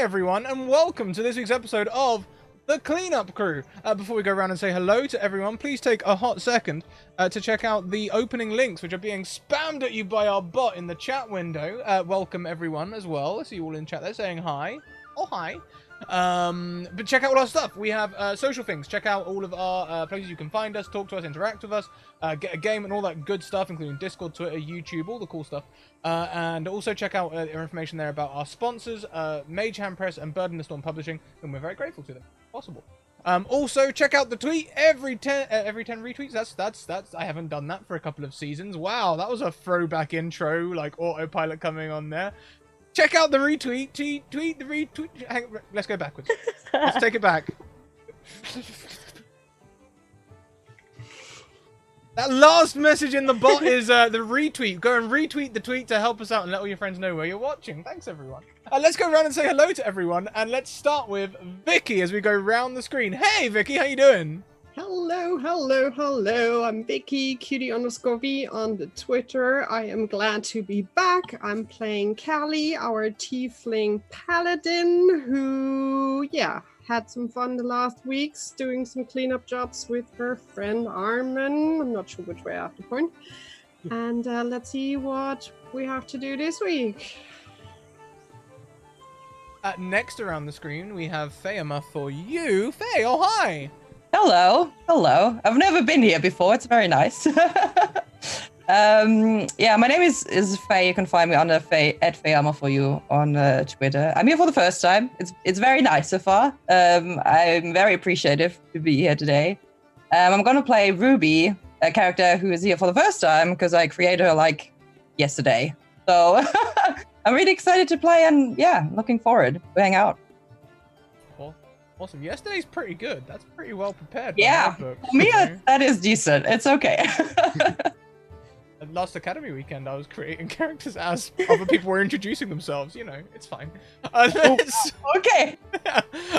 everyone, and welcome to this week's episode of The Cleanup Crew. Before we go around and say hello to everyone, please take a hot second to check out the opening links, which are being spammed at you by our bot in the chat window. Welcome everyone as well. I see you all in chat there saying hi. Oh, hi. But check out all our stuff. We have social things. Check out all of our places you can find us, talk to us, interact with us, get a game and all that good stuff, including Discord, Twitter, YouTube, all the cool stuff. And also check out our information there about our sponsors, Mage Hand Press and Bird in the Storm Publishing, and we're very grateful to them. Possible. Also check out the tweet every 10 retweets. That's I haven't done that for a couple of seasons. Wow, that was a throwback intro, like autopilot coming on there. Check out the retweet. Tweet the retweet. Let's go backwards. Let's take it back. That last message in the bot is the retweet. Go and retweet the tweet to help us out and let all your friends know where you're watching. Thanks, everyone. Let's go around and say hello to everyone. And let's start with Vicky as we go round the screen. Hey, Vicky, how you doing? Hello. I'm Vicky, cutie_V on the Twitter. I am glad to be back. I'm playing Callie, our tiefling paladin, who, had some fun the last weeks doing some cleanup jobs with her friend Armin. I'm not sure which way I have to point. And let's see what we have to do this week. Next around the screen, we have Feyama for you. Faye, oh hi! Hello. I've never been here before. It's very nice. My name is Faye. You can find me under Faye at Feyama for you on Twitter. I'm here for the first time. It's very nice so far. I'm very appreciative to be here today. I'm gonna play Ruby, a character who is here for the first time because I created her like yesterday. So I'm really excited to play and looking forward to hang out. Awesome. Yesterday's pretty good. That's pretty well prepared. Yeah, for me, that is decent. It's okay. At last Academy weekend, I was creating characters as other people were introducing themselves. You know, it's fine. Okay.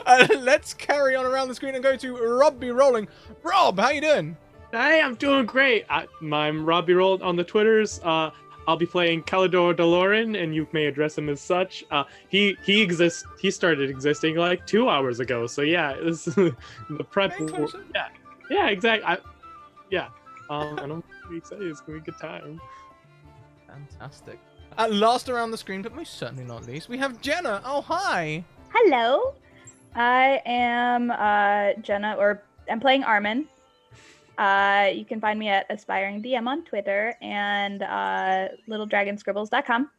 Let's carry on around the screen and go to Rob B. Rolling. Rob, how you doing? Hey, I'm doing great. I'm Rob B. Roll on the Twitters. I'll be playing Calador Daloran, and you may address him as such. He exists. He started existing like 2 hours ago. So this the prep. Yeah, exactly. And I'm pretty excited. It's gonna be a good time. Fantastic. At last around the screen, but most certainly not least, we have Jenna. Oh hi. Hello. I am Jenna, or I'm playing Armin. You can find me at AspiringDM on Twitter and littledragonscribbles.com.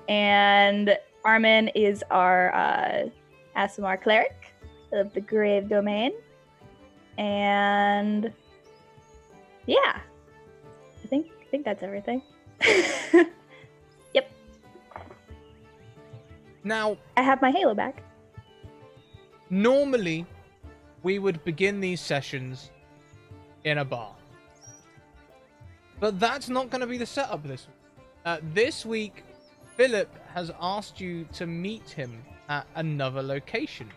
And Armin is our Aasimar cleric of the Grave Domain. And I think that's everything. Yep. Now, I have my Halo back. Normally, we would begin these sessions in a bar. But that's not going to be the setup this week. This week, Philip has asked you to meet him at another location.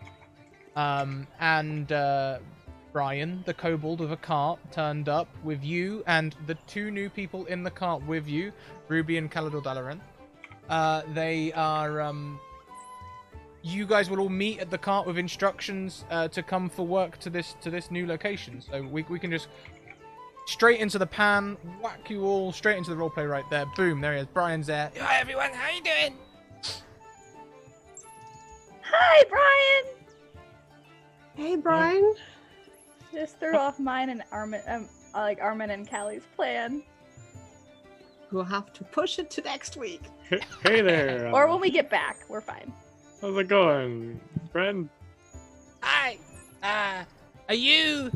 Brian, the kobold with a cart, turned up with you and the two new people in the cart with you, Ruby and Calador Dalaran. They are... you guys will all meet at the cart with instructions to come for work to this new location. So we can just straight into the pan, whack you all straight into the roleplay right there. Boom, there he is. Brian's there. Hi everyone, how you doing? Hi, Brian. Hey, Brian. Just threw off mine and Armin and Callie's plan. We'll have to push it to next week. Hey there. Or when we get back, we're fine. How's it going, friend? Hi. Are you...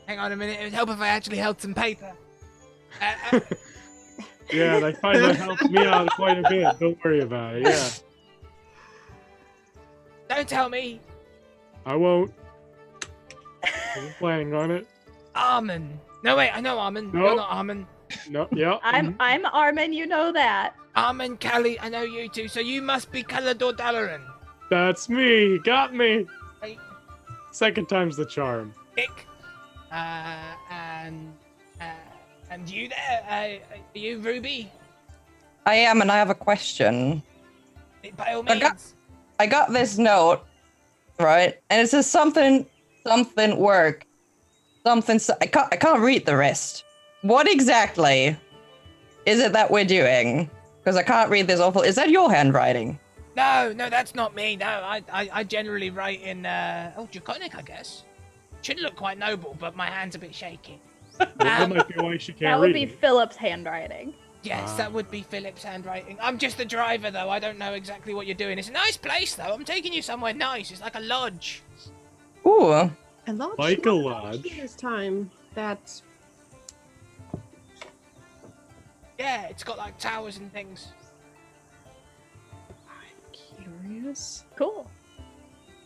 Hang on a minute. It would help if I actually held some paper. Yeah, I find that helps me out quite a bit. Don't worry about it. Yeah. Don't tell me. I won't. I'm planning on it. Armin. No, wait. I know Armin. Nope. You're not Armin. No. Yeah. I'm Armin. You know that. Armin, Callie, I know you two. So you must be Calador Dalaran. That's me. Got me. Hey. Second time's the charm. Ick. And you there? Are you Ruby? I am, and I have a question. By all I got- means. I got this note, right? And it says something work. I can't read the rest. What exactly is it that we're doing? Because I can't read this awful. Is that your handwriting? No, that's not me. No, I generally write in Draconic, I guess. Should look quite noble, but my hand's a bit shaky. That might be why she That can't would read be it. Philip's handwriting. Yes, that would be Philip's handwriting. I'm just the driver, though. I don't know exactly what you're doing. It's a nice place, though. I'm taking you somewhere nice. It's like a lodge. Ooh. A lodge. Like a not lodge. This time. That's Yeah, it's got like towers and things. curious. Cool.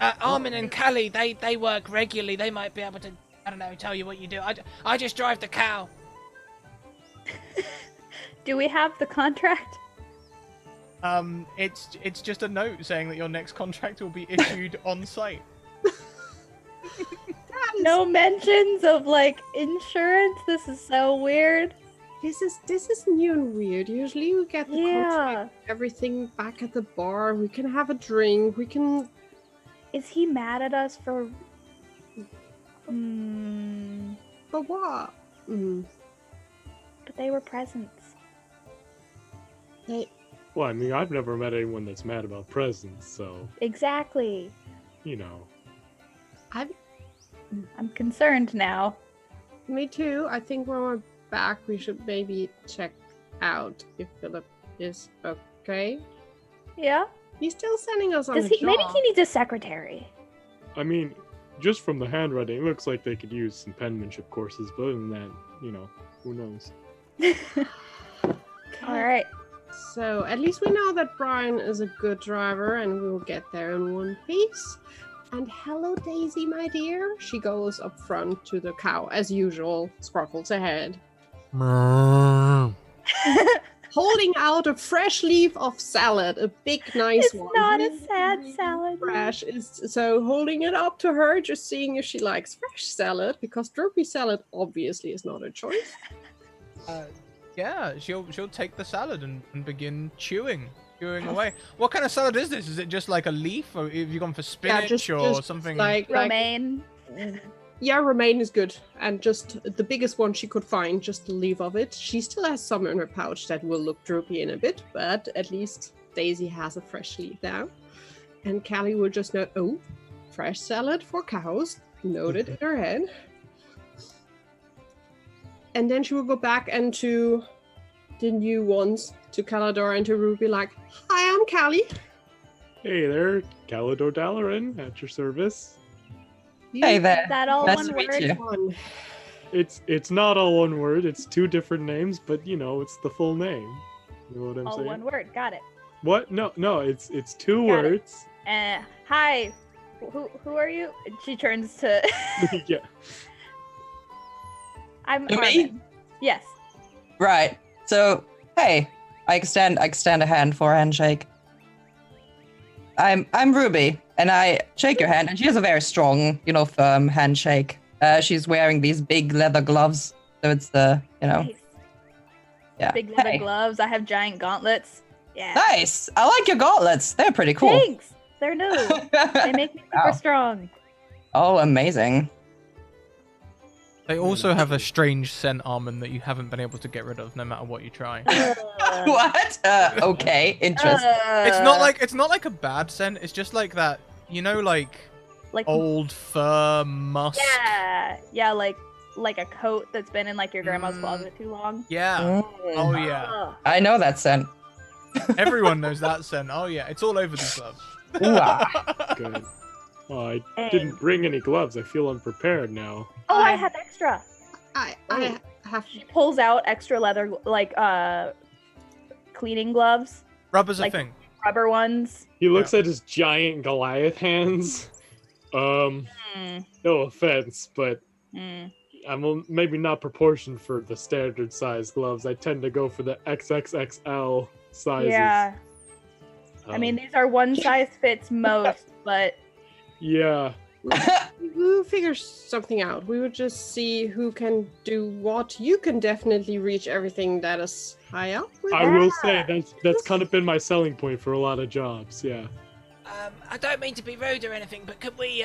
Armin and Callie, they work regularly. They might be able to, I don't know, tell you what you do. I just drive the cow. Do we have the contract? It's just a note saying that your next contract will be issued on site. No mentions of like insurance. This is so weird. This is new and weird. Usually we get the contract, everything back at the bar. We can have a drink. We can. Is he mad at us for? But what? Mm. But they were presents. Well, I mean, I've never met anyone that's mad about presents, so, Exactly. you know. I'm concerned now. Me too. I think when we're back, we should maybe check out if Philip is okay. Yeah. He's still sending us on Does a he? job. Maybe he needs a secretary. I mean, just from the handwriting, it looks like they could use some penmanship courses, but other than that, you know, who knows? All right. So at least we know that Brian is a good driver, and we will get there in one piece. And hello, Daisy, my dear. She goes up front to the cow as usual. Scruffles ahead, holding out a fresh leaf of salad, a big, nice It's one. not a Really, sad really salad. Fresh is so holding it up to her, just seeing if she likes fresh salad, because droopy salad obviously is not a choice. Yeah, she'll take the salad and begin chewing away. What kind of salad is this? Is it just like a leaf, or have you gone for spinach or something? like Romaine. yeah, romaine is good, and just the biggest one she could find, just the leaf of it. She still has some in her pouch that will look droopy in a bit, but at least Daisy has a fresh leaf now. And Callie will just know, oh, fresh salad for cows, noted in her head. And then she will go back into the new ones, to Calador and to Ruby, like, hi, I'm Callie. Hey there, Calidor Dalaran, at your service. Hey there. Is that all Nice one to meet word? you. One. It's not all one word, it's two different names, but you know, it's the full name. You know what I'm All saying? one word. Got it. What? No, it's two Got it. words. Hi. Who are you? And she turns to. Yeah. I'm To me? Armin. Yes. Right. So, hey, I extend a hand for a handshake. I'm Ruby, and I shake your hand, and she has a very strong, firm handshake. She's wearing these big leather gloves, so it's Nice. yeah. Big leather Hey. gloves. I have giant gauntlets. Yeah. Nice. I like your gauntlets. They're pretty cool. Thanks. They're new. They make me super Wow. strong. Oh, amazing. They also have a strange scent, Armin, that you haven't been able to get rid of, no matter what you try. What? Okay, interesting. It's not like a bad scent. It's just like that, like old fur musk. yeah, like a coat that's been in like your grandma's closet too long. Yeah. Mm. Oh yeah. Ugh. I know that scent. Everyone knows that scent. Oh yeah. It's all over these gloves. Ooh, ah. Good. Oh, I Dang. didn't bring any gloves. I feel unprepared now. Oh, I have extra. I have She pulls out extra leather, like cleaning gloves, Rubber's a Like- thing. rubber ones. He looks at his giant Goliath hands. Mm, No offense, but mm. I'm maybe not proportioned for the standard size gloves. I tend to go for the XXXL sizes. Yeah, I mean these are one size fits most, but Yeah, We'll figure something out. We will just see who can do what. You can definitely reach everything that is high up. I will say that's kind of been my selling point for a lot of jobs. Yeah. I don't mean to be rude or anything, but could we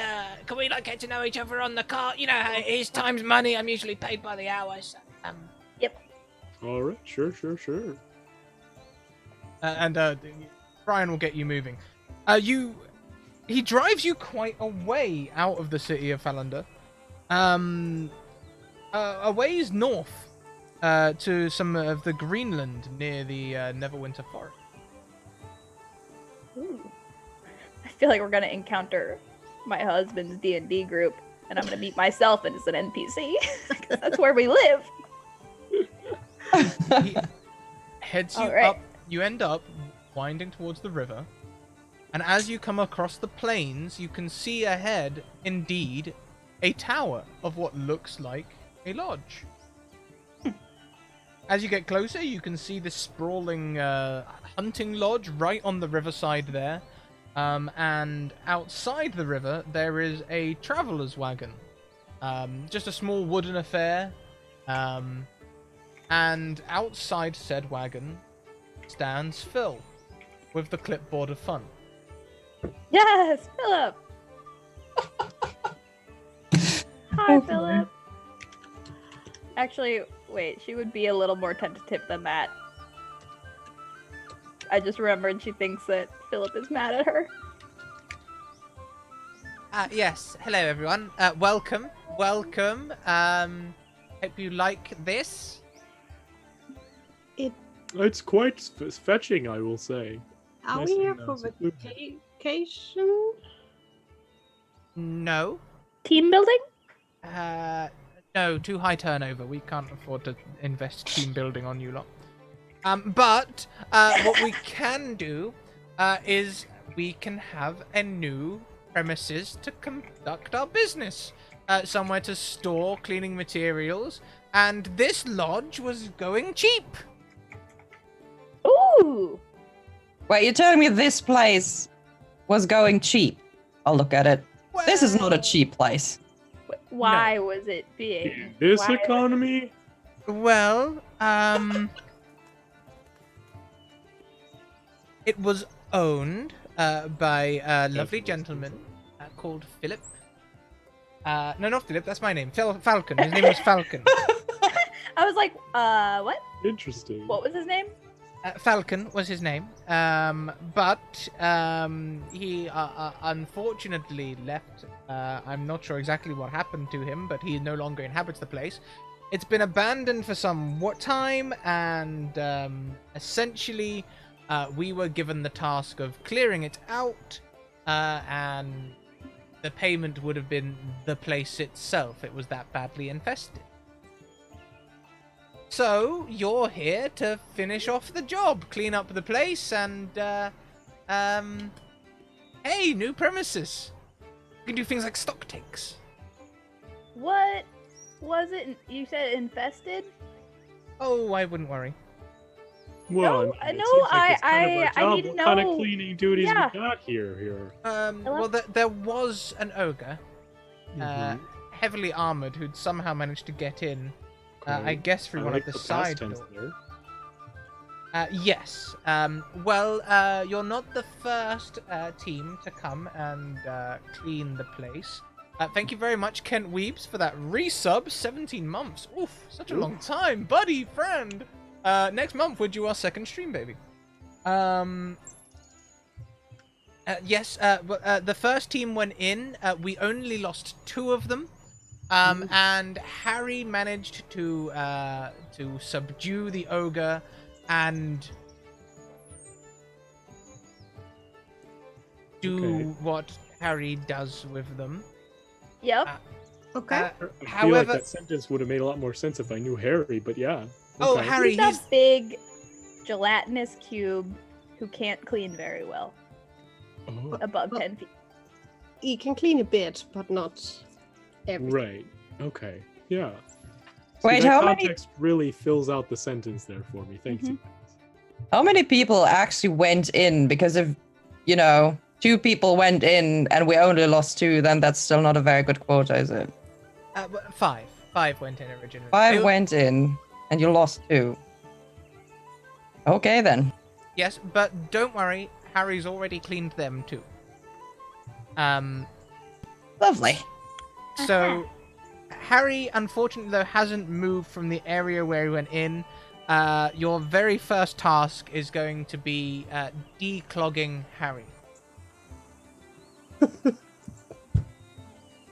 like get to know each other on the car? You know, how it is time's money. I'm usually paid by the hour. So, All right. Sure. Brian will get you moving. He drives you quite a way out of the city of Falander. A ways north to some of the Greenland near the Neverwinter Forest. Ooh. I feel like we're gonna encounter my husband's D&D group, and I'm gonna meet myself as an NPC. 'Cause that's where we live. He heads you Alright. up. You end up winding towards the river. And as you come across the plains, you can see ahead, indeed, a tower of what looks like a lodge. As you get closer, you can see this sprawling hunting lodge right on the riverside there. And outside the river, there is a traveler's wagon. Just a small wooden affair. And outside said wagon stands Phil with the clipboard of fun. Yes, Philip. Hi, Philip. Actually, wait, she would be a little more tentative than that. I just remembered she thinks that Philip is mad at her. Yes. Hello, everyone. Welcome. Hope you like this. It's quite fetching, I will say. Are Nice we and, here for vacation? No. Team building? No, too high turnover. We can't afford to invest team building on you lot. But what we can do is we can have a new premises to conduct our business. Somewhere to store cleaning materials. And this lodge was going cheap. Ooh! Wait, you're telling me this place was going cheap? I'll look at it. This is not a cheap place. Why was it being? In this why- economy? Well, it was owned by a lovely gentleman called Philip. No, not Philip. That's my name. Falcon. His name was Falcon. I was like, what? Interesting. What was his name? Falcon was his name, but he unfortunately left. I'm not sure exactly what happened to him, but he no longer inhabits the place. It's been abandoned for some time, and essentially, we were given the task of clearing it out, and the payment would have been the place itself. It was that badly infested. So, you're here to finish off the job, clean up the place, and, hey, new premises. You can do things like stock takes. What was it? You said infested? Oh, I wouldn't worry. Well, No, I mean, it no, seems like it's kind of I our job. need to What kind of know- cleaning duties Yeah. we got here? Well, there was an ogre, Mhm. heavily armored, who'd somehow managed to get in. I Okay. guess through I one like of the past side tense doors. there. Yes. Well, you're not the first team to come and clean the place. Thank you very much, Kent Weebs, for that resub. 17 months. Oof, such a long time. Buddy, friend. Next month, we'll do our second stream, baby. Yes, the first team went in. We only lost 2 of them. And Harry managed to subdue the ogre and do Okay. what Harry does with them. Yep. Okay. I feel like However, that sentence would have made a lot more sense if I knew Harry, but yeah. Oh, Okay. Harry, He's he's a big gelatinous cube who can't clean very well Oh, above Well- 10 feet. He can clean a bit, but not everything. right. Okay. Yeah. Wait, that how many- context really fills out the sentence there for me. Thank you. How many people actually went in because of, 2 people went in and we only lost 2, then that's still not a very good quota, is it? 5. 5 went in originally. 5 went in and you lost 2. Okay then. Yes, but don't worry, Harry's already cleaned them too. Lovely. So, Harry, unfortunately, though, hasn't moved from the area where he went in. Your very first task is going to be declogging Harry.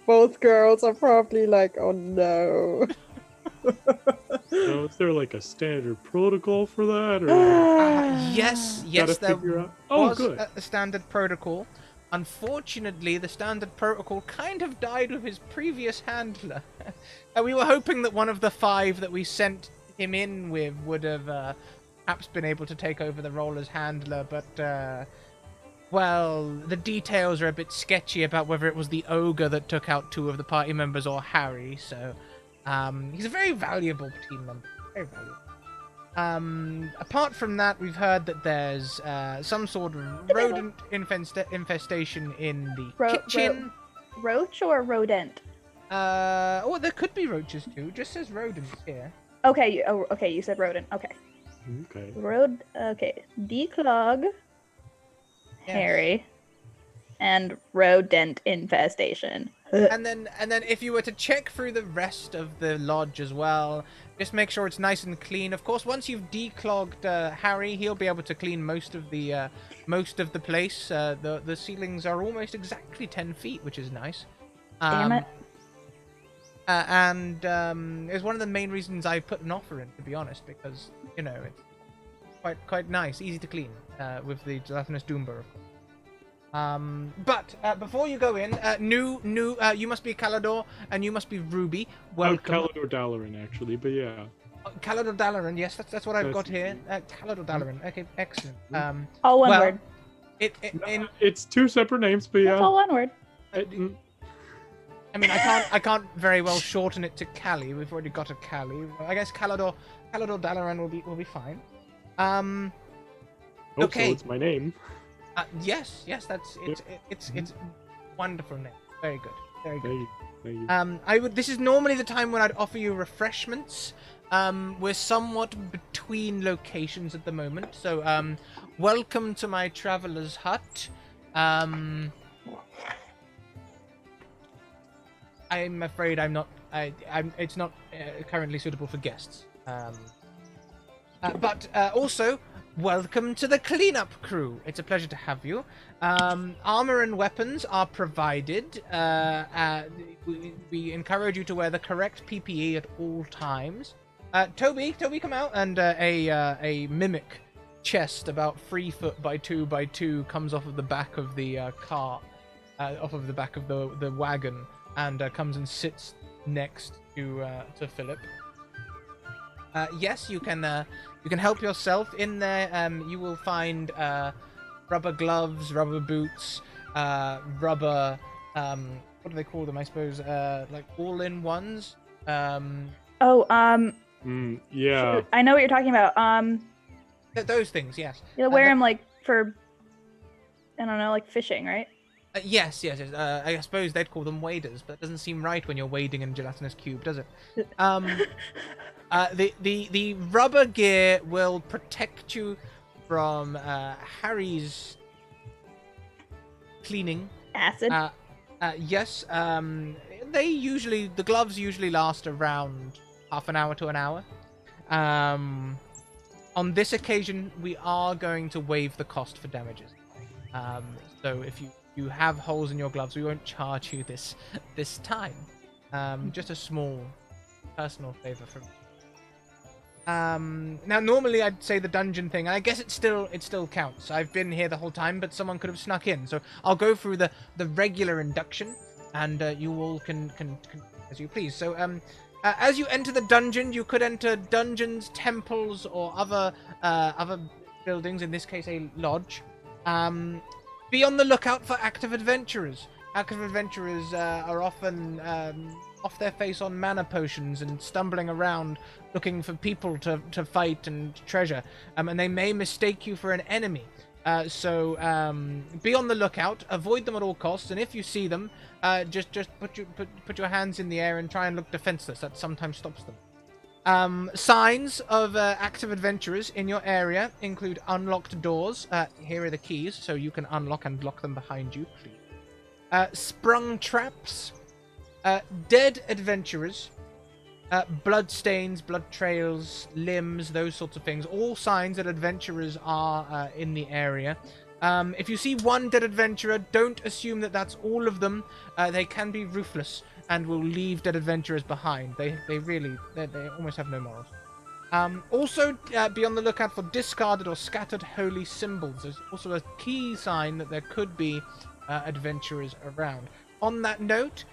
Both girls are probably like, oh no. So is there like a standard protocol for that, or Yes, gotta there figure out? Oh, was good. a standard protocol. Unfortunately, the standard protocol kind of died with his previous handler. We were hoping that one of the 5 that we sent him in with would have perhaps been able to take over the role as handler, but well, the details are a bit sketchy about whether it was the ogre that took out 2 of the party members or Harry, so he's a very valuable team member. Very valuable. Apart from that, we've heard that there's some sort of rodent infestation in the kitchen. Roach or rodent? Oh, there could be roaches too. It just says rodents here. Okay, okay, you said rodent. Okay. Okay. Okay. Declog, Yes. Harry, and rodent infestation. And then if you were to check through the rest of the lodge as well, just make sure it's nice and clean. Of course, once you've declogged Harry, he'll be able to clean most of the place. The ceilings are almost exactly 10 feet, which is nice. Damn it. And it's one of the main reasons I put an offer in, to be honest, because it's quite nice, easy to clean with the gelatinous Doomber, of course. But before you go in, you must be Calador and you must be Ruby. Welcome. Calador Dalaran, actually, but yeah. Calador Dalaran, yes, that's what I've got here. Calador Dalaran, okay, excellent. All one word. It's 2 separate names, but That's yeah. all one word. I mean, I can't very well shorten it to Callie. We've already got a Callie. I guess Calador Dalaran will be fine. Hope okay. so, it's my name. Yes, it's wonderful name. Very good, very good. Thank you. This is normally the time when I'd offer you refreshments. We're somewhat between locations at the moment, so welcome to my traveler's hut. I'm afraid it's not currently suitable for guests. But also, welcome to the cleanup crew. It's a pleasure to have you. Armor and weapons are provided. We encourage you to wear the correct PPE at all times. Toby, come out, and a mimic chest about 3 foot by 2 by 2 comes off of the back of the cart, off of the back of the wagon, and comes and sits next to Philip. Yes, you can help yourself in there. You will find rubber gloves, rubber boots, rubber what do they call them? I suppose like all-in-ones. Yeah. Shoot, I know what you're talking about. Those things, yes. You wear them like for, I don't know, like fishing, right? Yes. I suppose they'd call them waders, but it doesn't seem right when you're wading in a gelatinous cube, does it? The rubber gear will protect you from Harry's cleaning. Acid. Yes. The gloves usually last around half an hour to an hour. On this occasion, we are going to waive the cost for damages. So if you have holes in your gloves, we won't charge you this time. Just a small personal favor from me. Now normally I'd say the dungeon thing, and I guess it still counts. I've been here the whole time, but someone could have snuck in. So I'll go through the regular induction, and you all can as you please. So as you enter the dungeon, you could enter dungeons, temples, or other buildings. In this case, a lodge. Be on the lookout for active adventurers. Active adventurers are often off their face on mana potions and stumbling around looking for people to fight and treasure. And they may mistake you for an enemy. So be on the lookout. Avoid them at all costs, and if you see them, just put your hands in the air and try and look defenseless. That sometimes stops them. Signs of active adventurers in your area include unlocked doors. Here are the keys, so you can unlock and lock them behind you, please. Sprung traps. Dead adventurers. Blood stains, blood trails, limbs, those sorts of things. All signs that adventurers are in the area. If you see one dead adventurer, don't assume that that's all of them. They can be ruthless and will leave dead adventurers behind. They almost have no morals. Also, be on the lookout for discarded or scattered holy symbols. There's also a key sign that there could be adventurers around. On that note,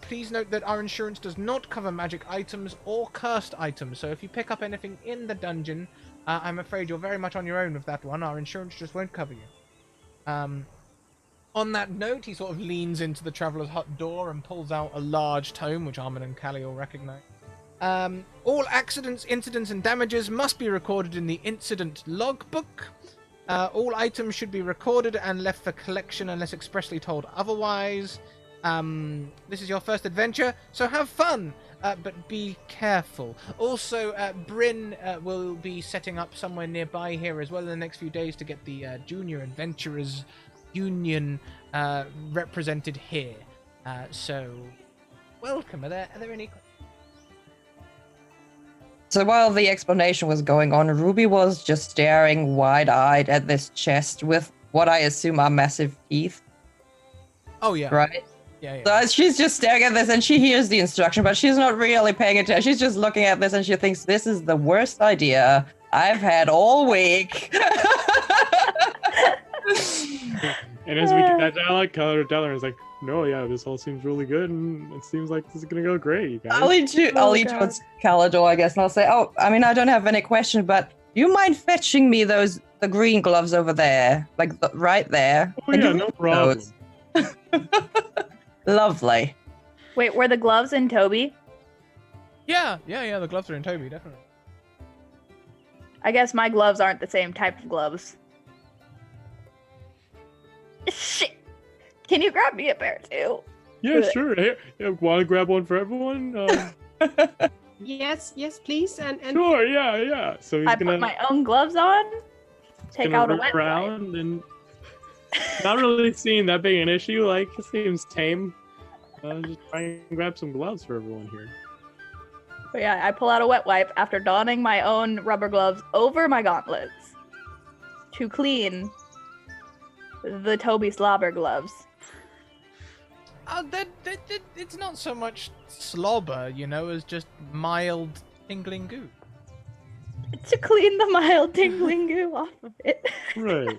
please note that our insurance does not cover magic items or cursed items, so if you pick up anything in the dungeon, I'm afraid you're very much on your own with that one. Our insurance just won't cover you. On that note, he sort of leans into the Traveller's Hut door and pulls out a large tome, which Armin and Callie all recognize. All accidents, incidents, and damages must be recorded in the incident logbook. All items should be recorded and left for collection unless expressly told otherwise. This is your first adventure, so have fun, but be careful. Also, Bryn will be setting up somewhere nearby here as well in the next few days to get the Junior Adventurers Union represented here. So, welcome. Are there any questions? So while the explanation was going on, Ruby was just staring wide-eyed at this chest with what I assume are massive teeth. Oh, yeah. Right? Yeah. So she's just staring at this and she hears the instruction, but she's not really paying attention. She's just looking at this and she thinks this is the worst idea I've had all week. And as we get that dialogue, Delarin is like, no, yeah, this all seems really good, and it seems like this is gonna go great, you guys. I'll lead towards Calidor, I guess, and I'll say, I don't have any questions, but do you mind fetching me the green gloves over there? Like, right there. Oh, yeah, no problem. Lovely. Wait, were the gloves in Toby? Yeah, the gloves are in Toby, definitely. I guess my gloves aren't the same type of gloves. Shit! Can you grab me a pair too? Yeah, sure. Here, want to grab one for everyone? Yes, please. And Sure, yeah. So he's I gonna put my own gloves on. Take out a run wet around wipe. and not really seeing that big an issue. Like, it seems tame. Just try and grab some gloves for everyone here. But yeah, I pull out a wet wipe after donning my own rubber gloves over my gauntlets to clean the Toby Slobber gloves. It's not so much slobber, as just mild tingling goo. To clean the mild tingling goo off of it. Right.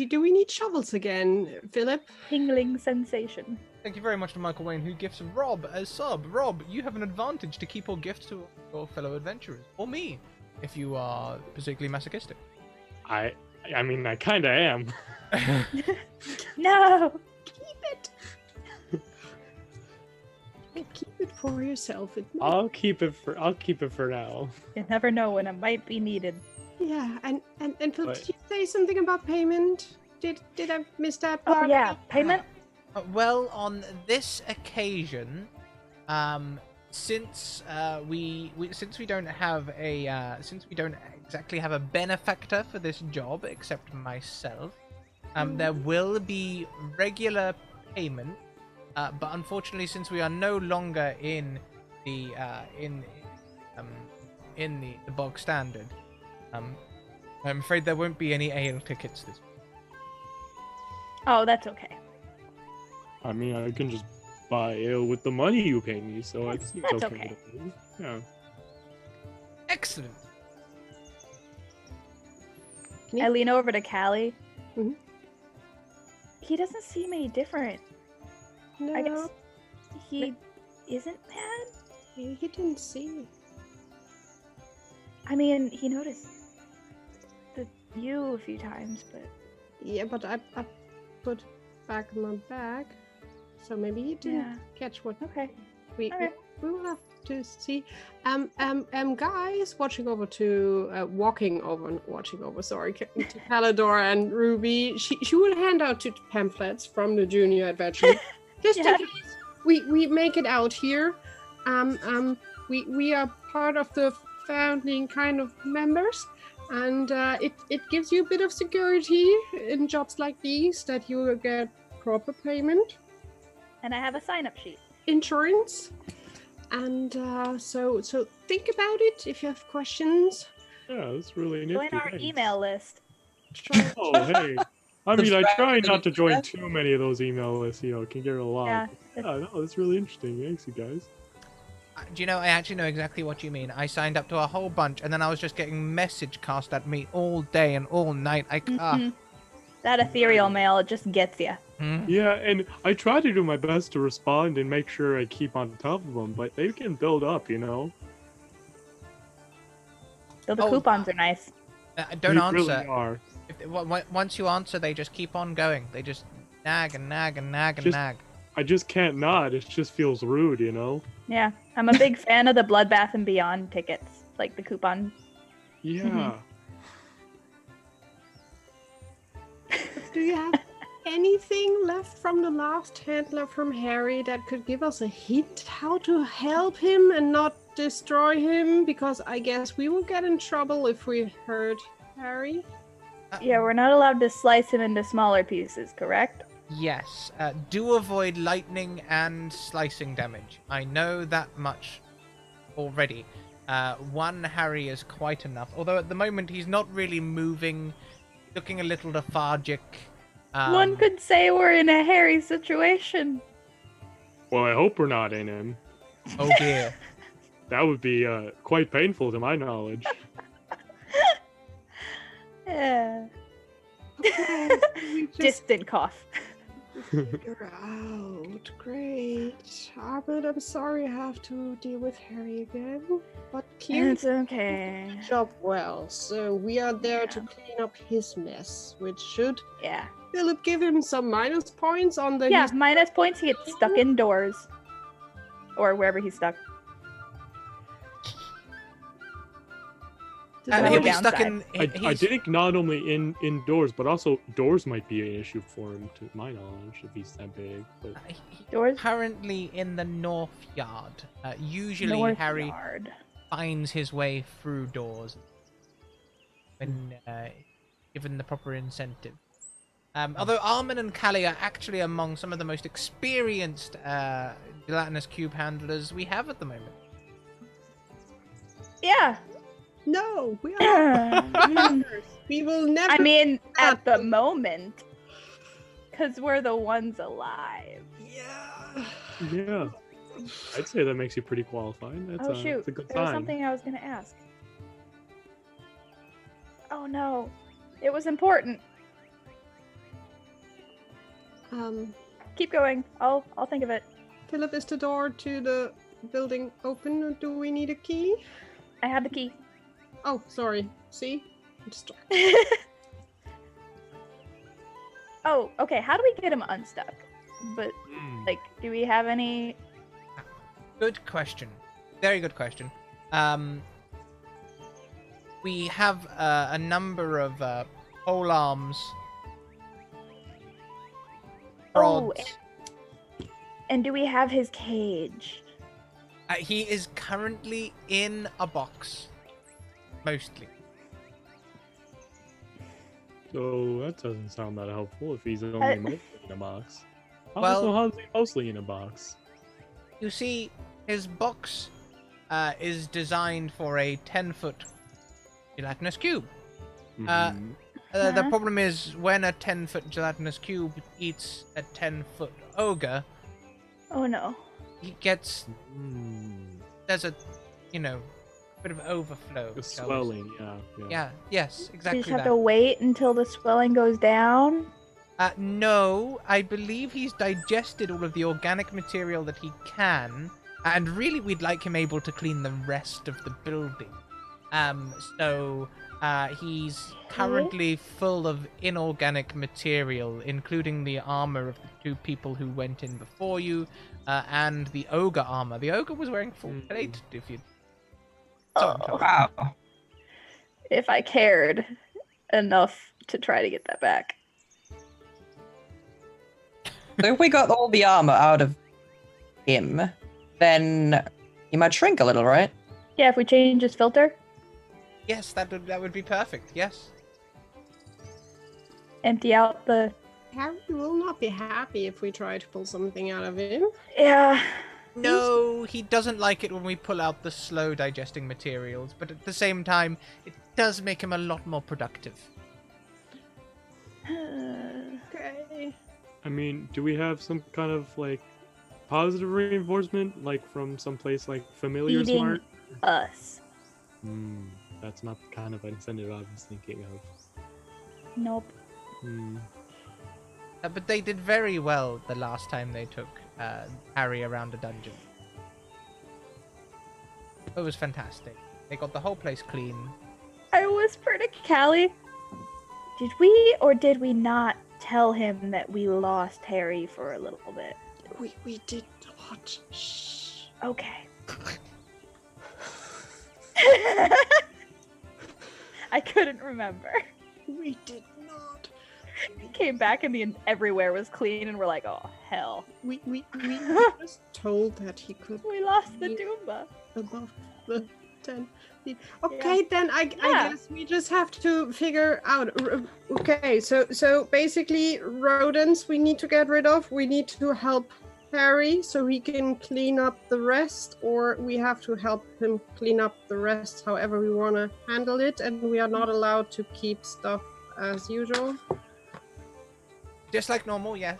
do we need shovels again, Philip? Tingling sensation. Thank you very much to Michael Wayne, who gifts Rob a sub. Rob, you have an advantage to keep all gifts to your fellow adventurers, or me, if you are particularly masochistic. I mean, I kind of am. No! Keep it! Keep it for yourself. I'll keep it for now. You never know when it might be needed. Yeah, and Philip, did you say something about payment? Did I miss that part? Oh yeah, payment? Well, on this occasion, since we don't exactly have a benefactor for this job except myself, there will be regular payment, but unfortunately, since we are no longer in the bog standard, I'm afraid there won't be any ale tickets this week. Oh, that's okay. I mean, I can just buy ale with the money you pay me, so it seems That's okay. okay. Yeah. Excellent. Yeah. I lean over to Callie. Mhm. He doesn't seem any different. No, I guess he isn't mad. he didn't see. I mean, he noticed you a few times, but Yeah, but I put back in my bag, so maybe he didn't Yeah. catch what okay. we Okay. we will have to see. Guys, walking over. Sorry, to Palador and Ruby. She will hand out 2 pamphlets from the Junior Adventure, just Yeah. in case we make it out here. We are part of the founding kind of members, and it gives you a bit of security in jobs like these that you will get proper payment, And I have a sign-up sheet. insurance, and so think about it if you have questions. Yeah, that's really Join nifty. our thanks. email list. Try- Oh, hey. I mean, I try Subscribe to not to the join Twitter. too many of those email lists, it can get a lot. Yeah. Yeah, no, that's really interesting. Thanks, you guys. Do you know, I actually know exactly what you mean. I signed up to a whole bunch, and then I was just getting message cast at me all day and all night. Mhm. That ethereal mail, it just gets you. Yeah, and I try to do my best to respond and make sure I keep on top of them, but they can build up, So the Oh. coupons are nice. Don't they answer. really are. Once you answer, they just keep on going. They just nag and nag and nag and Just- nag. I just can't not. It just feels rude, Yeah, I'm a big fan of the Bloodbath and Beyond tickets, like the coupon. Yeah. Do you have anything left from the last handler from Harry that could give us a hint how to help him and not destroy him? Because I guess we will get in trouble if we hurt Harry. Yeah, we're not allowed to slice him into smaller pieces, correct? Yes. Do avoid lightning and slicing damage. I know that much already. 1 Harry is quite enough. Although at the moment he's not really moving, looking a little lethargic. One could say we're in a hairy situation. Well, I hope we're not in him. Oh dear. That would be quite painful to my knowledge. Yeah. We just Distant cough. figure out. Great. But I'm sorry I have to deal with Harry again. But clearly It's okay. job well. So we are there to clean up his mess, which should Yeah. Philip give him some minus points on the Yeah, minus points, he gets stuck indoors. Or wherever he's stuck. Does And that he'll Or be make- stuck downside. in. I he's- think not only indoors, but also doors might be an issue for him, to my knowledge, if he's that big. But He's Doors? currently in the north yard. Usually North Harry yard. finds his way through doors when given the proper incentive. Although Armin and Callie are actually among some of the most experienced gelatinous cube handlers we have at the moment. Yeah. No, we are I we will never mean, at the moment. Because we're the ones alive. Yeah. yeah, I'd say that makes you pretty qualified. That's Oh shoot, that's a good there was sign. something I was gonna ask. Oh no, it was important. Keep going. I'll think of it. Philip, is the door to the building open, or do we need a key? I have the key. Oh, sorry. See? I'm just- Oh, okay. How do we get him unstuck? But Hmm. like, do we have any? Good question. Very good question. We have a number of pole arms. Oh, rods. and do we have his cage? He is currently in a box. Mostly. So that doesn't sound that helpful if he's only mostly in a box. Well- How's he mostly in a box? You see, his box is designed for a 10-foot gelatinous cube. Mhm. The Huh? problem is when a 10-foot gelatinous cube eats a 10-foot ogre, Oh no. he gets Hmm. there's a bit of overflow. The shall we say. swelling, yeah. Yeah. Yes. We Exactly just have that. to wait until the swelling goes down. No, I believe he's digested all of the organic material that he can, and really we'd like him able to clean the rest of the building. So He's currently full of inorganic material, including the armor of the two people who went in before you, and the ogre armor. The ogre was wearing full plate, if you... Oh, Wow. if I cared enough to try to get that back. So if we got all the armor out of him, then he might shrink a little, right? Yeah, if we change his filter, Yes, that would be perfect, yes. empty out the. Harry will not be happy if we try to pull something out of him. Yeah. No, he doesn't like it when we pull out the slow digesting materials, but at the same time, it does make him a lot more productive. Okay. I mean, do we have some kind of like positive reinforcement, like from someplace like familiar Eating smart? us. That's not the kind of incentive I was thinking of. Nope. But they did very well the last time they took Harry around a dungeon. It was fantastic. They got the whole place clean. I whispered to Callie. Did we or did we not tell him that we lost Harry for a little bit? We did not. Shh. Okay. I couldn't remember. We did not. He came back and everywhere was clean and we're like, oh hell. We just told that he could We lost the Doomba. above the 10 feet. Okay, then I Yeah. guess we just have to figure out. Okay, so basically rodents we need to get rid of. We need to help Harry so he can clean up the rest, or we have to help him clean up the rest however we want to handle it, and we are not allowed to keep stuff as usual. Just like normal, yes.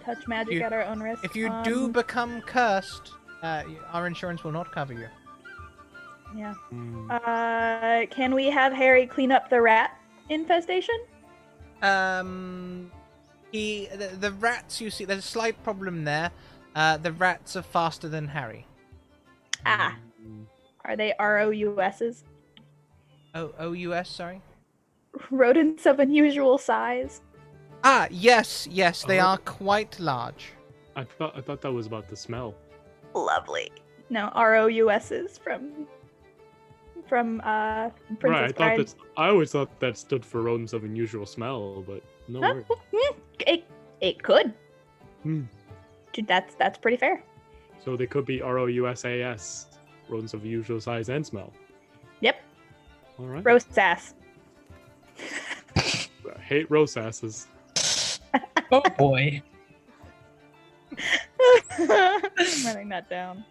Touch magic You- at our own risk. If you do become cursed, our insurance will not cover you. Yeah. Can we have Harry clean up the rat infestation? The rats you see, there's a slight problem there. The rats are faster than Harry. Ah. Are they ROUSs? Oh, OUS, sorry? Rodents of unusual size? Ah, yes, they Oh. are quite large. I thought that was about the smell. Lovely. No, ROUSs from Right, Princess Bride. I always thought that stood for rodents of unusual smell, but no Huh? worries. It could. Hmm. Dude, that's pretty fair. So they could be ROUSAS, rodents of unusual size and smell. Yep. All right. Roast ass. I hate roast asses. Oh boy. I'm writing that down.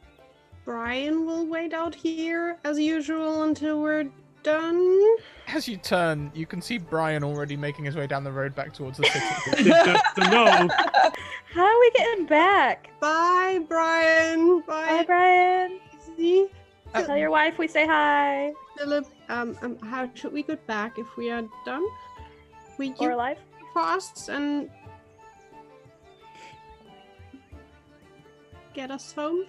Brian will wait out here as usual until we're done. As you turn, you can see Brian already making his way down the road back towards the city. That's a no. How are we getting back? Bye, Brian. Bye, Brian. Easy. Tell your wife we say hi. Philip, how should we get back if we are done? We Or you alive. fast and get us home.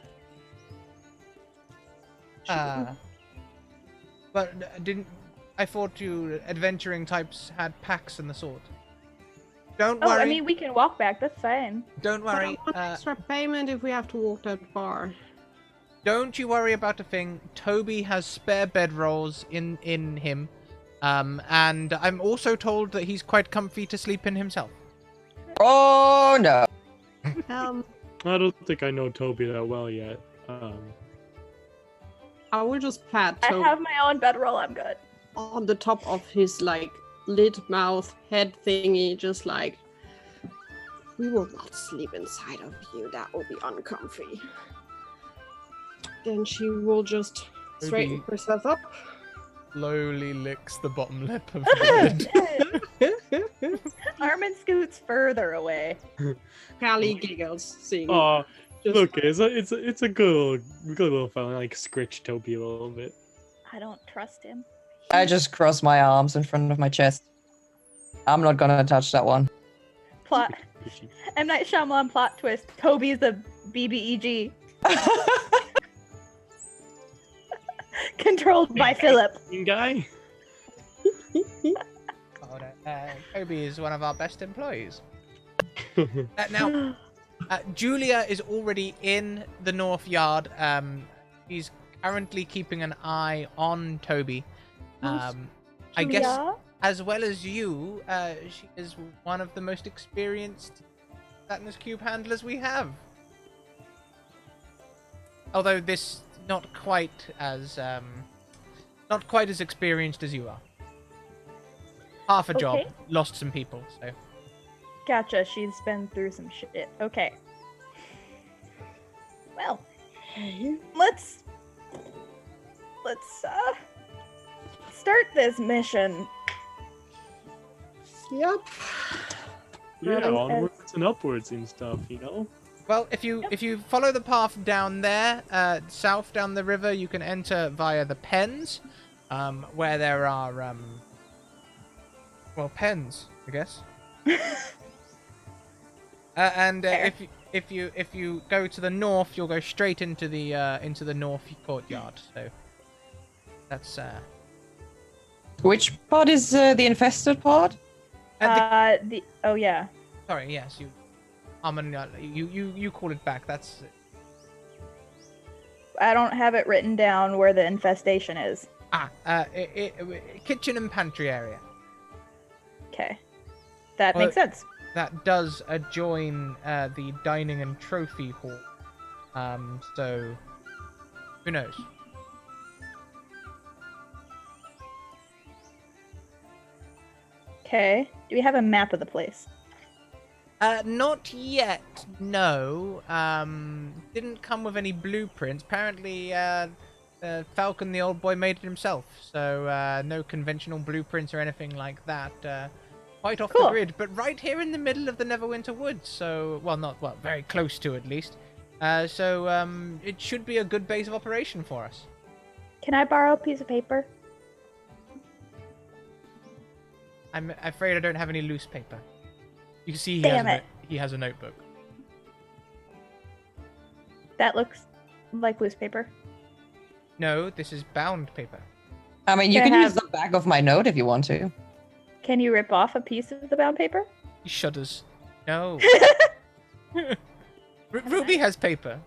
But didn't I thought you adventuring types had packs and the sort? Don't Oh, worry. I mean, we can walk back. That's fine. Don't But I worry. want extra payment if we have to walk that far. Don't you worry about a thing. Toby has spare bedrolls in him, and I'm also told that he's quite comfy to sleep in himself. Oh no. I don't think I know Toby that well yet. I will just pat I Toby have my own bedroll. I'm good. on the top of his like lid mouth head thingy, just like, we will not sleep inside of you. That will be uncomfy. Then she will just straighten Toby- herself up. Slowly licks the bottom lip of the bed. Armin scoots further away. Callie giggles, seeing Oh, just look, it's a good little fella. Like scritch Toby a little bit. I don't trust him. I just cross my arms in front of my chest. I'm not gonna touch that one. Plot. M. Night Shyamalan plot twist. Toby's the BBEG. Controlled by Philip. Guy. Toby is one of our best employees. Now, Julia is already in the north yard. She's currently keeping an eye on Toby. I guess, Julia? as well as you, she is one of the most experienced Saturnus Cube handlers we have. Although this not quite as experienced as you are. Half a job, Okay. lost some people, so. Gotcha. She's been through some shit. Okay. Well, let's start this mission. Yep. Yeah, Right, onwards and upwards and stuff, you know? Well, if you follow the path down there, south down the river, you can enter via the pens, where there are pens, I guess. And Fair. if you go to the north, you'll go straight into the north courtyard. So that's Which part is the infested part? Oh yeah. sorry, yes, you call it back. That's I don't have it written down where the infestation is. kitchen and pantry area. Okay. That Well, makes sense. That does adjoin the dining and trophy hall. So who knows? Okay. Do we have a map of the place? Not yet. No. Didn't come with any blueprints. Apparently, Falcon, the old boy, made it himself. So no conventional blueprints or anything like that. Quite off the Cool. grid, but right here in the middle of the Neverwinter Woods. So, very close to at least. So it should be a good base of operation for us. Can I borrow a piece of paper? I'm afraid I don't have any loose paper. You can see Damn it. he has a notebook. That looks like loose paper. No, this is bound paper. I mean, you Can I can use have- the back of my note if you want to. Can you rip off a piece of the bound paper? He shudders. No. Ruby has paper.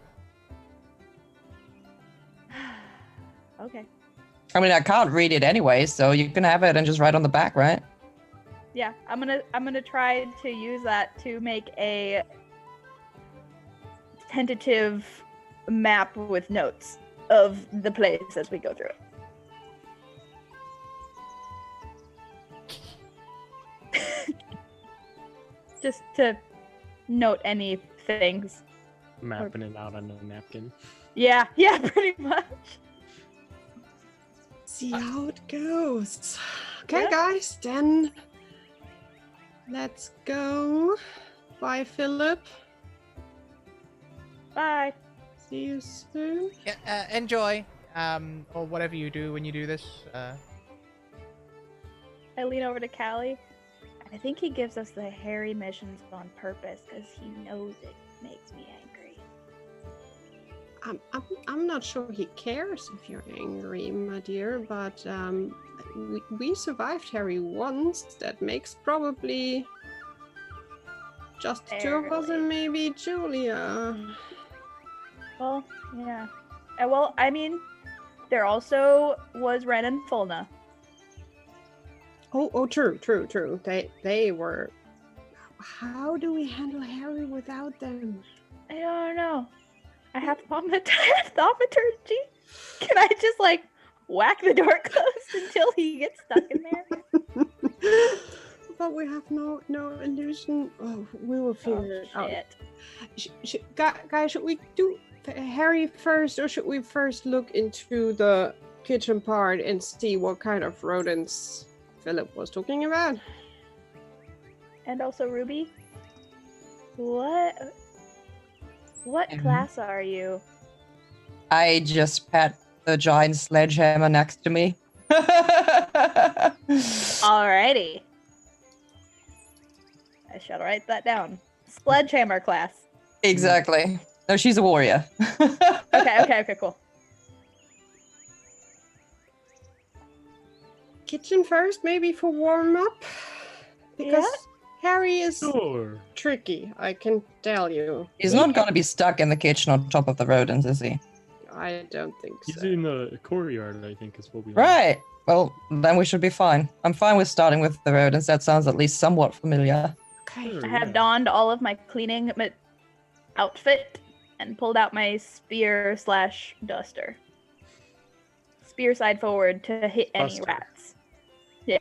Okay. I mean, I can't read it anyway, so you can have it and just write on the back, right? Yeah, I'm gonna try to use that to make a tentative map with notes of the place as we go through it. Just to note any things. Mapping it out on a napkin. Yeah, pretty much. See how it goes. Okay, Yeah. guys, then let's go. Bye, Philip. Bye. See you soon. Yeah, enjoy. Or whatever you do when you do this. I lean over to Callie. I think he gives us the hairy missions on purpose because he knows it makes me angry. I'm not sure he cares if you're angry, my dear, but we survived Harry once. That makes probably just the two of us Barely. and maybe Julia. Well, yeah. Well, I mean, there also was Ren and Fulna. Oh, true. They were. How do we handle Harry without them? I don't know. I have thaumaturgy. Can I just like whack the door closed until he gets stuck in there? But we have no illusion. Oh, we will figure it out. Shit. Guys, should we do Harry first, or should we first look into the kitchen part and see what kind of rodents Philip was talking about? And also Ruby. What Mhm. class are you? I just pat the giant sledgehammer next to me. Alrighty. I shall write that down. Sledgehammer class. Exactly. No, she's a warrior. Okay, cool. Kitchen first, maybe for warm up. Because Harry is Sure. tricky, I can tell you. He's not gonna be stuck in the kitchen on top of the rodents, is he? I don't think He's so. in the courtyard, I think, is what we. Right. Well, then we should be fine. I'm fine with starting with the rodents. That sounds at least somewhat familiar. Okay. Sure. I have Yeah. donned all of my cleaning outfit and pulled out my spear/duster. Spear side forward to hit any Buster. rats. Yeah,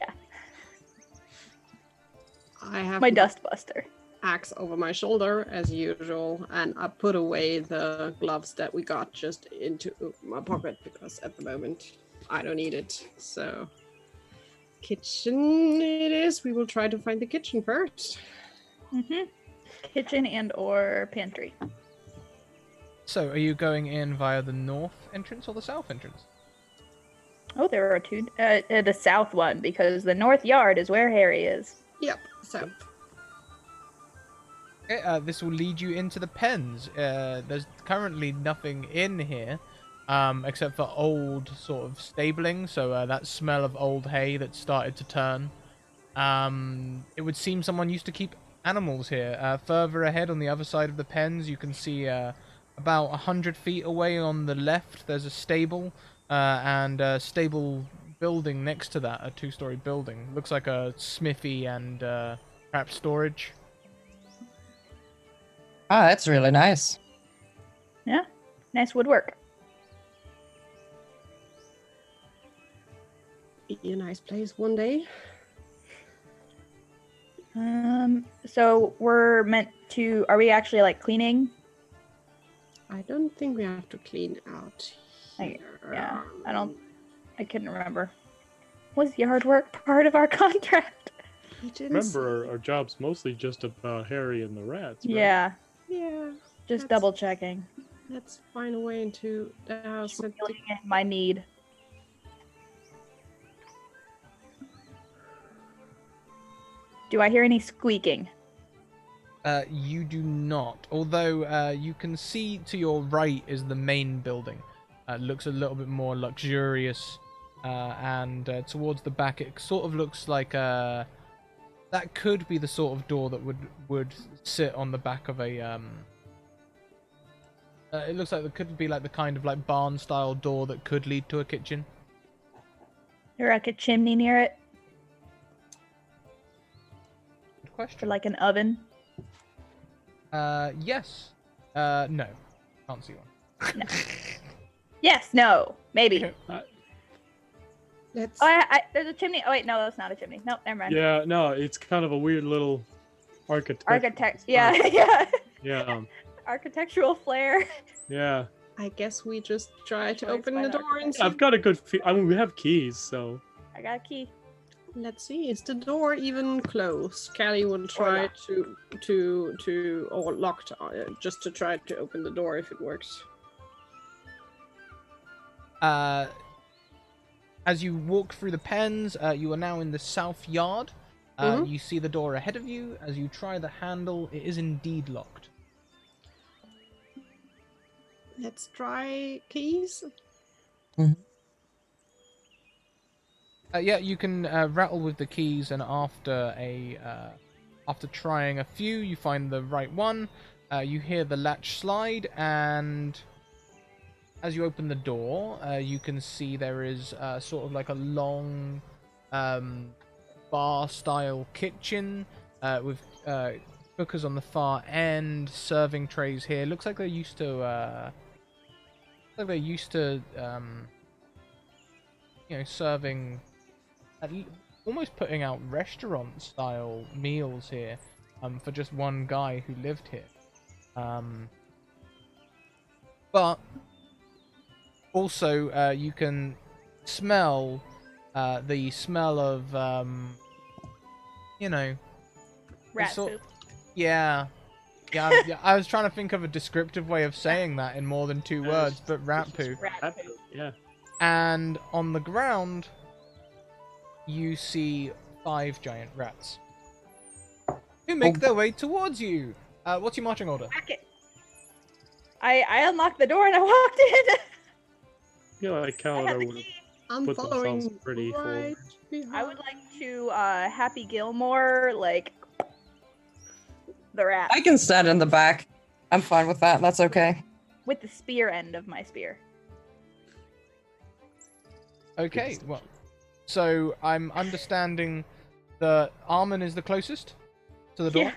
I have my dust buster. axe over my shoulder as usual, and I put away the gloves that we got just into my pocket because at the moment I don't need it. So, kitchen it is. We will try to find the kitchen first. Kitchen and/or pantry. So, are you going in via the north entrance or the south entrance? Oh, there are two. The south one, because the north yard is where Harry is. Yep. So, Okay, this will lead you into the pens. There's currently nothing in here, except for old sort of stabling. So that smell of old hay that started to turn. It would seem someone used to keep animals here. Further ahead on the other side of the pens, you can see about 100 feet away on the left, there's a stable and a stable building next to that, a 2-story building. Looks like a smithy and perhaps storage. Ah, that's really nice. Yeah, nice woodwork. be a nice place one day. So we're meant to. Are we actually like cleaning? I don't think we have to clean out I- here. yeah, I don't. I couldn't remember. Was yard work part of our contract? He didn't Remember, our job's mostly just about Harry and the rats. Right? Yeah, Yeah, just That's- double checking. let's find a way into the house. and Feeling my need. Do I hear any squeaking? You do not. Although you can see to your right is the main building. Looks a little bit more luxurious, and towards the back it sort of looks like that could be the sort of door that would sit on the back of a. It looks like it could be like the kind of like barn style door that could lead to a kitchen. There like a chimney near it, Good or question. like an oven. Yes. No. Can't see one. Yes, no, maybe. Let's. Oh, there's a chimney. Oh wait, no, that's not a chimney. Nope, never mind. Yeah, no, it's kind of a weird little Architect. Yeah, yeah. Yeah, Architectural flair. yeah. I guess we just try to Choice open by the the door and see. I've got a good. I mean, we have keys, so I got a key. Let's see. Is the door even closed? Callie will try to or locked just to try to open the door if it works. As you walk through the pens, you are now in the south yard. You see the door ahead of you. As you try the handle, it is indeed locked. Let's try keys. Yeah, you can rattle with the keys, and after trying a few, you find the right one. You hear the latch slide, and as you open the door, you can see there is sort of like a long bar-style kitchen with cookers on the far end, serving trays here. Looks like they're used to. Serving. Almost putting out restaurant-style meals here, for just one guy who lived here. But also, you can smell the smell of, Rat sort- poop. yeah. I was trying to think of a descriptive way of saying that in more than two words, but rat poo. Rat poop. yeah. And on the ground, you see 5 giant rats who make their way towards you. What's your marching order? Back it. I unlocked the door and I walked in. I feel like I had Calidar the would have. key. I'm put following themselves pretty right forward. behind. I would like to Happy Gilmore, like, the rat I can stand in the back. I'm fine with that. That's okay. with the spear end of my spear. Okay, well, so I'm understanding that Armin is the closest to the door. Yeah.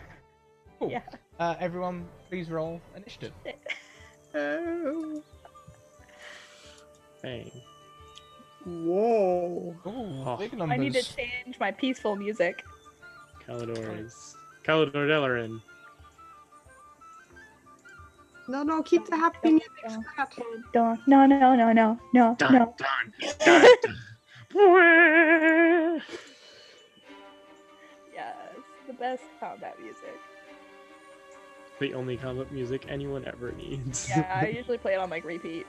Cool. Yeah. Everyone, please roll initiative. Oh. Dang. Whoa. Ooh, Oh. big I numbers. need to change my peaceful music. Calidor Delarin. No, keep the happy music, Scrat. No, no, no, no, no, no, Dun, no. dun, dun, dun. Yes, the best combat music. The only combat music anyone ever needs. Yeah, I usually play it on like repeat.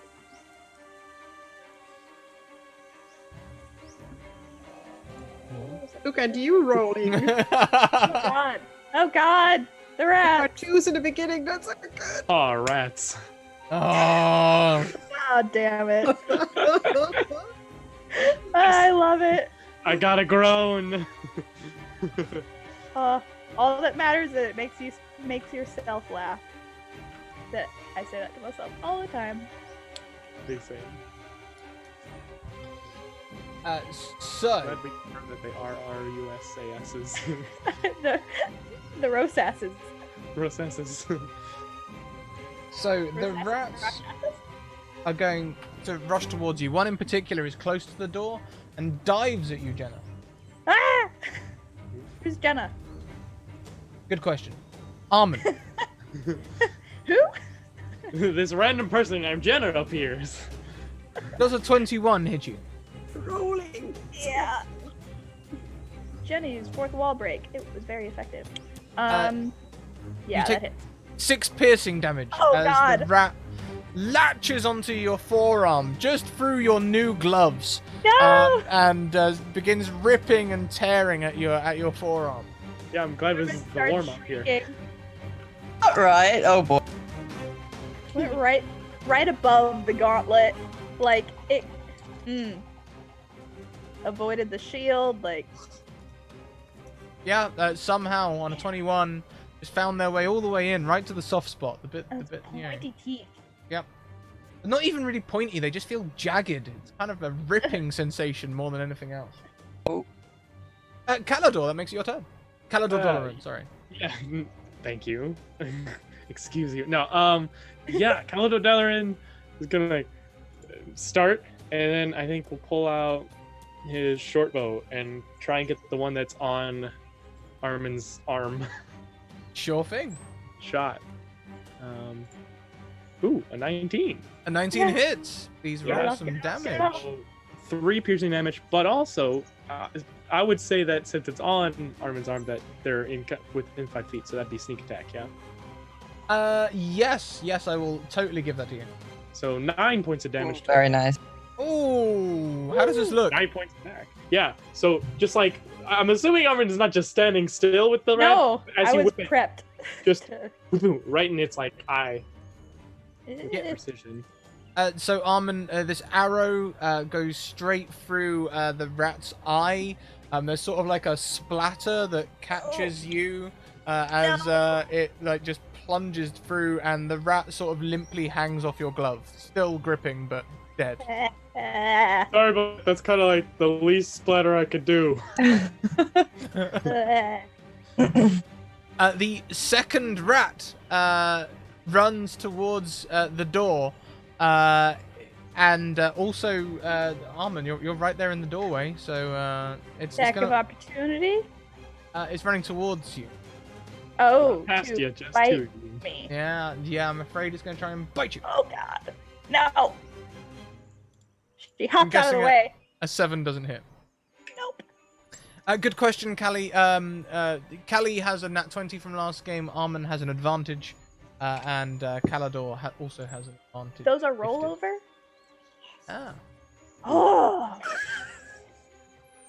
Look at you rolling. Oh god! Oh god! The I rat! choose in the beginning, that's not good. Aw, rats. Oh, Oh damn it! I love it. I gotta groan. All that matters is that it makes yourself laugh. That I say that to myself all the time. Big fan. so Glad we confirmed that they are RUSASs. the Rosasses. Rosasses. So the rats are going to rush towards you. One in particular is close to the door and dives at you, Jenna. Ah! Who's Jenna? Good question. Armin. Who? This random person named Jenna appears. Does a 21 hit you? Rolling. Yeah. Jenny's fourth wall break. It was very effective. Uh, Yeah, take- that hits. 6 piercing damage Oh, as the God. rat latches onto your forearm just through your new gloves No! and begins ripping and tearing at your forearm. Yeah, I'm glad this is the Started warm up here. shrieking. Right. Oh boy. Went right above the gauntlet. Like it avoided the shield, like Yeah, somehow on a 21 just found their way all the way in, right to the soft spot. The bit, pointy teeth. Yep. Not even really pointy. They just feel jagged. It's kind of a ripping sensation more than anything else. Oh. Calidor, that makes it your turn. Calidor Doloran, sorry. Yeah, thank you. Excuse you. No, yeah, Calidor Delarin is gonna start, and then I think we'll pull out his short bow and try and get the one that's on Armin's arm. Sure thing. Shot. Ooh, a 19. A 19 Yeah. hits. Please roll Yeah. some damage. So, 3 piercing damage, but also, I would say that since it's on Armin's arm, that they're within 5 feet, so that'd be sneak attack, yeah? Yes, I will totally give that to you. So 9 points of damage. Very nice. Ooh, how does this look? 9 points back. Yeah, so just like, I'm assuming Armin is not just standing still with the No, rat. As I you was whip it, prepped. just to- right in its like eye. Yeah. Precision. So Armin, this arrow goes straight through the rat's eye. There's sort of like a splatter that catches you as it like just plunges through, and the rat sort of limply hangs off your glove, still gripping but dead. Sorry, but that's kind of like the least splatter I could do. The second rat runs towards the door, and also Armin, you're right there in the doorway, so it's Attack of gonna, opportunity. it's running towards you. Oh, Past to you, just bite to you. me. Yeah, I'm afraid it's gonna try and bite you. Oh god, no! She hopped out of guessing the it- way. A 7 doesn't hit. Nope. Good question, Callie. Callie has a nat 20 from last game. Armin has an advantage, and Calidor also has an advantage. Those are 50. rollover. Ah. Oh.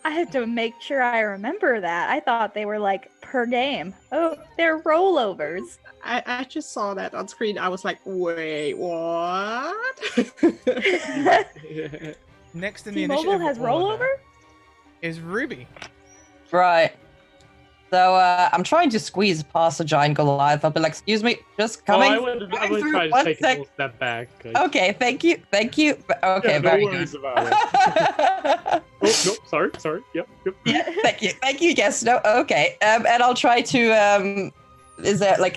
I have to make sure I remember that. I thought they were like per game. Oh, they're rollovers. I just saw that on screen. I was like, wait, what? Next in the T-Mobile initiative has order rollover? is Ruby. Right. So I'm trying to squeeze past the giant Goliath. I'll be like, excuse me, just coming. I would coming through, try to one take a sec. little step back. Okay, thank you. Okay, Yeah, no very worries good. about it. Oh, no, sorry. Yep. Yeah, thank you. Yes, no, okay. And I'll try to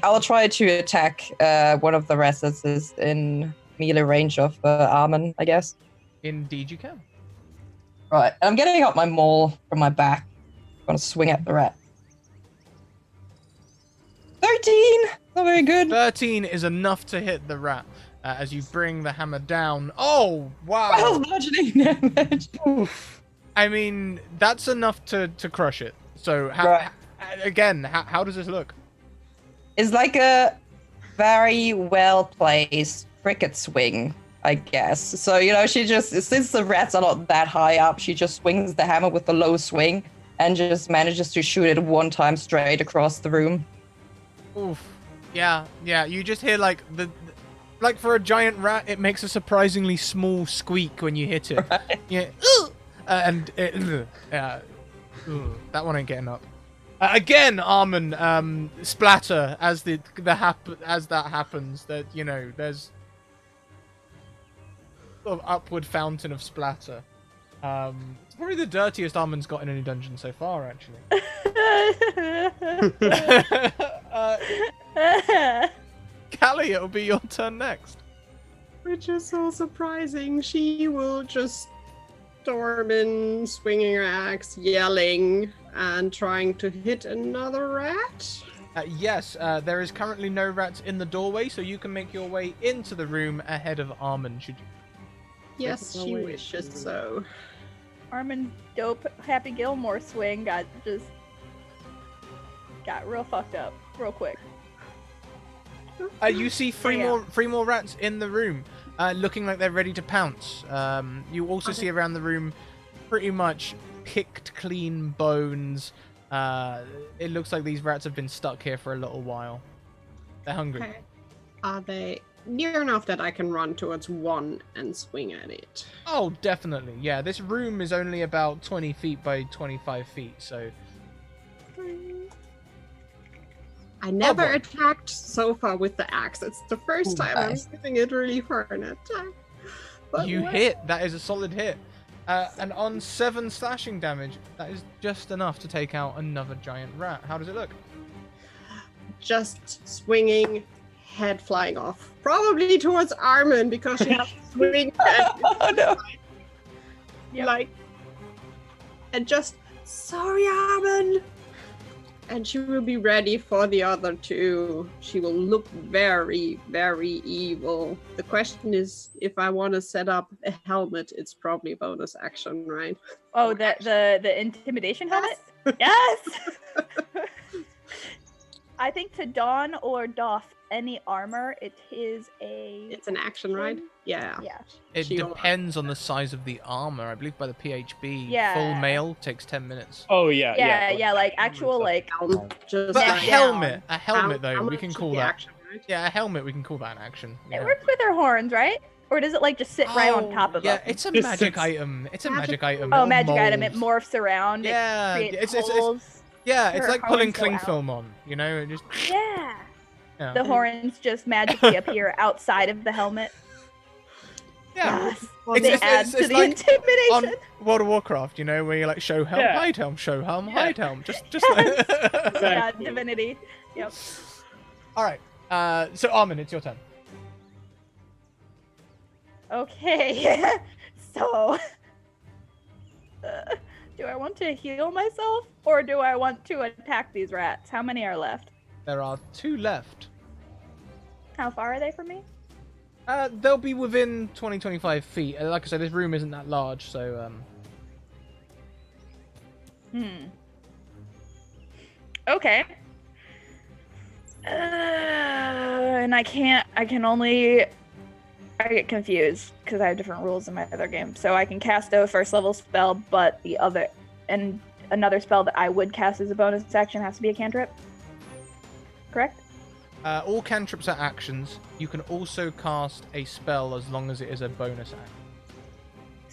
I'll try to attack one of the rest that is in melee range of Armin, I guess. Indeed, you can. Right, I'm getting out my maul from my back. I'm gonna swing at the rat. 13. Not very good. 13 is enough to hit the rat as you bring the hammer down. Oh, wow. 12 bludgeoning damage. I mean, that's enough to crush it. So, Right. how does this look? It's like a very well placed cricket swing, I guess. So, she just, since the rats are not that high up, she just swings the hammer with a low swing and just manages to shoot it one time straight across the room. Oof. Yeah. You just hear like like for a giant rat, it makes a surprisingly small squeak when you hit it. Right. Yeah. That one ain't getting up. Again, Armin, splatter as as that happens. That there's sort of upward fountain of splatter. It's probably the dirtiest Armin's got in any dungeon so far, actually. Callie, it'll be your turn next. Which is so surprising. She will just storm in, swinging her axe, yelling, and trying to hit another rat. Yes, there is currently no rats in the doorway, so you can make your way into the room ahead of Armin, should you? Yes, she wishes so. Armin's dope Happy Gilmore swing got real fucked up real quick. You see three more rats in the room, looking like they're ready to pounce. You also see around the room pretty much picked clean bones. It looks like these rats have been stuck here for a little while. They're hungry. Okay. Are they near enough that I can run towards one and swing at it? Oh, definitely. Yeah, this room is only about 20 feet by 25 feet, so... I never boy. attacked so far with the axe. It's the first time nice. I'm using it really for an attack. But You what? hit. That is a solid hit. And on 7 slashing damage, that is just enough to take out another giant rat. How does it look? Just swinging, head flying off. Probably towards Armin because she has to swing Oh no. Yep. like, and just, sorry, Armin. And she will be ready for the other two. She will look very, very evil. The question is, if I want to set up a helmet, it's probably bonus action, right? Oh, the intimidation helmet? Yes! I think to don or doff any armor, it's an action, right? Yeah. Yeah. It She- depends on the size of the armor. I believe by the PHB, Yeah. full mail takes 10 minutes. Oh yeah. Yeah, like actual like Just But a Neck helmet, down. a helmet though, how we much can is call the that. action, right? Yeah, a helmet, we can call that an action. it Yeah. works with her horns, right? Or does it like just sit right on top of Yeah, them? it's a It magic sits- item. It's a magic Magic- item. Oh, It'll magic item! It mold. morphs around. Yeah, it creates it's holes. yeah, it's her like pulling horns go cling out. film on. It just Yeah. yeah. The horns just magically appear outside of the helmet. yeah. Yes. It's- They it's- add it's to the like intimidation. On World of Warcraft, where you like show helm, Yeah. hide helm, show helm, Yeah. hide helm. Just Yes. like... Yeah, divinity. Yep. All right. So Armin, it's your turn. Okay. So, do I want to heal myself or do I want to attack these rats? How many are left? There are 2 left. How far are they from me? They'll be within 20-25 feet. Like I said, this room isn't that large, so Okay. And I get confused because I have different rules in my other game. So I can cast a first level spell, but another spell that I would cast as a bonus action has to be a cantrip. Correct? all cantrips are actions. You can also cast a spell as long as it is a bonus action.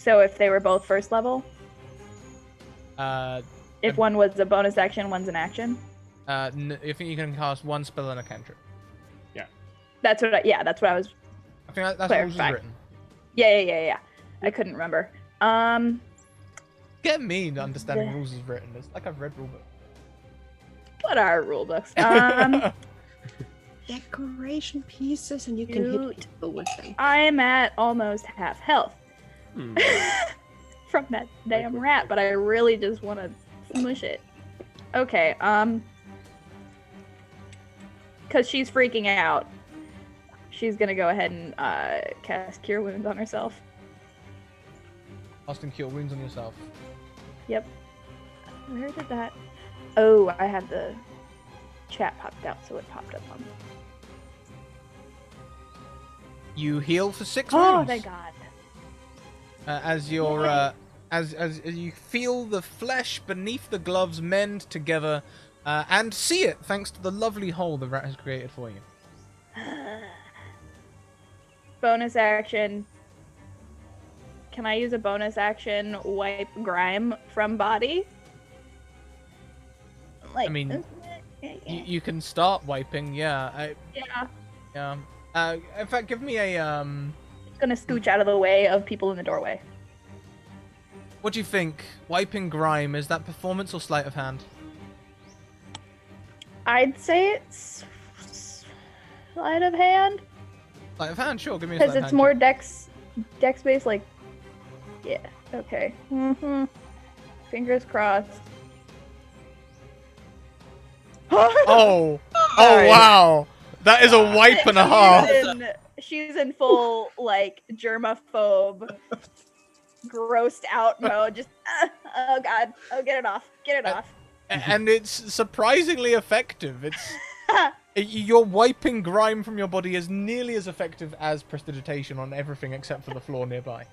So if they were both first level, Uh, if one was a bonus action, one's an action. I think you can cast one spell and a cantrip. That's what. That's what I was. I think that's what rules is Clarify. written. Yeah. I couldn't remember. Get me understanding rules is written. It's like I've read rulebook. What are rule books? Decoration pieces, and you can hit Cute. people with them. I'm at almost half health Hmm. from that damn rat, but I really just want to smush it. Okay, because she's freaking out. She's gonna go ahead and cast Cure Wounds on herself. Casting Cure Wounds on yourself. Yep. Where did that? Oh, I had the chat popped out, so it popped up on. You heal for 6 Oh, wounds. thank God. As your as you feel the flesh beneath the gloves mend together, and see it thanks to the lovely hole the rat has created for you. Bonus action. Can I use a bonus action wipe grime from body? Like, I mean, You can start wiping, yeah. yeah. In fact, give me a It's gonna scooch out of the way of people in the doorway. What do you think? Wiping grime, is that performance or sleight of hand? I'd say it's sleight of hand Sleight of hand, sure. Give me a because sleight of it's hand more check. dex based. Like, yeah. Okay. Fingers crossed. Oh wow! That is a wipe and a half. She's in full like germaphobe, grossed out mode. Just oh god, oh get it off, get it off. And it's surprisingly effective. It's you're wiping grime from your body is nearly as effective as prestidigitation on everything except for the floor nearby.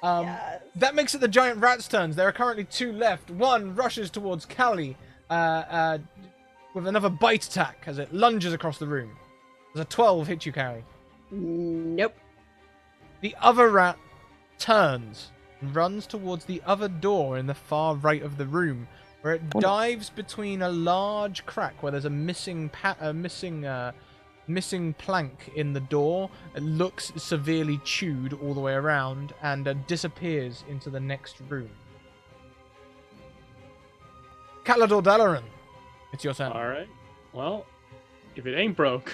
Yes. That makes it the giant rat's turns. There are currently 2 left. One rushes towards Callie with another bite attack as it lunges across the room. Does a 12 hit you, Callie? Nope. The other rat turns and runs towards the other door in the far right of the room, where it dives between a large crack where there's a missing plank in the door. It looks severely chewed all the way around and disappears into the next room. Calador Dalaran, it's your turn. All right. Well, if it ain't broke,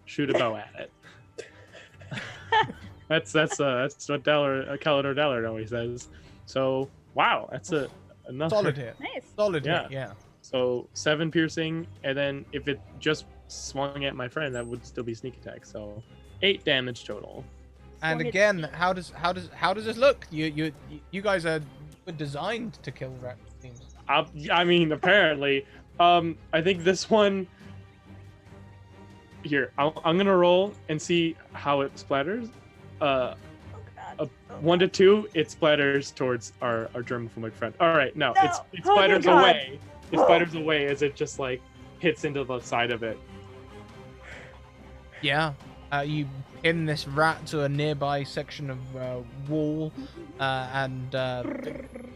shoot a bow at it. That's what Calador Dalaran always says. So wow, that's another Solid hit. Nice. Solid Yeah. hit, yeah. So 7 piercing, and then if it just swung at my friend, that would still be sneak attack. So 8 damage total. And Swung it again, deep. how does this look? You guys were designed to kill rats, it seems. I mean, apparently, I think this one. Here, I'm gonna roll and see how it splatters. Oh god. 1 to 2, it splatters towards our germophobic friend. All right, no, No. it Oh my splatters God. away. It splatters away as it just like hits into the side of it. Yeah. You pin this rat to a nearby section of wall, and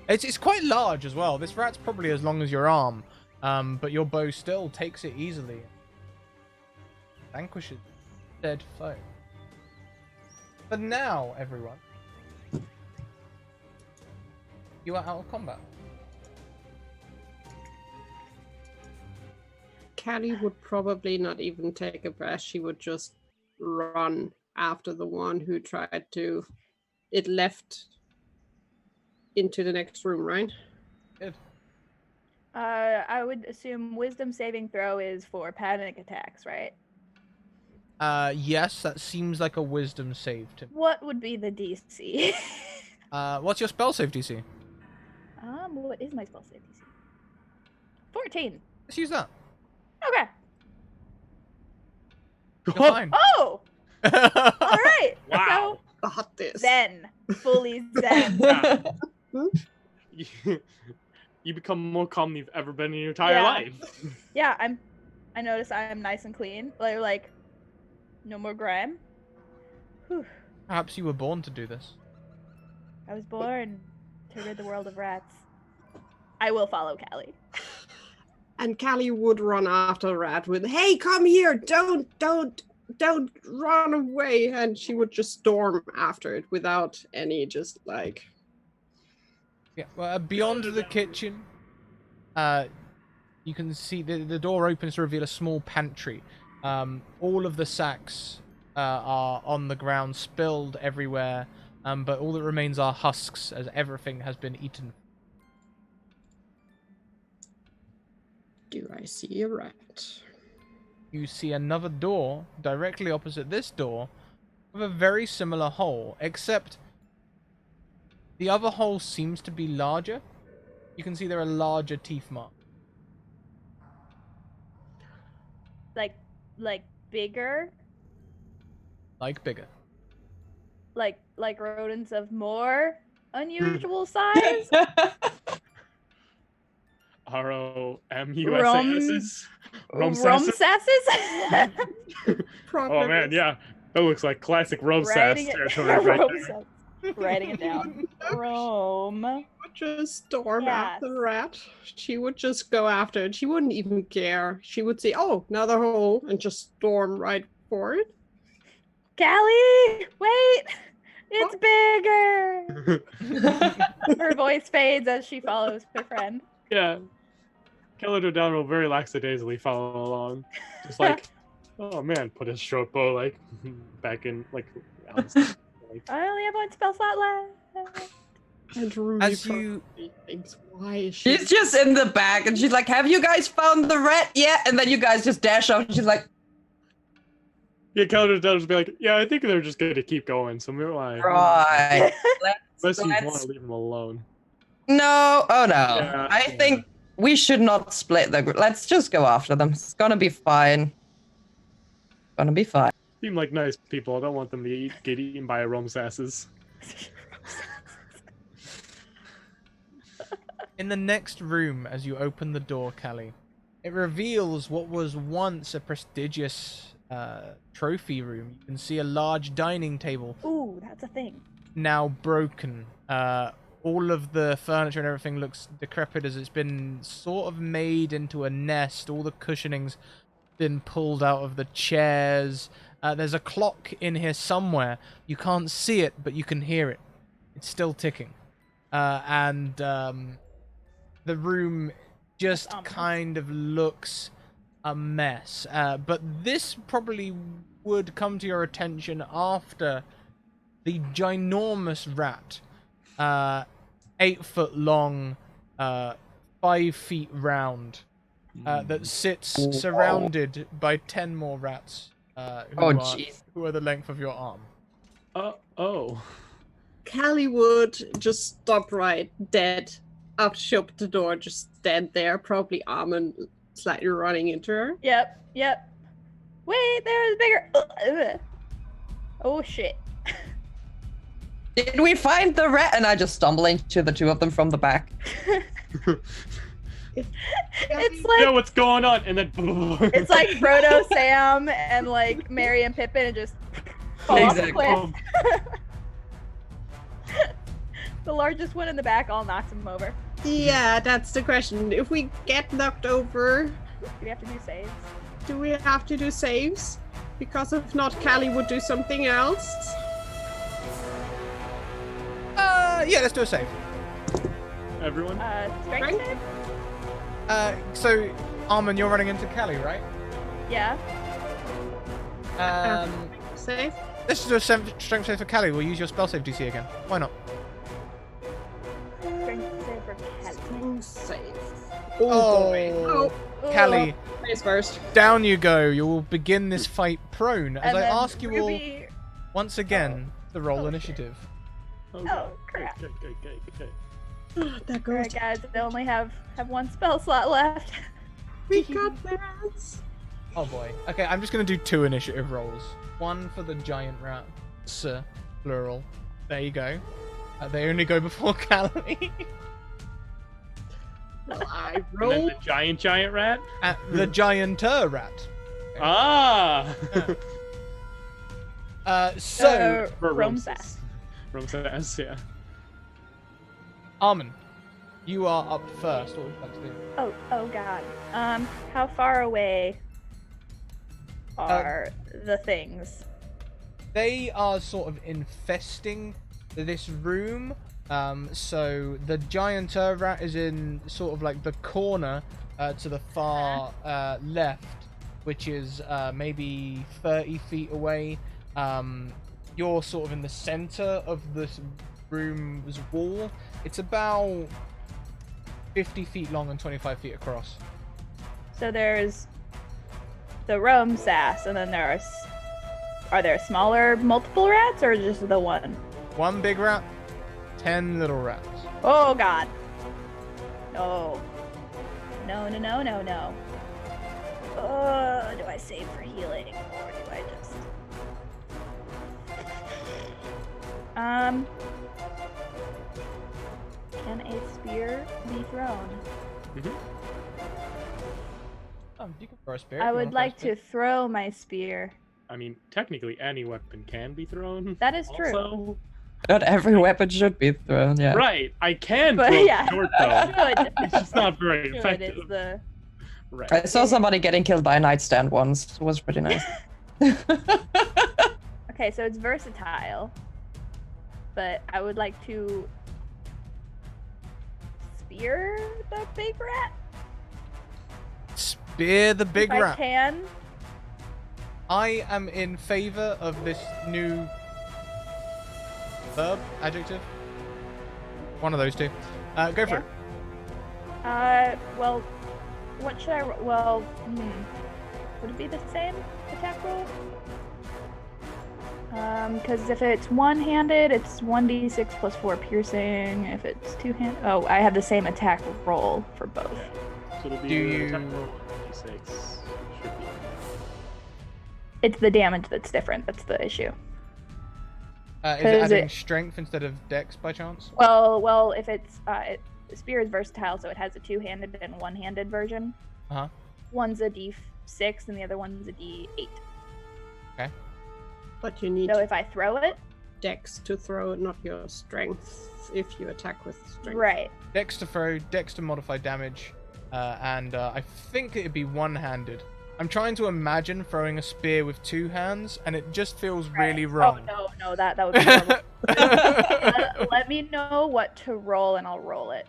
it's quite large as well. This rat's probably as long as your arm, but your bow still takes it easily. Vanquishes dead foe. But now, everyone, you are out of combat. Callie would probably not even take a breath. She would just run after the one who tried to. It left into the next room, right? Good. I would assume wisdom saving throw is for panic attacks, right? Yes, that seems like a wisdom save to me. What would be the DC? What's your spell save DC? What is my spell save DC? 14. Let's use that. Okay. You're fine. Oh! All right. Wow. Got this. So, zen. Fully zen. You become more calm than you've ever been in your entire Yeah. life. Yeah, I notice I am nice and clean. Like no more grime. Whew. Perhaps you were born to do this. I was born to rid the world of rats. I will follow Callie. And Callie would run after the rat with, "Hey, come here! Don't run away!" And she would just storm after it without any just like. Yeah, well, beyond the kitchen, you can see the door opens to reveal a small pantry. All of the sacks are on the ground, spilled everywhere, but all that remains are husks, as everything has been eaten. Do I see a rat? You see another door directly opposite this door with a very similar hole, except the other hole seems to be larger. You can see there are larger teeth marks. Like bigger, Like bigger. like rodents of more unusual size. ROMUSASs? Romsasses? Oh man, yeah. That looks like classic Romsas territory right there. Writing it down. Rome. Would just storm Yes. after the rat. She would just go after it. She wouldn't even care. She would say, "Oh, another hole," and just storm right for it. Callie, wait! It's bigger! Her voice fades as she follows her friend. Yeah. Calidodon will very lackadaisically follow along. Just like, oh man, put his short bow like back in like I only have one spell slot left. And Ruby As you thinks, "Why is she?" She's just in the back and she's like, "Have you guys found the rat yet?" And then you guys just dash off. And she's like, yeah, Calidodon will be like, yeah, I think they're just gonna keep going, so we're like, "Right. unless you let's- want to leave them alone. No, oh no. Yeah, I yeah. think we should not split the group. Let's just go after them. It's gonna be fine. Gonna be fine." Seem like nice people. I don't want them to get eaten by Romsasses. In the next room, as you open the door, Callie, it reveals what was once a prestigious trophy room. You can see a large dining table, Ooh, that's a thing. now broken. All of the furniture and everything looks decrepit as it's been sort of made into a nest. All the cushioning's been pulled out of the chairs. There's a clock in here somewhere. You can't see it, but you can hear it. It's still ticking. And the room just That's ominous. kind of looks a mess. But this probably would come to your attention after the ginormous rat, 8 foot long, 5 feet round, that sits surrounded by 10 more rats. Who are the length of your arm. Oh. Callie would just stop right dead after she opened the door, just stand there, probably Armin slightly running into her. Yep. Wait, there's bigger. Ugh. Oh shit. Did we find the rat? And I just stumble into the two of them from the back. It's like Yeah, what's going on? And then it's like Frodo, Sam, and like Merry and Pippin, and just fall off the Exactly. cliff. The largest one in the back all knocks him over. Yeah, that's the question. If we get knocked over, Do we have to do saves? do we have to do saves? Because if not, Callie would do something else. Yeah, let's do a save. Everyone? Strength Strength? save? So, Armin, you're running into Callie, right? Yeah. Save? Let's just do a strength save for Callie. We'll use your spell save DC again. Why not? Strength save for Callie. Save. Oh, Oh, Callie, face first. down you go. You will begin this fight prone. As And I then ask you all Ruby... once again to roll Oh, shit. initiative. Oh, crap. That Alright, goes. guys, I only have one spell slot left. We got this. Oh boy. Okay, I'm just gonna do 2 initiative rolls. One for the giant rat, plural. There you go. They only go before Callie. Well, I And then rolled. the giant rat? The gianter rat. Ah! So For Romsas. Romsas, yeah. Harmon, you are up first. What would you like to do? Oh God. How far away are the things? They are sort of infesting this room. So the giant rat is in sort of like the corner to the far left, which is maybe 30 feet away. You're sort of in the center of this room's wall. It's about 50 feet long and 25 feet across. So there's the Rome sass, and then are there smaller multiple rats or just the one? One big rat, 10 little rats. Oh God. No. No. Do I save for healing or do I just? Can a spear be thrown? You can throw a spear. I if you would wanna throw a like spear. to throw my spear. I mean, technically, any weapon can be thrown. That is true. Also. Not every weapon should be thrown. Yeah. Right, I can But throw yeah, short though. Good. It's just not very Good effective. is the. Right. I saw somebody getting killed by a nightstand once. It was pretty nice. Okay, so it's versatile, but I would like to spear the big rat. Spear the big if rat. I can. I am in favor of this new verb, adjective. One of those two. Go for it. Well, what should I? Well, would it be the same attack roll? Because if it's one-handed, it's 1d6 plus 4 piercing. If it's two-handed, oh, I have the same attack roll for both. So it'll be Do you- attack roll, D6 should be. It's the damage that's different. That's the issue. Is it 'Cause adding it- strength instead of dex by chance? Well, if it's the spear is versatile, so it has a two-handed and one-handed version. Uh-huh. One's a d6 and the other one's a d8. But you need So if I throw it, dex to throw, not your strength, if you attack with strength. right? Dex to throw, dex to modify damage, and I think it'd be one-handed. I'm trying to imagine throwing a spear with two hands, and it just feels really wrong. Oh no, that would be horrible. Let me know what to roll, and I'll roll it.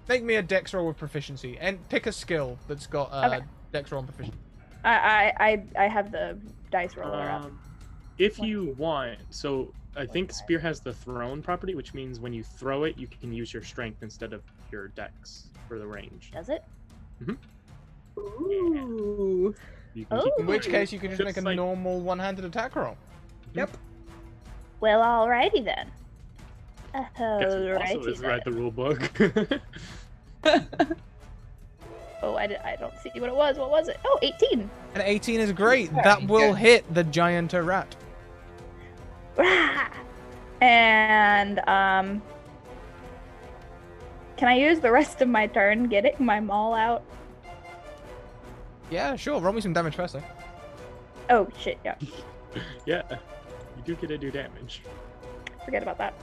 Make me a dex roll with proficiency, and pick a skill that's got Okay. dex roll and proficiency. I have the dice roller up. If you want, so I think spear has the thrown property, which means when you throw it, you can use your strength instead of your dex for the range. Does it? Ooh. You can keep In which case, you can just make a like- normal one-handed attack roll. Yep. Well, alrighty then. Guess who also Alrighty has read the then. rule book. Oh, I don't see what it was. What was it? Oh, 18. And 18 is great. Very That will good. hit the giant rat. And can I use the rest of my turn getting my maul out? Yeah, sure. Roll me some damage first, though. Oh shit, yeah. Yeah, you do get to do damage. Forget about that.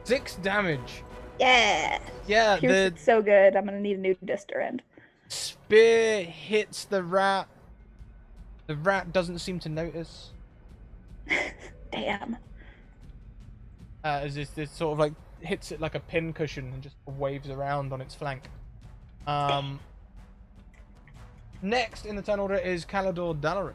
6 damage. Yeah. Yeah, Pierce the is so good. I'm gonna need a new Dister end. spear hits the rat. The rat doesn't seem to notice. Damn. As this sort of like hits it like a pin cushion and just waves around on its flank. Next in the turn order is Calidor Dalaran.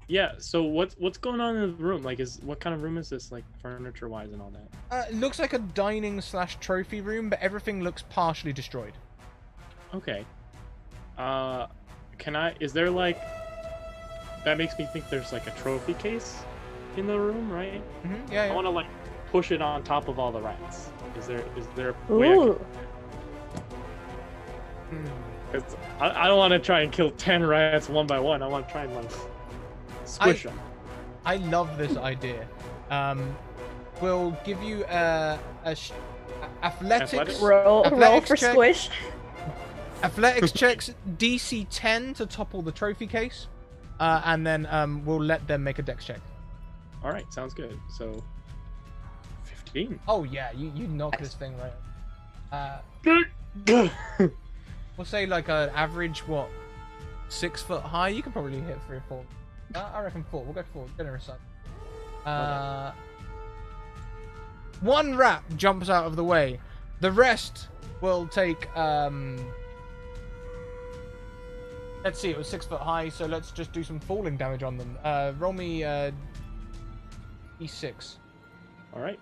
Yeah. So what's going on in the room? Like, what kind of room is this? Like furniture wise and all that. It looks like a dining / trophy room, but everything looks partially destroyed. Okay. Is there like? That makes me think there's like a trophy case in the room, right? Yeah, I yeah. want to like push it on top of all the rats. Is there a way I can? Ooh. Cause I don't want to try and kill 10 rats one by one. I want to try and like squish them. I love this idea. We'll give you athletics. Athletics? Roll Athletics for check. squish. Athletics checks DC 10 to topple the trophy case, and then we'll let them make a dex check. All right, sounds good. So 15. Oh yeah, you knock this thing right. We'll say like an average 6 foot high. You can probably hit 3 or 4. I reckon 4. We'll go 4. Generous side. One rat jumps out of the way. The rest will take. Let's see. It was 6 foot high, so let's just do some falling damage on them. Roll me d6. All right.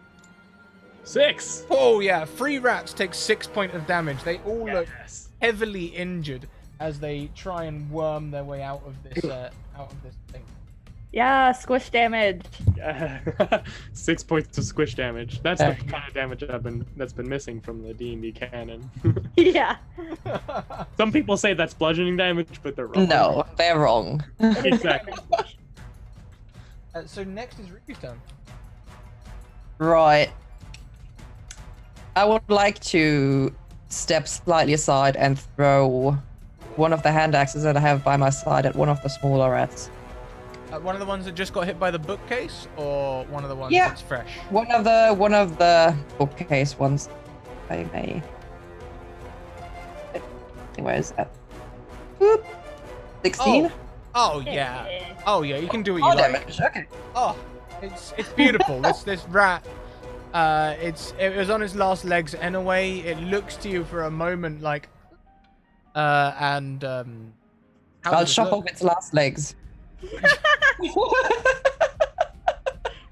6. Oh yeah, 3 rats take 6 points of damage. They all look Yes. heavily injured as they try and worm their way out of this thing. Yeah, squish damage. Yeah. 6 points of squish damage. That's the kind of damage that's been missing from the D&D canon. Yeah. Some people say that's bludgeoning damage, but they're wrong. No, they're wrong. Exactly. So next is Ruby's turn. Right. I would like to step slightly aside and throw one of the hand axes that I have by my side at one of the smaller rats. One of the ones that just got hit by the bookcase, or one of the ones Yeah. that's fresh? One of the bookcase ones, if I may. Where is that? Boop. 16. Oh yeah. Oh yeah. You can do what you Oh, like. damage. Okay. Oh, it's beautiful. this rat. It was on its last legs anyway. It looks to you for a moment like, how I'll does it chop look? off its last legs.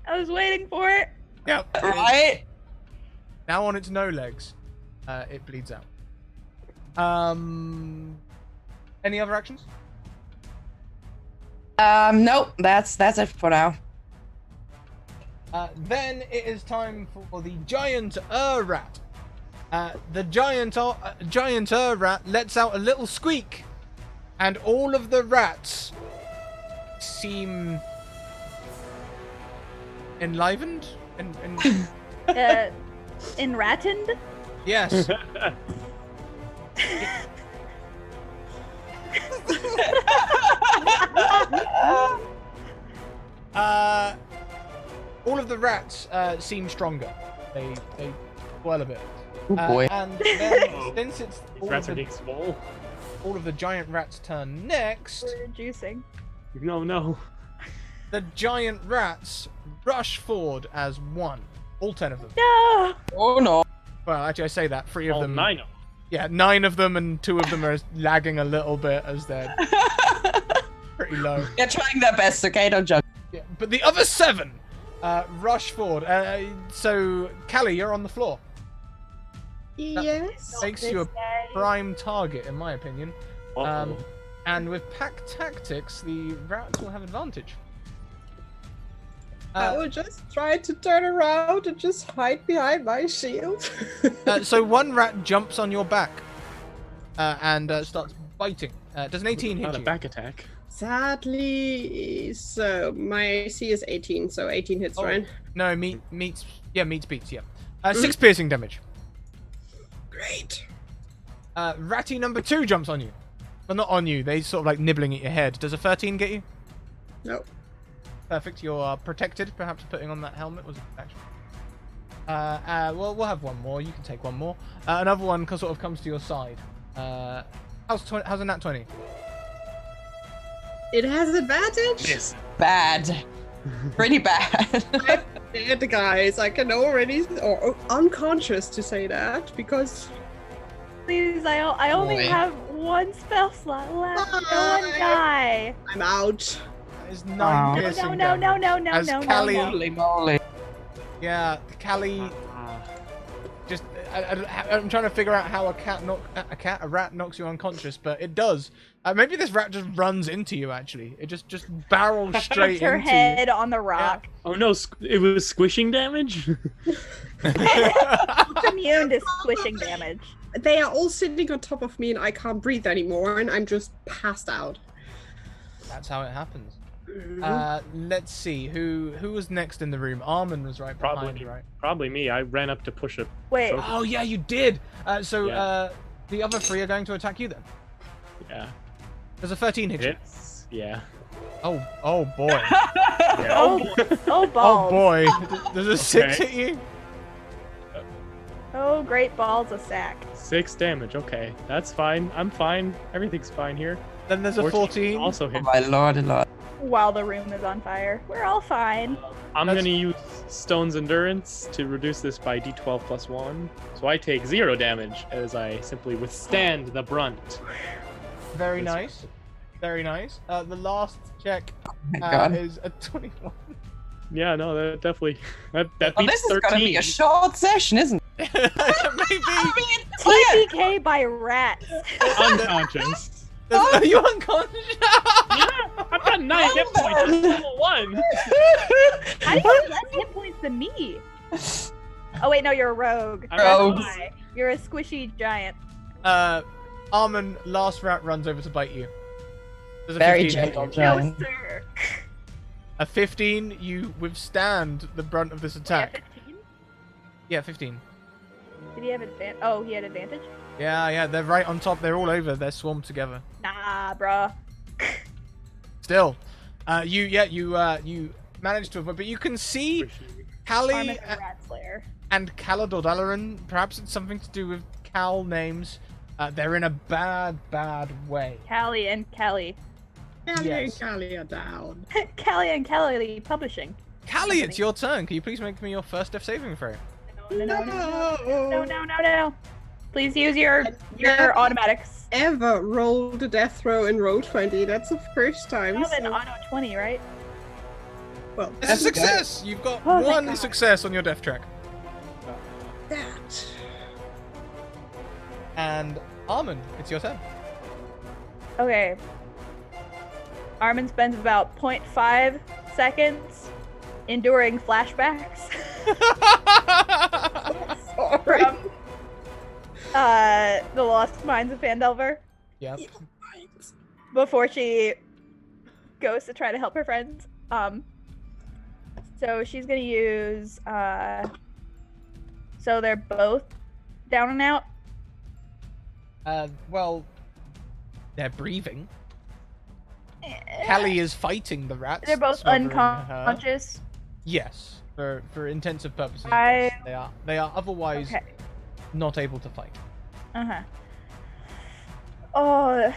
I was waiting for it. Yep. Right? Now on its no legs, it bleeds out. Any other actions? Nope. That's it for now. Then it is time for the giant rat. The giant rat lets out a little squeak, and all of the rats seem enlivened. Enrattened? Yes. All of the rats seem stronger. They swell a bit. Oh boy. And then, since it's These rats are getting swole. all of the giant rats' turn next, We're juicing. No. the giant rats rush forward as one. All 10 of them. No! Oh no. Well, actually, I say that 3 of All them. 9 of them. Yeah, 9 of them, and 2 of them are lagging a little bit as they're pretty low. They're trying their best, okay? Don't judge. Yeah, but the other 7 rush forward. So, Callie, you're on the floor. Yes. Makes you a prime target, in my opinion. Uh-oh. And with pack tactics, the rats will have advantage. I will just try to turn around and just hide behind my shield. So one rat jumps on your back and starts biting. Does an 18 hit Not a you? back attack. Sadly, so my AC is 18, so 18 hits, Oh. right? No, meets beats, yeah. 6 piercing damage. Great. Ratty number 2 jumps on you. Well, not on you, they sort of like nibbling at your head. Does a 13 get you? No. Perfect, you're protected. Perhaps putting on that helmet was a good action. Well, we'll have one more. You can take one more. Another one sort of comes to your side. How's a nat 20? It has advantage? Yes. Bad. Pretty bad. I'm dead, guys. I can already, or unconscious to say that, because Please, I only Boy. have 1 spell slot left. No one Bye. die. I'm out. That is 9 Wow. piercing No, damage. As no, Callie- no. Holy moly. Yeah, Callie just... I'm trying to figure out how a rat knocks you unconscious, but it does. Maybe this rat just runs into you, actually. It just barrels straight Puts her into head on the rock. Oh no, it was squishing damage? It's immune to squishing damage. They are all sitting on top of me and I can't breathe anymore and I'm just passed out. That's how it happens. Mm-hmm. Let's see. Who was next in the room? Armin was right behind you, right? Probably me. I ran up to push a Wait, trophy. Oh, yeah, you did! So, Yeah. the other 3 are going to attack you, then. Yeah. Does a 13 hit you? It's yeah. Oh boy. Oh, Oh balls. boy. Does a 6 Okay. hit you? Oh, great balls, a sack. 6 damage. Okay, that's fine. I'm fine. Everything's fine here. Then there's a 14. Also Oh hit. my lordy lord. While the room is on fire. We're all fine. I'm That's- gonna use Stone's Endurance to reduce this by d12 plus 1. So I take 0 damage as I simply withstand the brunt. Very This- nice. Very nice. The last check Oh my god. is a 21. Yeah, no, that definitely that Well, beats this is 13. gonna be a short session, isn't it? Maybe. TPK by rats. Unconscious. Are you unconscious? Yeah, I've got 9 hit points. That's level 1. How do you have less hit points than me? Oh wait, no, you're a rogue. I'm That's rogue. why. You're a squishy giant. Armin, last rat runs over to bite you. There's a Very 15 hit gentle you. giant. No, sir. A 15, you withstand the brunt of this Yeah, attack. 15? Yeah, 15. Did he have advantage? Oh, he had advantage? Yeah, they're right on top. They're all over. They're swarmed together. Nah, bruh. Still, you managed to avoid, but you can see Callie Armin the Rat Slayer. and Calador. Perhaps it's something to do with Cal names. They're in a bad way. Callie and Callie. Callie Yes. and Callie are down. Callie and Callie Publishing. Callie, it's your turn. Can you please make me your first death saving throw? No. Please use your automatics. Ever rolled a death throw in Roll20. That's the first time. You have an so- auto 20, right? well, It's a success. You've got Oh, thank one God. success on your death track. that. And Armin, it's your turn. Okay. Armin spends about 0.5 seconds enduring flashbacks Sorry. from the Lost Mines of Phandelver Yep. before she goes to try to help her friends. So she's gonna use so they're both down and out. Well, they're breathing. Callie is fighting the rats. They're both smothering her. unconscious. Yes, for intensive purposes. I- yes, they are otherwise Okay. not able to fight. Uh-huh. Oh,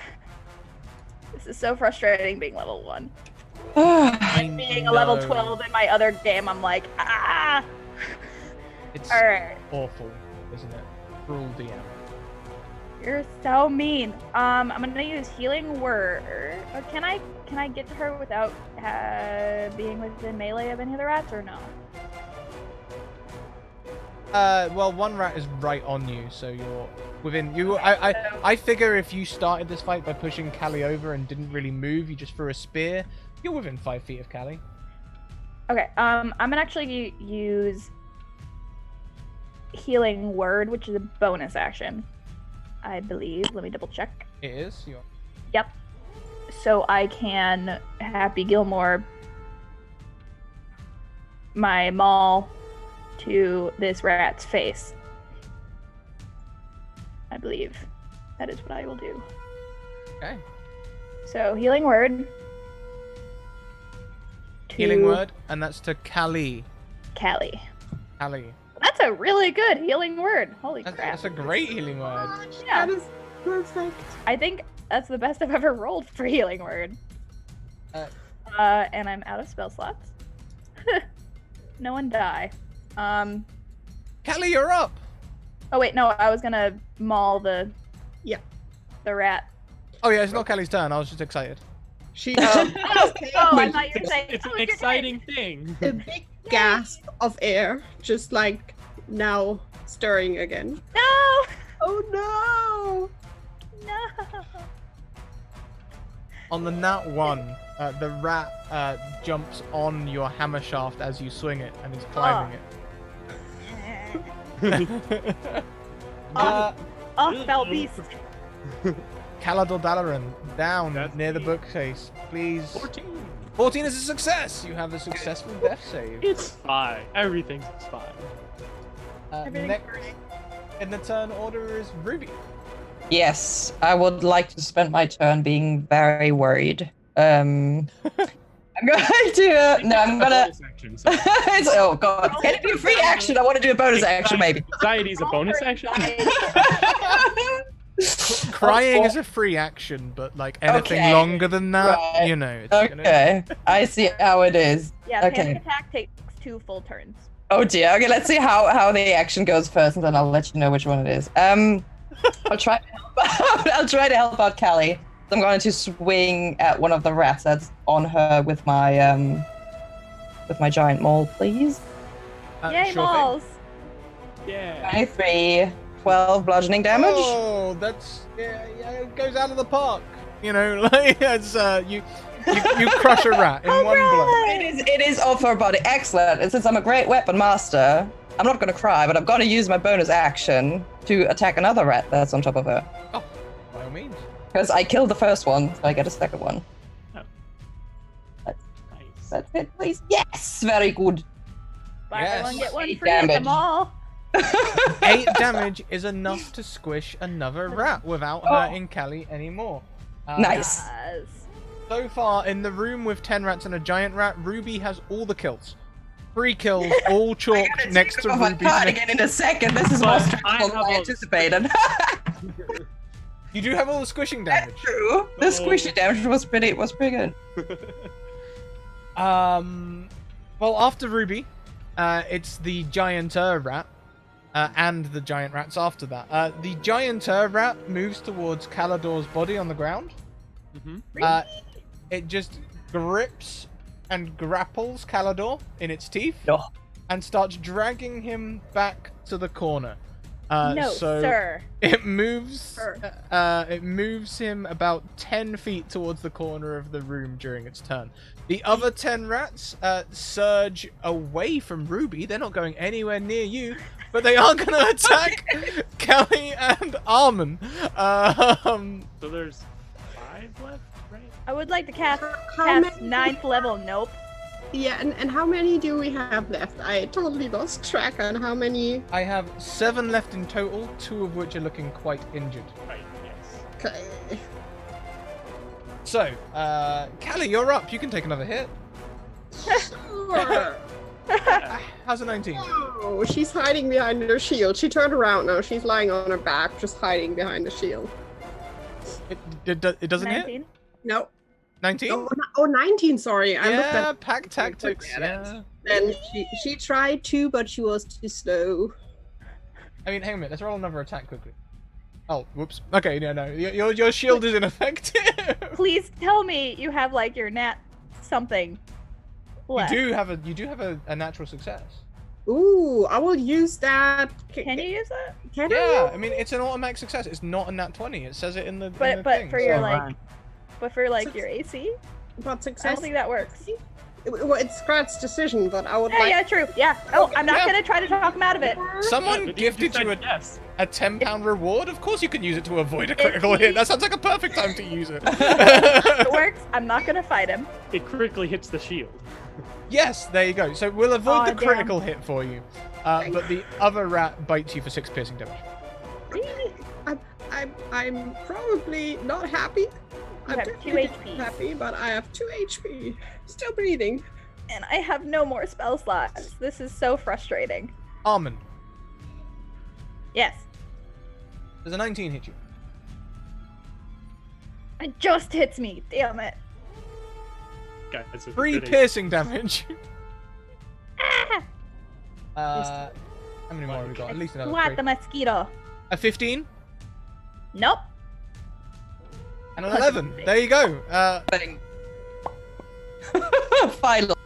this is so frustrating being level 1. And being a level know. 12 in my other game, I'm like, ah! It's Alright, awful, isn't it? Cruel DM. you're so mean. I'm gonna use Healing Word. Can I get to her without being within melee of any of the rats, or no? Well, one rat is right on you, so you're within. I figure if you started this fight by pushing Callie over and didn't really move, you just threw a spear, you're within 5 feet of Callie. Okay, I'm gonna actually use Healing Word, which is a bonus action, I believe. Let me double check. It is. You're... Yep. So I can Happy Gilmore my maul to this rat's face. I believe that is what I will do. Okay. So Healing Word. To Healing word, and that's to Callie. Callie. Callie. That's a really good healing word. Holy crap. That's a great healing word. Yeah. That is perfect. I think that's the best I've ever rolled for Healing Word. And I'm out of spell slots. No one die. Callie, you're up. Oh wait, no, I was gonna maul the rat. Oh yeah, it's not Callie's turn. I was just excited. She Oh, I thought you were saying It's oh, an your turn. exciting thing. a big gasp of air, just like now stirring again. No! Oh No! On the nat 1, the rat jumps on your hammer shaft as you swing it and is climbing it. Oh, fell beast. Calador Dalaran, down That's near the me. bookcase. Please. 14. 14 is a success. You have a successful death save. It's fine. Everything's fine. Everything's Next burning. in the turn order is Ruby. Yes, I would like to spend my turn being very worried. I'm going to. No, I'm gonna. Bonus action, so- Oh god! Can it be a free action? I want to do a bonus action, maybe. Anxiety's a bonus action. Crying is a free action, but like anything Okay. longer than that, Right. you know. It's gonna... Okay, I see how it is. Yeah, Okay. panic attack takes 2 full turns. Oh dear. Okay, let's see how the action goes first, and then I'll let you know which one it is. I'll try to help out. I'll try to help out Callie. I'm going to swing at one of the rats that's on her with my giant maul, please. Yay, sure thing. balls! Yeah. 23, 12 bludgeoning damage. Oh, that's yeah, it goes out of the park. You know, like it's you crush a rat in one blow. It is off her body. Excellent. And since I'm a great weapon master, I'm not going to cry, but I'm going to use my bonus action to attack another rat that's on top of her. Oh, by all means. Because I killed the first one, so I get a second one. Nice. That's it, please. Yes! Very good. Buy Yes. one, get one 8 free at the damage. mall. 8 damage is enough to squish another rat without hurting Callie anymore. Nice. Yes. So far, in the room with 10 rats and a giant rat, Ruby has all the kills. 3 kills, all chalked next to Take off my Ruby's cardigan in a second. This is more But stressful I than have I a- anticipated. You do have all the squishing damage. True. The squishy damage was pretty good. Well, after Ruby, it's the gianter rat, and the giant rats after that. The gianter rat moves towards Calidor's body on the ground. Mhm. It just grips and grapples Calidor in its teeth No. and starts dragging him back to the corner. No, so sir. It moves. Sure. It moves him about 10 feet towards the corner of the room during its turn. The other 10 rats surge away from Ruby. They're not going anywhere near you, but they are going to attack Kelly and Armin. So there's 5 left, right? I would like to cast How 9th level. Nope. Yeah, and how many do we have left? I totally lost track on how many. I have 7 left in total, 2 of which are looking quite injured. Right. Yes. Okay. So, Callie, you're up. You can take another hit. Sure. How's a 19? Oh, she's hiding behind her shield. She turned around now. She's lying on her back, just hiding behind the shield. It doesn't hit? 19. Nope. 19? Oh, 19, sorry. I looked Yeah, at pack tactics. Look at it. Yeah. and she tried to, but she was too slow. I mean, hang on a minute. Let's roll another attack quickly. Oh, whoops. Okay, no. Your shield is ineffective. Please tell me you have like your nat something left. You do have a natural success. Ooh, I will use that. Can you use that? Can Yeah, I? I mean it's an automatic success. It's not a nat 20. It says it in the. in the But thing, for your so- like, but for like your AC, But I don't success. think that works. Well, it's Scrat's decision, but I would Yeah, like. yeah, true. Yeah. Oh, I'm not Yeah. gonna try to talk him out of it. Someone But gifted you said yes. a £10 reward. Of course you can use it to avoid a critical he- hit. That sounds like a perfect time to use it. If it works, I'm not gonna fight him. It critically hits the shield. Yes, there you go. So we'll avoid Aw, the damn. critical hit for you. But the other rat bites you for 6 piercing damage. I'm probably not happy. I'm have 2 definitely HP. happy, but I have 2 HP. Still breathing. And I have no more spell slots. This is so frustrating. Armin, Yes. does a 19 hit you? It just hits me. Damn it. Guys, it's a 3 good piercing damage. Ah! How many more have we got? At least another What 3. the mosquito? A 15 Nope. and an 11. There you go. Bang. Final.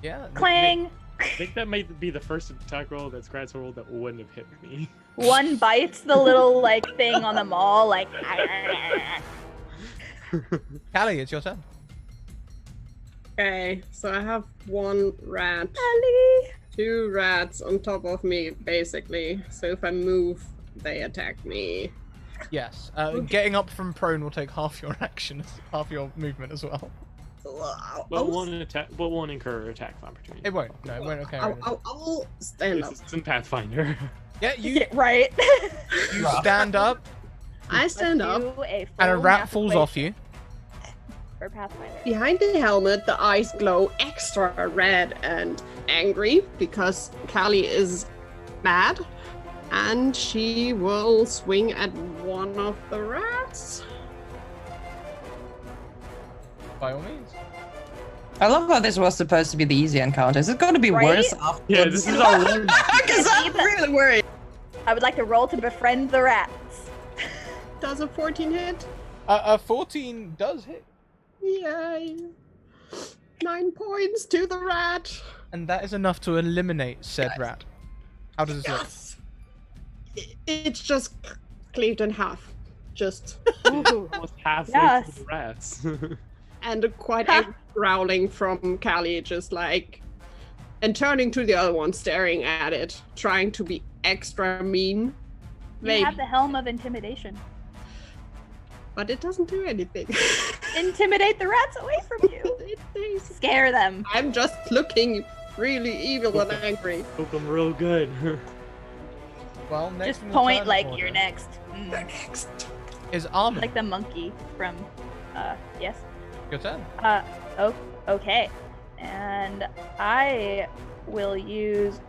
Yeah. Clang. I think that might be the first attack roll that Scratch rolled that wouldn't have hit me. One bites the little like thing on the mall, like. Callie, it's your turn. Okay, so I have 1 rat, Ali. 2 rats on top of me, basically. So if I move, they attack me. Yes. Getting up from prone will take half your action, half your movement as well. But won't incur attack of opportunity. It won't. No, it won't. Okay. I'll stand up. This isn't Pathfinder. Yeah, you Yeah, right. stand up I stand up. Do a and a full rat falls navigation. off you. for Pathfinder. Behind the helmet, the eyes glow extra red and angry because Callie is mad. And she will swing at one of the rats. By all means. I love how this was supposed to be the easy encounter. Is it going to be Right? worse after? Yeah, this is our warm Because I'm really worried. I would like to roll to befriend the rats. Does a 14 hit? A 14 does hit. Yay. 9 points to the rat. And that is enough to eliminate said Nice. rat. How does this look? Yes. It's just cleaved in half. Just. almost halfway Yes. to the rats. And quite angry growling from Callie, just like. And turning to the other one, staring at it, trying to be extra mean. You Maybe. have the helm of intimidation. But it doesn't do anything. Intimidate the rats away from you. Scare them. I'm just looking really evil and angry. Hope them real good. Well, next Just in the point turn like order you're next. Next. is Armin. Like the monkey from, yes. Your turn. Oh, okay. And I will use.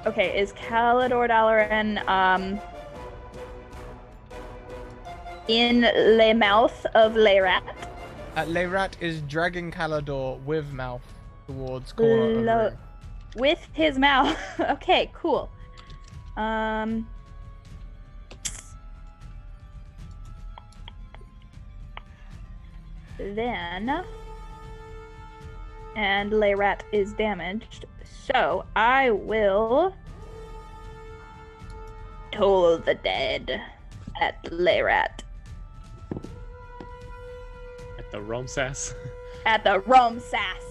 Okay, is Calidor Dalaran in the mouth of Leirat? Leirat is dragging Calador with mouth towards corner of Lo- room. With his mouth. Okay, cool. Then, and Leirat is damaged, so I will toll the dead at Leirat. At the Romsas. At the Rome Sass.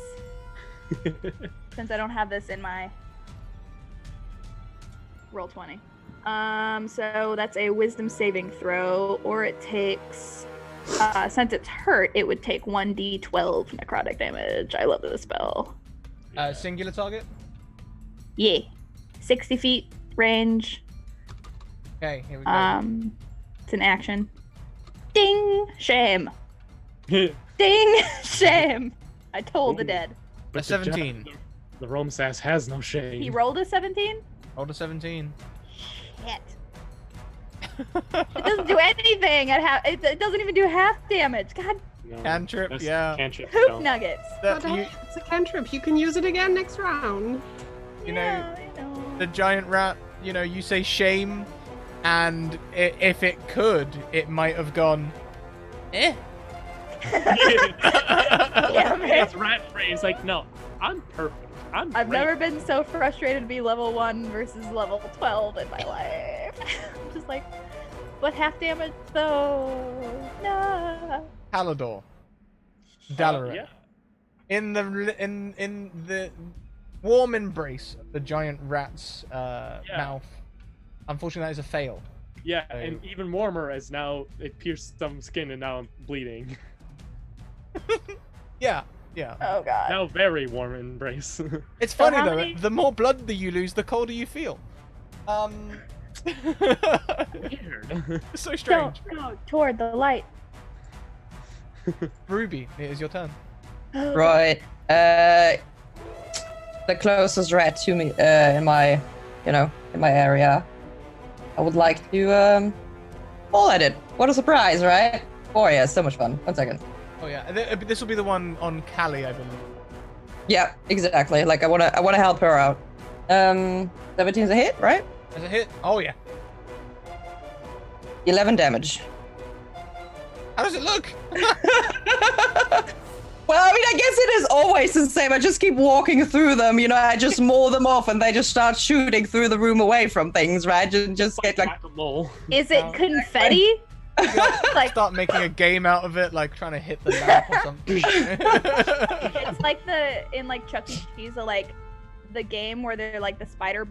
Since I don't have this in my roll 20. So that's a wisdom saving throw, or it takes since it's hurt, it would take 1d12 necrotic damage. I love this spell. Singular target? Yeah. 60 feet range. Okay, here we go. It's an action. Ding! Shame. Ding! Shame. I told the dead. A 17. The Romsas has no shame. He rolled a 17? Rolled a 17. Shit. It doesn't do anything at half. It doesn't even do half damage. God, No, Cantrip, that's yeah. Cantrip, poop no. nuggets. That, But it's a cantrip. You can use it again next round. you Yeah, know, I know. the giant rat, you know, you say shame, and if it could, it might have gone, eh. Damn it. It's rat phrase. Like, no, I'm perfect. I'm I've great. never been so frustrated to be level 1 versus level 12 in my life. I'm just like, what half damage though? No. Calador. Dalaran. Yeah. In the warm embrace of the giant rat's mouth. Unfortunately, that is a fail. Yeah, and even warmer as now it pierced some skin and now I'm bleeding. Yeah, yeah. Oh god. Now very warm embrace. It's So funny how though. many- The more blood that you lose, the colder you feel. Weird. So Don't strange. go toward the light. Ruby, it is your turn. Right. The closest rat to me in my area. I would like to fall at it. What a surprise, right? Oh yeah, so much fun. 1 second. Oh yeah, this will be the one on Callie, I believe. Yeah, exactly. Like I wanna help her out. 17's a hit, right? As a hit. Oh yeah. 11 damage. How does it look? Well, I mean, I guess it is always the same. I just keep walking through them, you know, I just maul them off and they just start shooting through the room away from things, right? Just get like, Whack-a-mole. Is it confetti? Like Start making a game out of it, like trying to hit the lamp or something. it's like in like Chuck E. Cheese, like the game where they're like the spider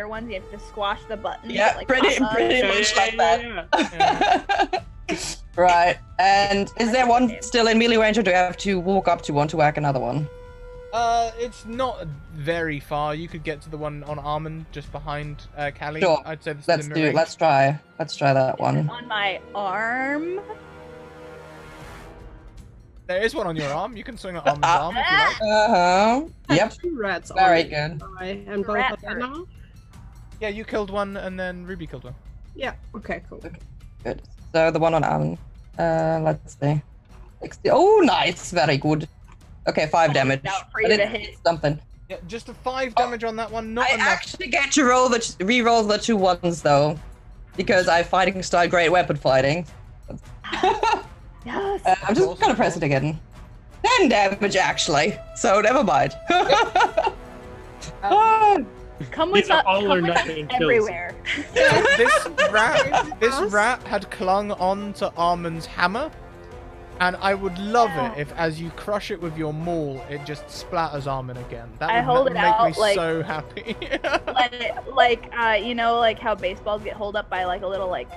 ones. You have to squash the buttons. Yeah, that, like, pretty pop up. much like that. Yeah. Right. And is there one still in melee range, or do I have to walk up to one to whack another one? It's not very far. You could get to the one on Armin just behind Callie. Sure. I'd say this Let's is do it. Let's try that one. On my arm. There is one on your arm. You can swing at Armin's arm if you like. Yep. 2 rats Very on good. and both Rat of them hurt. now? Yeah, you killed one, and then Ruby killed one. Yeah, okay, cool. Good. So the one on Alan. Let's see. 60. Oh, nice. Very good. Okay, 5 damage. Out for I you to did hit. something. Yeah, just a 5 damage on that one. Not I enough. actually get to re-roll the 2 ones though, because I fighting style great weapon fighting. Yes. I'm just gonna press it again. 10 damage actually. So never mind. Come with These are us. all Come or with us nothing kills. everywhere. This rat had clung on to Armin's hammer, and I would love it if, as you crush it with your maul, it just splatters Armin again. That I would hold it make out, me like- so happy. You know, like how baseballs get held up by like a little like.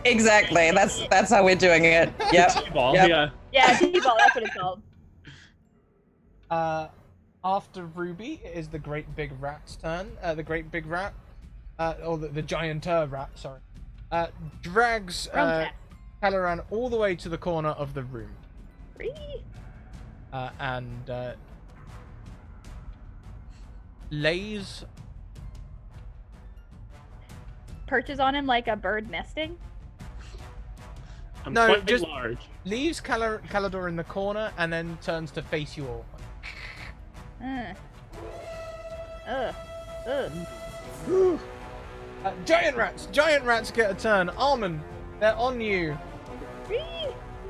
Exactly. That's how we're doing it. Yep. T-ball, Yep. yeah. Yeah, T-ball. That's what it's called. After Ruby, it is the great big rat's turn. The great big rat, or the gianter rat, sorry, drags Brown cat. Caloran all the way to the corner of the room. Free. And lays Perches on him like a bird nesting. I'm No, quite just- large. leaves Calador in the corner and then turns to face you all. Giant rats get a turn. Armin, they're on you. Free.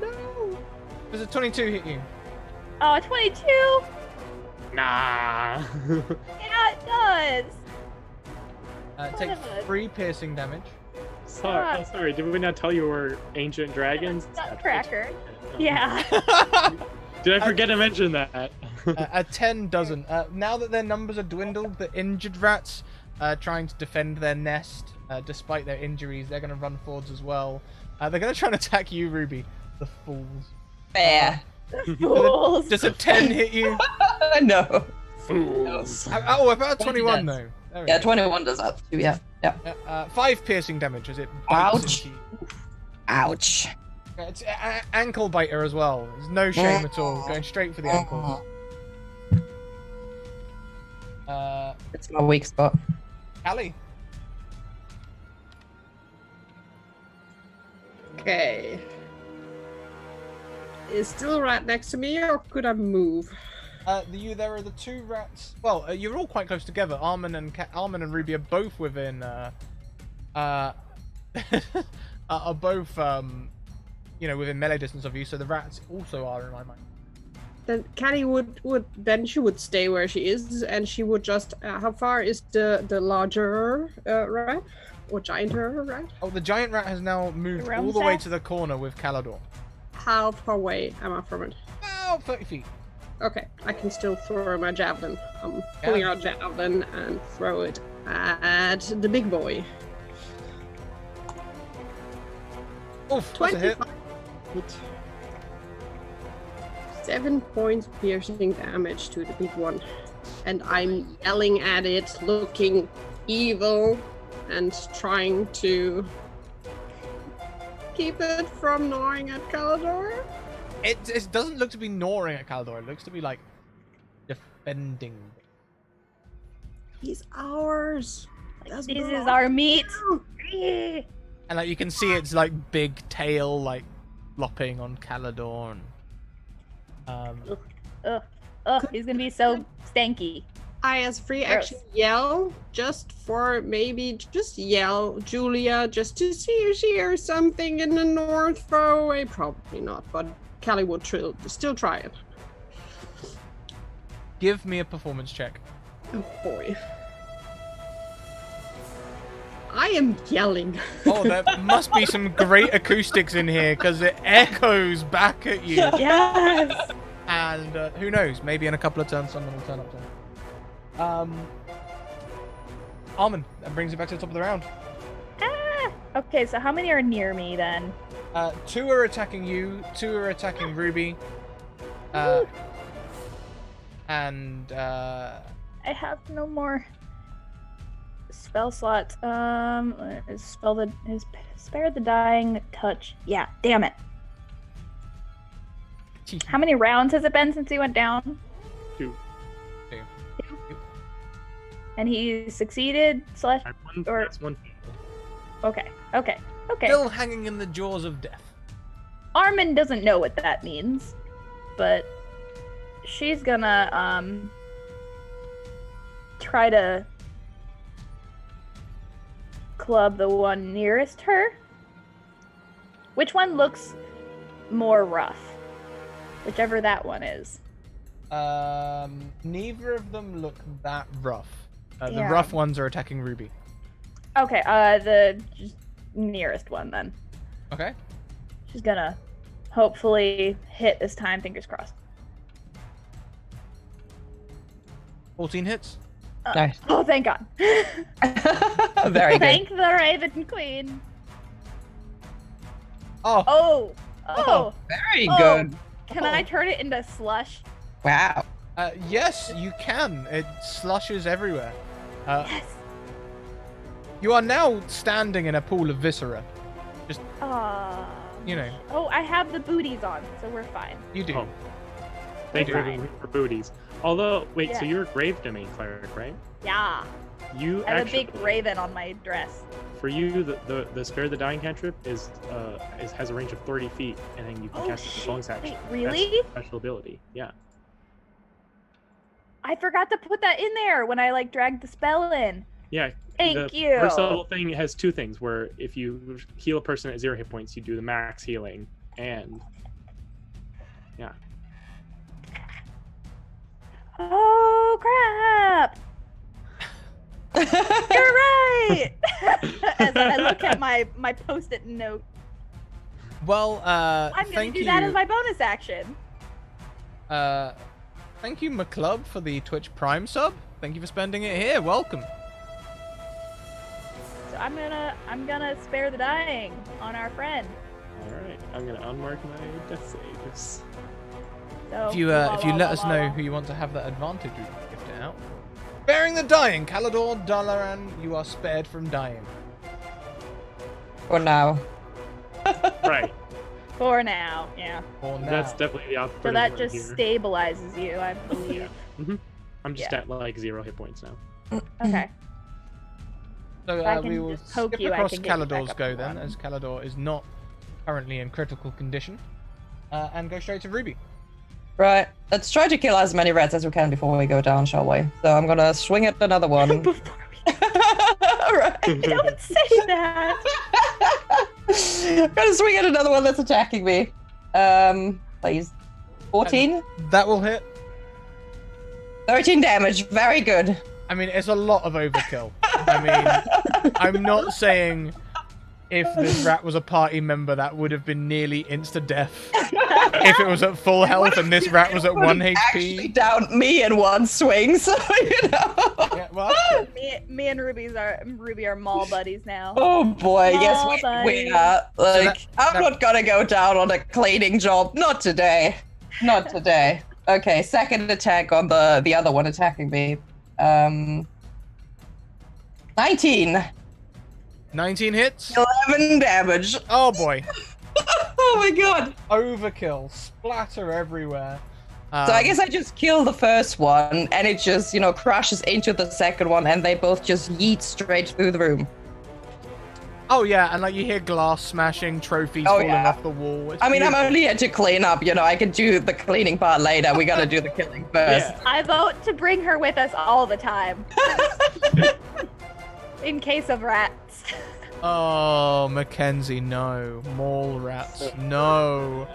No! Does a 22 hit you? Oh, 22. Nah. Yeah, it does. Take Whatever. 3 piercing damage. Sorry, did we not tell you we're ancient dragons? Nutcracker. Yeah. Did I forget to mention that? A 10 doesn't. Now that their numbers are dwindled, the injured rats trying to defend their nest despite their injuries, they're going to run forwards as well. They're going to try and attack you, Ruby. The fools. Fair. Fools. Does a 10 hit you? No. Fools. Oh, about 21 does. though. There we Yeah, go. 21 does that too. Yeah. Yeah. 5 piercing damage as it bites Ouch. into you. Ouch. It's ankle biter as well. There's no shame at all. Going straight for the ankles. It's my weak spot. Callie. Okay. Is still a rat next to me, or could I move? There are the 2 rats. Well, you're all quite close together. Armin and Ruby are both within. Are both within melee distance of you. So the rats also are in my mind. Then Callie would stay where she is, and she would just. How far is the larger rat or gianter rat? Oh, the giant rat has now moved Around all the way that? to the corner with Calador. How far away am I from it? About 30 feet. Okay, I can still throw my javelin. I'm pulling out javelin and throw it at the big boy. Oof, that's a hit. 25. 7 points piercing damage to the big one. And I'm yelling at it, looking evil, and trying to keep it from gnawing at Calador. It doesn't look to be gnawing at Calador. It looks to be like defending. He's ours. That's This is belong- our meat. And like you can see its like big tail like flopping on Calador. Ugh, he's gonna be so stanky. I, as free Gross. action, yell just yell, Julia, just to see if she hears something in the north far away. Probably not, but Callie would still try it. Give me a performance check. Oh boy. I am yelling. Oh, there must be some great acoustics in here because it echoes back at you. Yes. And who knows? Maybe in a couple of turns, someone will turn up to him. Armin, that brings it back to the top of the round. Ah. Okay, so how many are near me then? 2 are attacking you, 2 are attacking Ruby. And I have no more spell slots. Spare the dying touch. Yeah, damn it. How many rounds has it been since he went down? 2. And he succeeded slash. Or- That's 1. Okay. Still hanging in the jaws of death. Armin doesn't know what that means, but she's gonna try to club the one nearest her. Which one looks more rough? Whichever that one is. Neither of them look that rough. The Yeah. rough ones are attacking Ruby. Okay, the just nearest one then. Okay. She's gonna hopefully hit this time, fingers crossed. 14 hits. Nice. Oh, thank God. Very good. Thank the Raven Queen. Oh. Oh. Very Oh. good. Can I turn it into slush? Wow. Yes, you can. It slushes everywhere. Yes. You are now standing in a pool of viscera. Aw. You know, Oh, I have the booties on, so we're fine. you do. Oh. Thank you Fine. for booties. Although, wait, so Yeah. you're a grave domain cleric, right? Yeah. You I have actually, a big raven on my dress. for you, the spare the dying cantrip has a range of 30 feet, and then you can Oh, cast it as a bonus shit. action. Wait, really? That's a special ability. Yeah. I forgot to put that in there when I dragged the spell in. Yeah. Thank the you. First level thing has 2 things, where if you heal a person at 0 hit points, you do the max healing, and Oh crap! You're right. As I look at my post-it note, Well, I'm gonna thank do you. that as my bonus action. Thank you, McClub, for the Twitch Prime sub. Thank you for spending it here. Welcome. So I'm gonna spare the dying on our friend. all right, I'm gonna unmark my death saves. So If you let us know who you want to have that advantage, we can gift it out. Sparing the dying, Calador Dalaran, you are spared from dying. For now. Right. For now, yeah. For now. That's definitely the operative So that word just here. stabilizes you, I believe. I'm just Yeah. at 0 hit points now. Okay. So If I can we will just poke skip you, I across can get you back Calador's up go to then, one. as Calador is not currently in critical condition, and go straight to Ruby. Right. Let's try to kill as many rats as we can before we go down, shall we? So I'm gonna swing at another one. Before we Right. don't say that. I'm gonna swing at another one that's attacking me. Please. 14? That will hit. 13 damage. Very good. I mean, it's a lot of overkill. I mean, I'm not saying if this rat was a party member, that would have been nearly insta-death. If it was at full health and this rat was at 1 Actually HP. downed me in one swing, so you know. Yeah, well, that's good. Me and Ruby are mall buddies now. Oh boy, yes, Small we buddies. are. Like, that- I'm not gonna go down on a cleaning job. Not today. Not today. Okay, second attack on the other one attacking me. 19. 19 hits. 11 damage. Oh boy. Oh my god. Overkill. Splatter everywhere. So I guess I just kill the first one, and it just, crashes into the second one, and they both just yeet straight through the room. Oh yeah, and you hear glass smashing, trophies Oh, falling yeah. off the wall. It's I mean, I'm beautiful. only here to clean up, I can do the cleaning part later. We gotta do the killing first. Yeah. I vote to bring her with us all the time. In case of rats. Oh, Mackenzie, no. Mall rats, no.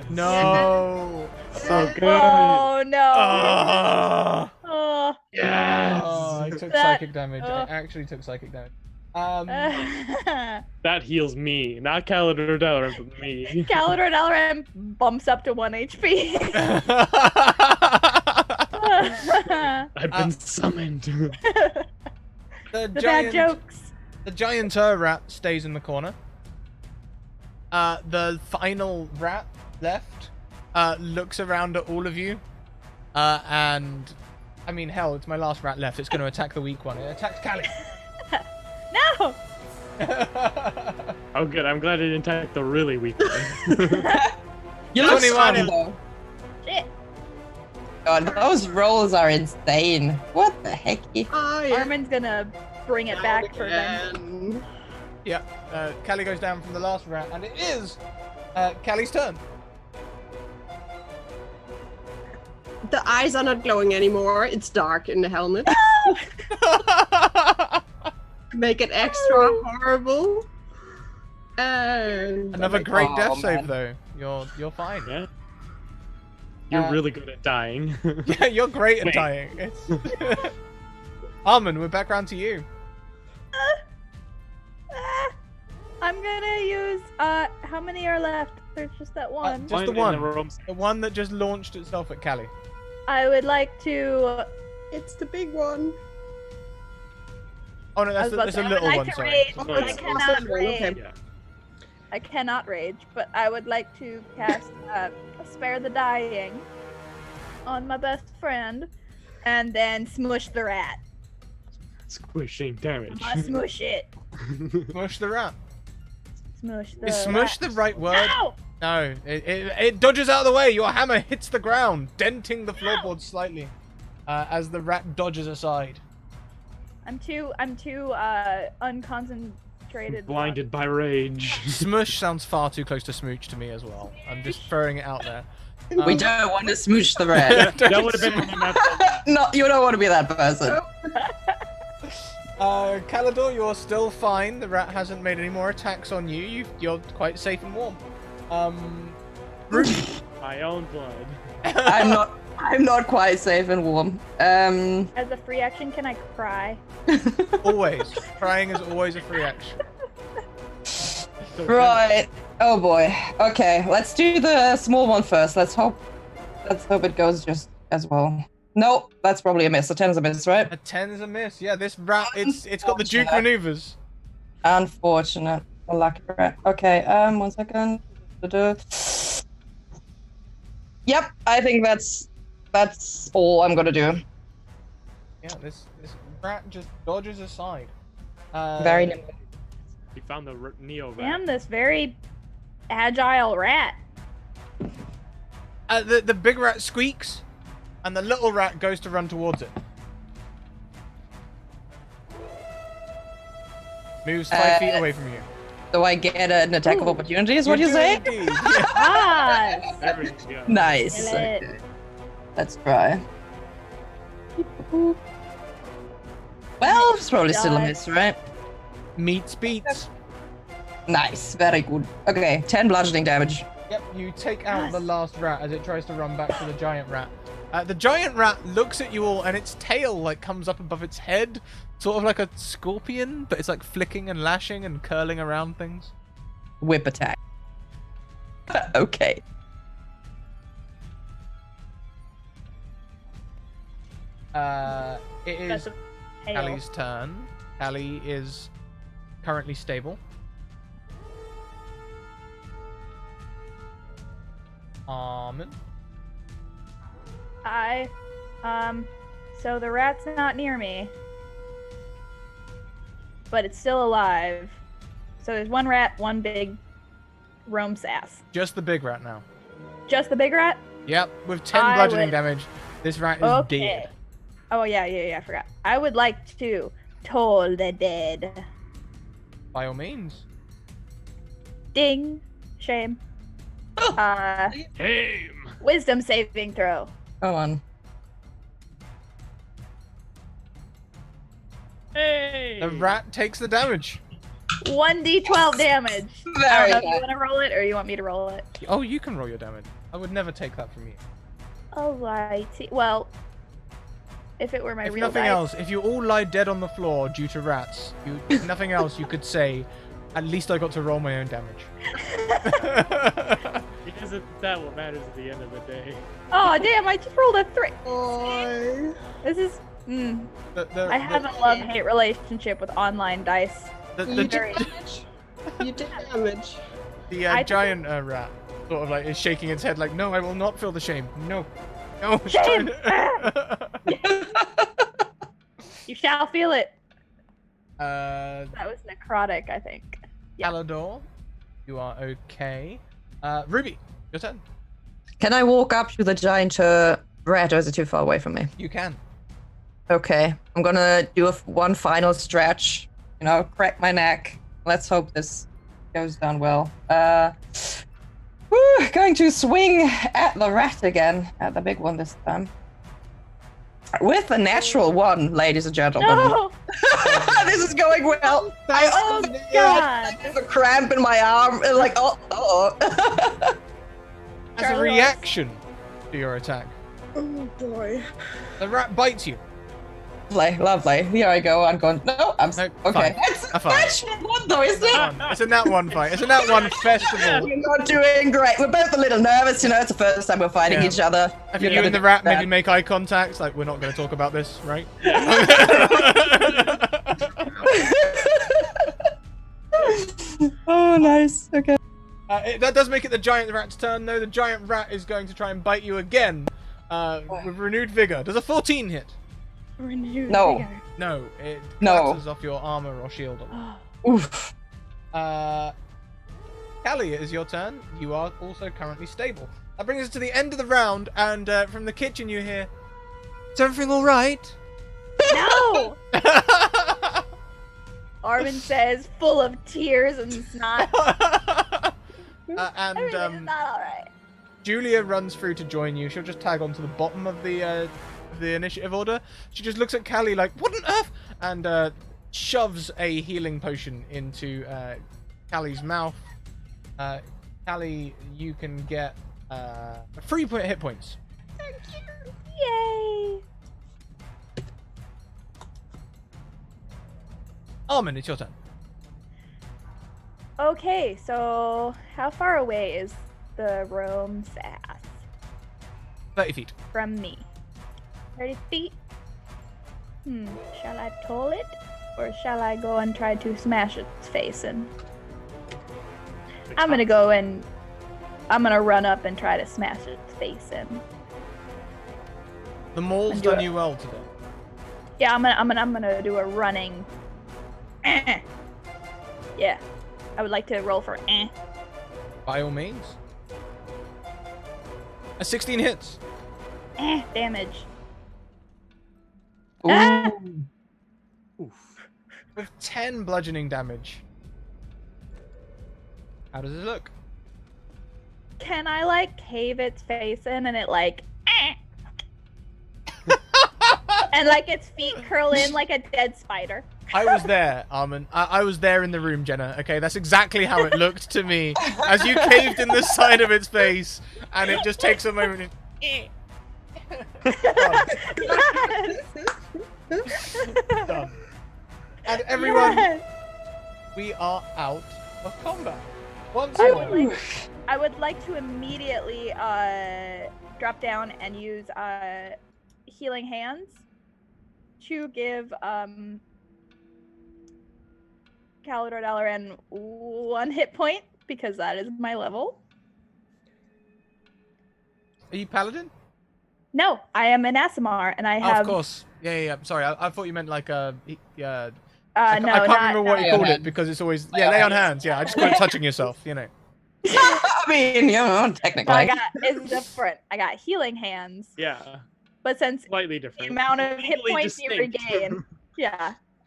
No. So good. Oh no. Ah. Oh. Yes. Oh, I took That- psychic damage. I actually took psychic damage. That heals me, not Calador Dalaran, but me. Calador Dalaran bumps up to 1 HP. I've been summoned. the The bad jokes. The gianter rat stays in the corner. The final rat left looks around at all of you, and I mean, hell, it's my last rat left. It's going to attack the weak one. It attacks Callie. No. Oh, good. I'm glad it didn't attack the really weak one. You look 21. stunning, though. god, those rolls are insane. What the heck? Armin's gonna bring it back for them. them. Yeah, Callie goes down from the last rat, and it is Callie's turn. The eyes are not glowing anymore. It's dark in the helmet. Make it extra horrible. And Another great Oh, death save, man. though. You're fine. Yeah. You're Uh, really good at dying. Yeah, you're great at Wait. dying. It's... Armin, we're back round to you. I'm gonna use. How many are left? There's just that one. Just the in one. rooms. The one that just launched itself at Callie. I would like to. it's the big one. Oh no, I that's, was about that's to a say, I little would like one, to sorry. rage, Oh, but I it's cannot awesome. rage. Okay. Yeah. I cannot rage, but I would like to cast Spare the Dying on my best friend, and then smush the rat. Squishing damage. Smush it. Smush the rat. Smush the. Is smush rat. the right word? Ow! No, it dodges out of the way. Your hammer hits the ground, denting the floorboards slightly as the rat dodges aside. I'm too unconcentrated. Blinded by rage. Smush sounds far too close to smooch to me as well. I'm just throwing it out there. We don't want to smooch the rat. That would have been the natural. No, you don't want to be that person. Calidor, you're still fine. The rat hasn't made any more attacks on you. You're quite safe and warm. Ruby. My own blood. I'm not quite safe and warm. As a free action, can I cry? Always. Crying is always a free action. Right. Oh boy. Okay, let's do the small one first. Let's hope it goes just as well. Nope, that's probably a miss. A 10's a miss, right? A 10 is a miss. Yeah, this rat, it's got the Duke maneuvers. Unfortunate. A lucky rat. Okay, 1 second. Yep, I think that's all I'm gonna do. Yeah, this rat just dodges aside. Very nimble. You found the Neo rat. Damn, this very agile rat. The big rat squeaks, and the little rat goes to run towards it. Moves 5 feet away from you. Do I get an attack of opportunity? Is what you do say? indeed. Ah! There we go. Nice. Kill it. Okay. Let's try. Well, it's probably still a God. miss, right? Meets beats. Nice. Very good. Okay, 10 bludgeoning damage. Yep, you take out the last rat as it tries to run back to the giant rat. The giant rat looks at you all, and its tail like comes up above its head, sort of like a scorpion, but it's like flicking and lashing and curling around things. Whip attack. Okay. It That's is a tail. Callie's turn. Callie is currently stable. Armin. So the rat's not near me, but it's still alive. So there's one rat, one big roam sass. Just the big rat now. Just the big rat? Yep, with 10 I bludgeoning would- damage, this rat is Okay. dead. Oh yeah, I forgot. I would like to toll the dead. By all means. Ding. Shame. Game. Wisdom saving throw. Come on. Hey. The rat takes the damage. 1d12 damage. I Very don't know if you nice. want to roll it or you want me to roll it. Oh, you can roll your damage. I would never take that from you. Alrighty. Well, if it were my If real nothing dice. else, if you all lie dead on the floor due to rats, if nothing else, you could say, at least I got to roll my own damage. Because that what matters at the end of the day. Oh damn! I just rolled a 3. Boy. This is. The- I have a love-hate relationship with online dice. the, You the, Very- did damage. You did damage. the I- giant rat sort of like is shaking its head like, no, I will not feel the shame. No. No. it's Shame! trying to- You shall feel it. That was necrotic, I think. Yeah. Alador, you are okay. Ruby, your turn. Can I walk up to the giant rat, or is it too far away from me? You can. Okay, I'm gonna do one final stretch. You know, crack my neck. Let's hope this goes down well. Going to swing at the rat again, at the big one this time. With a natural 1, ladies and gentlemen. No! This is going well. Oh God! I have a cramp in my arm. Like, oh. As a Carlos. reaction to your attack, Oh boy. the rat bites you. Lovely. Here I go. I'm going. No, I'm No, okay. fine. It's Fine. natural 1 though, isn't it? It's a nat 1 fight. It's a nat 1 festival. We're not doing great. We're both a little nervous, you know. It's the first time we're fighting Yeah. each other. Have You're you gonna and the do rat that. maybe make eye contact? Like, we're not going to talk about this, right? Oh, nice. Okay. That does make it the giant rat's turn, though. The giant rat is going to try and bite you again with renewed vigor. Does a 14 hit? Renewed No. vigor. No, it No. clatters off your armor or shield. Oof. Callie, it is your turn. You are also currently stable. That brings us to the end of the round, and from the kitchen you hear, "Is everything all right?" No! Armin says, full of tears and snot. And Everything's not alright. Julia runs through to join you. She'll just tag on to the bottom of the initiative order. She just looks at Callie like, "What on earth?" and shoves a healing potion into Callie's mouth. Callie, you can get 3 hit points. Yay! Armin, it's your turn. Okay, so how far away is the roam's ass 30 feet. from me? 30 feet? Shall I toll it? Or shall I go and try to smash its face in? I'm gonna go and I'm gonna run up and try to smash its face in. The maul's And do done it. you well today. Yeah, I'm gonna do a running. Yeah, I would like to roll for. By all means. A 16 hits. Damage. Ooh. Ah! With 10 bludgeoning damage. How does it look? Can I like cave its face in and it like and like its feet curl in like a dead spider? I was there, Armin. I was there in the room, Jenna. Okay, that's exactly how it looked to me. As you caved in the side of its face, and it just takes a moment. Done. And everyone, Yes. we are out of combat. Once I more. would like to immediately drop down and use healing hands to give Calidor Dalaran 1 hit point because that is my level. Are you paladin? No, I am an Asimar and I Oh, have of course. Yeah. Sorry, I thought you meant like yeah. no, I can't remember what you not- called it because it's always lay on hands. Yeah, I just call it touching yourself. You know. I mean, you know, So technically. it's different. I got healing hands, Yeah, but since slightly the different. amount of hit Legally points you distinct. regain,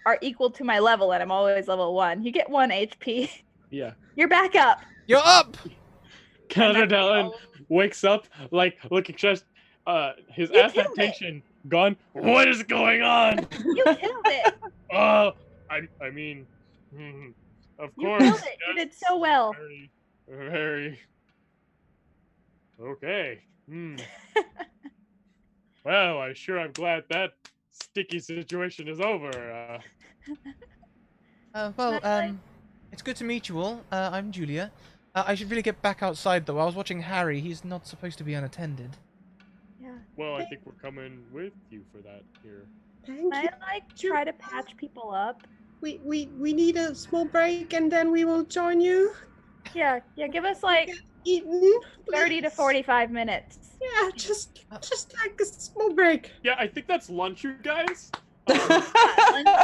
are equal to my level, and I'm always level 1. You get 1 HP. Yeah. You're back up. You're up. Canada Dallin wakes up, like, looking just, his You killed it. affectation gone. What is going on? You killed it. Oh, I mean, of You course. killed it. You did so well. Very. Okay. Well, I'm glad that sticky situation is over. It's good to meet you all. I'm Julia. I should really get back outside though. I was watching Harry. He's not supposed to be unattended. Yeah. Well, I think we're coming with you for that here. Thank Can I you. like try to patch people up? We need a small break and then we will join you. Yeah. Give us like Eaton, 30 to please. 45 minutes. Yeah, just like a small break. Yeah, I think that's lunch, you guys. Lunch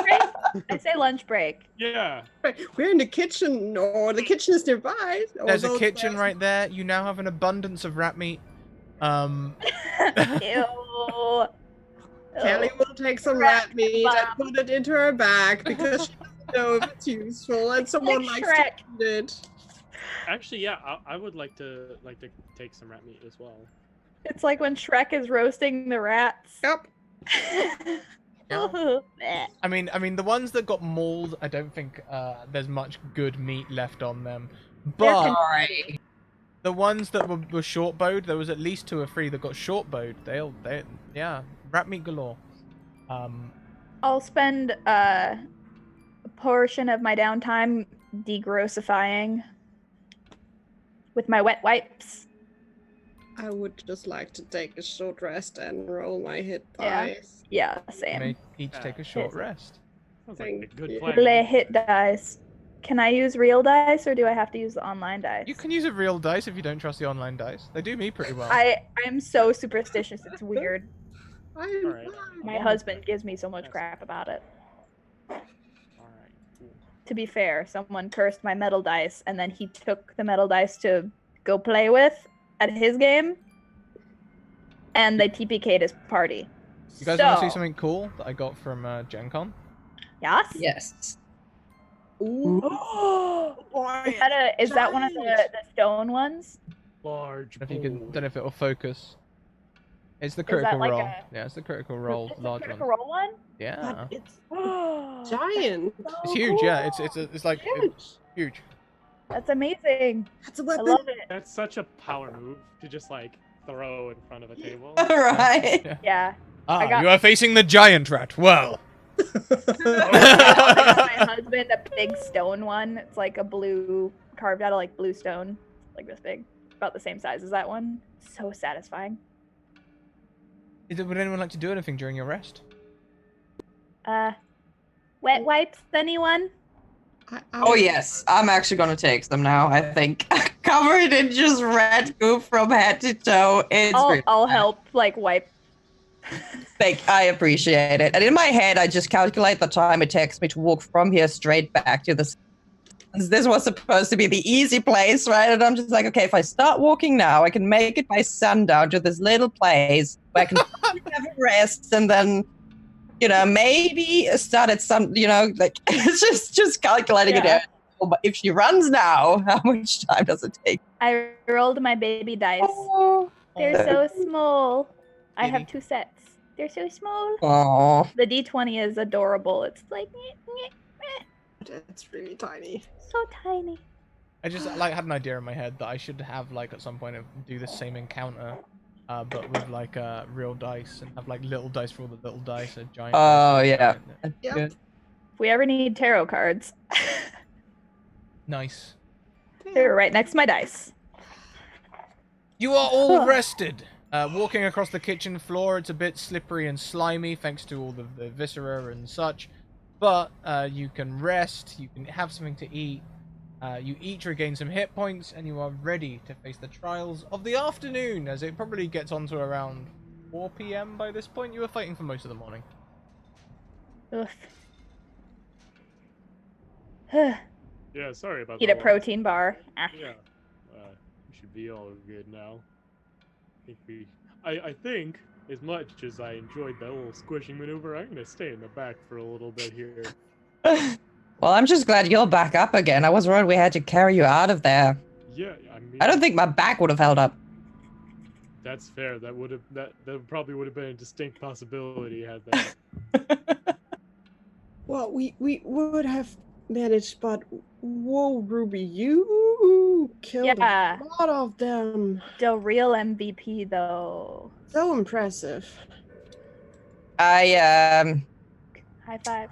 break? I say lunch break. Yeah. Right, we're in the kitchen, or the kitchen is nearby. There's a although kitchen there's- right there. You now have an abundance of rat meat. Ew. Kelly will take some rat meat and put it into her bag because she doesn't know if it's useful and someone likes to Shrek. eat it. Actually, yeah, I would like to take some rat meat as well. It's like when Shrek is roasting the rats. Yep. I mean, the ones that got mauled, I don't think there's much good meat left on them. But Sorry. the ones that were short-bowed, there was at least 2 or 3 that got short-bowed. Yeah, rat meat galore. I'll spend a portion of my downtime degrossifying with my wet wipes. I would just like to take a short rest and roll my hit Yeah. dice. Yeah, You same. may each take a short rest. Sounds like a Thank good you. plan. Lay hit dice. Can I use real dice or do I have to use the online dice? You can use a real dice if you don't trust the online dice. They do me pretty well. I'm so superstitious. It's weird. I'm Alright. fine. My husband gives me so much crap about it. All right. Cool. To be fair, someone cursed my metal dice and then he took the metal dice to go play with at his game and they TPK'd his party. You guys want to see something cool that I got from Gen Con? Yes? Yes. Ooh. Is that one of the stone ones? Large. If you can, bowl. don't know if it'll focus. It's the that critical like roll. a- Yeah, it's the critical roll, It's a large critical one. roll one? Yeah, But it's Giant. giant. it's huge. Yeah, it's like it's huge. That's amazing. That's a I weapon. love it. That's such a power move to just like throw in front of a table. Right. Yeah. Yeah. Ah, got- you are facing the giant rat. Well. I got my husband a big stone one. It's like a blue, carved out of like blue stone. Like this big. About the same size as that one. So satisfying. Would anyone like to do anything during your rest? Wet wipes, anyone? Oh yes, I'm actually gonna take some now. I think covered in just red goop from head to toe. It's really I'll bad. help like wipe. I appreciate it. And in my head, I just calculate the time it takes me to walk from here straight back to this. This was supposed to be the easy place, right? And I'm just like, okay, if I start walking now, I can make it by sundown to this little place where I can have a rest and then, maybe start at some, like it's just calculating it out. But if she runs now, how much time does it take? I rolled my baby dice. Oh, They're so small. I Baby. have 2 sets. They're so small. oh. The D20 is adorable. It's like It's really tiny. so tiny. I just had an idea in my head that I should have at some point do the same encounter, but with real dice and have little dice for all the little dice, a giant. Oh, dice for the yeah. giant- That's Yep. good. If we ever need tarot cards, Nice. they're right next to my dice. You are all rested. Walking across the kitchen floor, it's a bit slippery and slimy thanks to all the viscera and such. But you can rest, you can have something to eat. You each regain some hit points, and you are ready to face the trials of the afternoon, as it probably gets on to around 4 p.m. by this point. You were fighting for most of the morning. Oof. Yeah, sorry about Eat a that. protein bar. Ah. Yeah. We should be all good now. I think, as much as I enjoyed that little squishing maneuver, I'm gonna stay in the back for a little bit here. Well, I'm just glad you're back up again. I was worried we had to carry you out of there. Yeah, I mean, I don't think my back would have held up. that's fair. That probably would have been a distinct possibility had that. Well, we would have managed, but whoa, Ruby, you killed Yeah. a lot of them. The real MVP though. So impressive. I High five.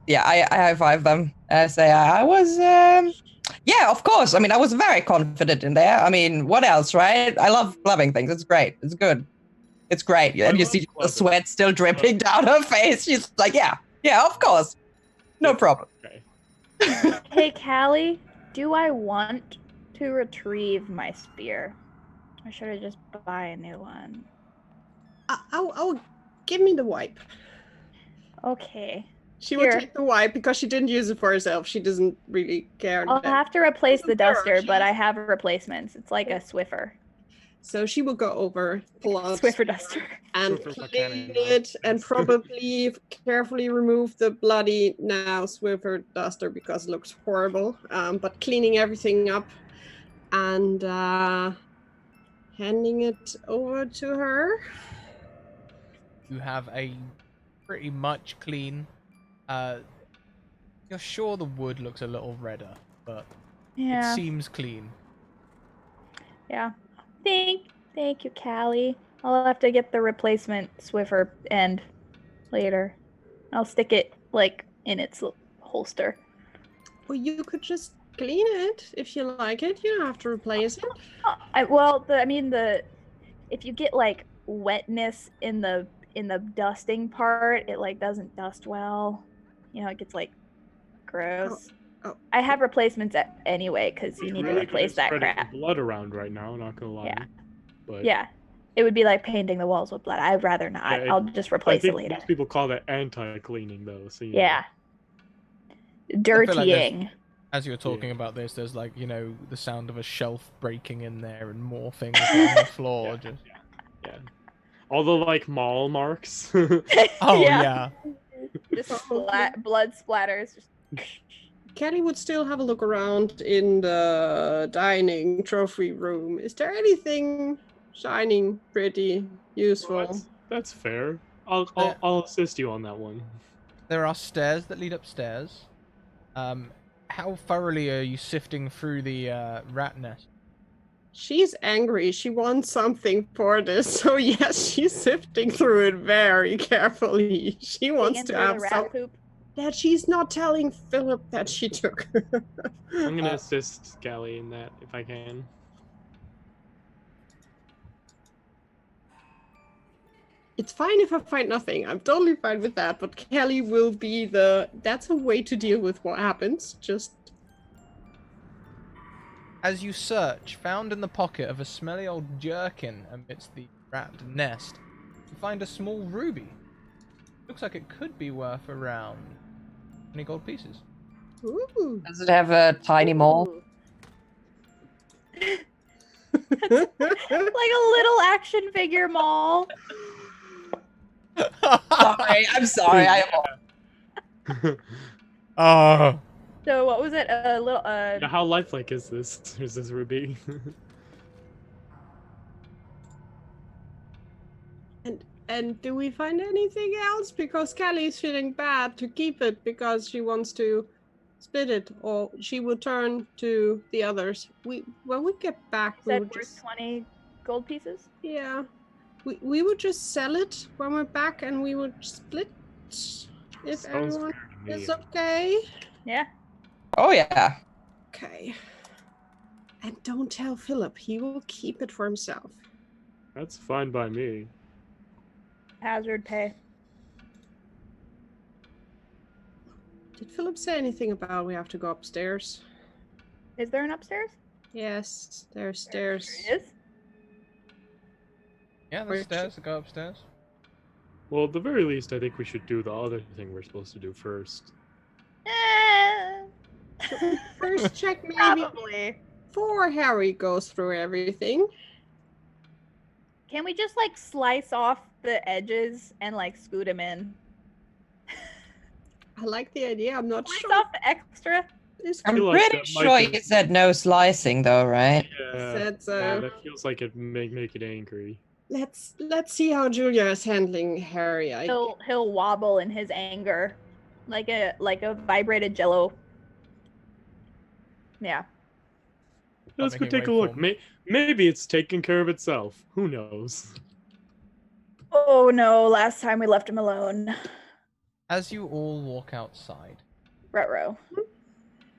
yeah, I high five them. I say I was yeah, of course. I mean, I was very confident in there. I mean, what else, right? I love clubbing things. It's great. It's good. It's great. And you love see the clubbing. sweat still dripping down her face. She's like, yeah, of course. No problem. Okay. Hey Callie, do I want to retrieve my spear? Or should I just buy a new one? I'll give me the wipe. Okay. She would Here. take the wipe because she didn't use it for herself. She doesn't really care. I'll that- have to replace the Doesn't care, duster, she but has- I have replacements. It's like a Swiffer. So she will go over, pull out Swiffer duster. and Swiffer clean Buchanan, it, and yes. probably carefully remove the bloody now Swiffer duster because it looks horrible. But cleaning everything up and handing it over to her. You have a pretty much clean. You're sure the wood looks a little redder, but it Yeah. seems clean. Yeah. Thank you, Callie. I'll have to get the replacement Swiffer end later. I'll stick it like in its holster. Well, you could just clean it if you like it. You don't have to replace it. If you get like wetness in the dusting part, it like doesn't dust well. You know, it gets like gross. Oh. I have replacements anyway because you need to replace that crap. Blood around right now, not gonna lie. Yeah. But Yeah. It would be like painting the walls with blood. I'd rather not. Yeah, I'll just I replace it think later. most people call that anti-cleaning though. So Yeah. feel like there's- Dirtying. As you were talking Yeah. about this, there's like, the sound of a shelf breaking in there and more things on the floor. Yeah. Just... Yeah. All the like mall marks. Oh, yeah. Just blood splatters. Just... Kelly would still have a look around in the dining trophy room. Is there anything shining, pretty, useful? Well, that's fair. I'll assist you on that one. There are stairs that lead upstairs. How thoroughly are you sifting through the rat nest? She's angry. She wants something for this. So yes, she's sifting through it very carefully. She wants to have rat something poop. that she's not telling Philip that she took. I'm gonna assist Callie in that if I can. It's fine if I find nothing. I'm totally fine with that. But Kelly will be that's a way to deal with what happens. Just As you search, found in the pocket of a smelly old jerkin amidst the rat nest, you find a small ruby. Looks like it could be worth around 20 gold pieces. ooh. Does it have a tiny mole? Ooh. Like a little action figure mall. Sorry, I'm sorry. Oh. So what was it? A little Yeah, how lifelike is this? Is this Ruby? And do we find anything else? Because Kelly's feeling bad to keep it because she wants to split it, or she will turn to the others. When we get back, we said would worth just 20 gold pieces. we would just sell it when we're back, and we would split if Sounds everyone fair to me. is okay. Yeah. Oh yeah. Okay. And don't tell Philip. He will keep it for himself. That's fine by me. Hazard pay. Did Philip say anything about we have to go upstairs? Is there an upstairs? Yes, there's stairs. There is. Yeah, there's stairs that go upstairs. Well, at the very least, I think we should do the other thing we're supposed to do first. First check maybe Probably. before Harry goes through everything. Can we just like slice off the edges and like scoot him in? I like the idea. I'm not Slice sure. off the extra. This I'm feel like pretty that might sure be- you said no slicing though, right? Yeah, said so. yeah, that feels like it make it angry. Let's see how Julia is handling Harry. He'll wobble in his anger, like a vibrated Jello. Yeah. Let's go making take a way look. forward. Maybe it's taking care of itself. Who knows? Oh no! Last time we left him alone. As you all walk outside, Ruh-roh.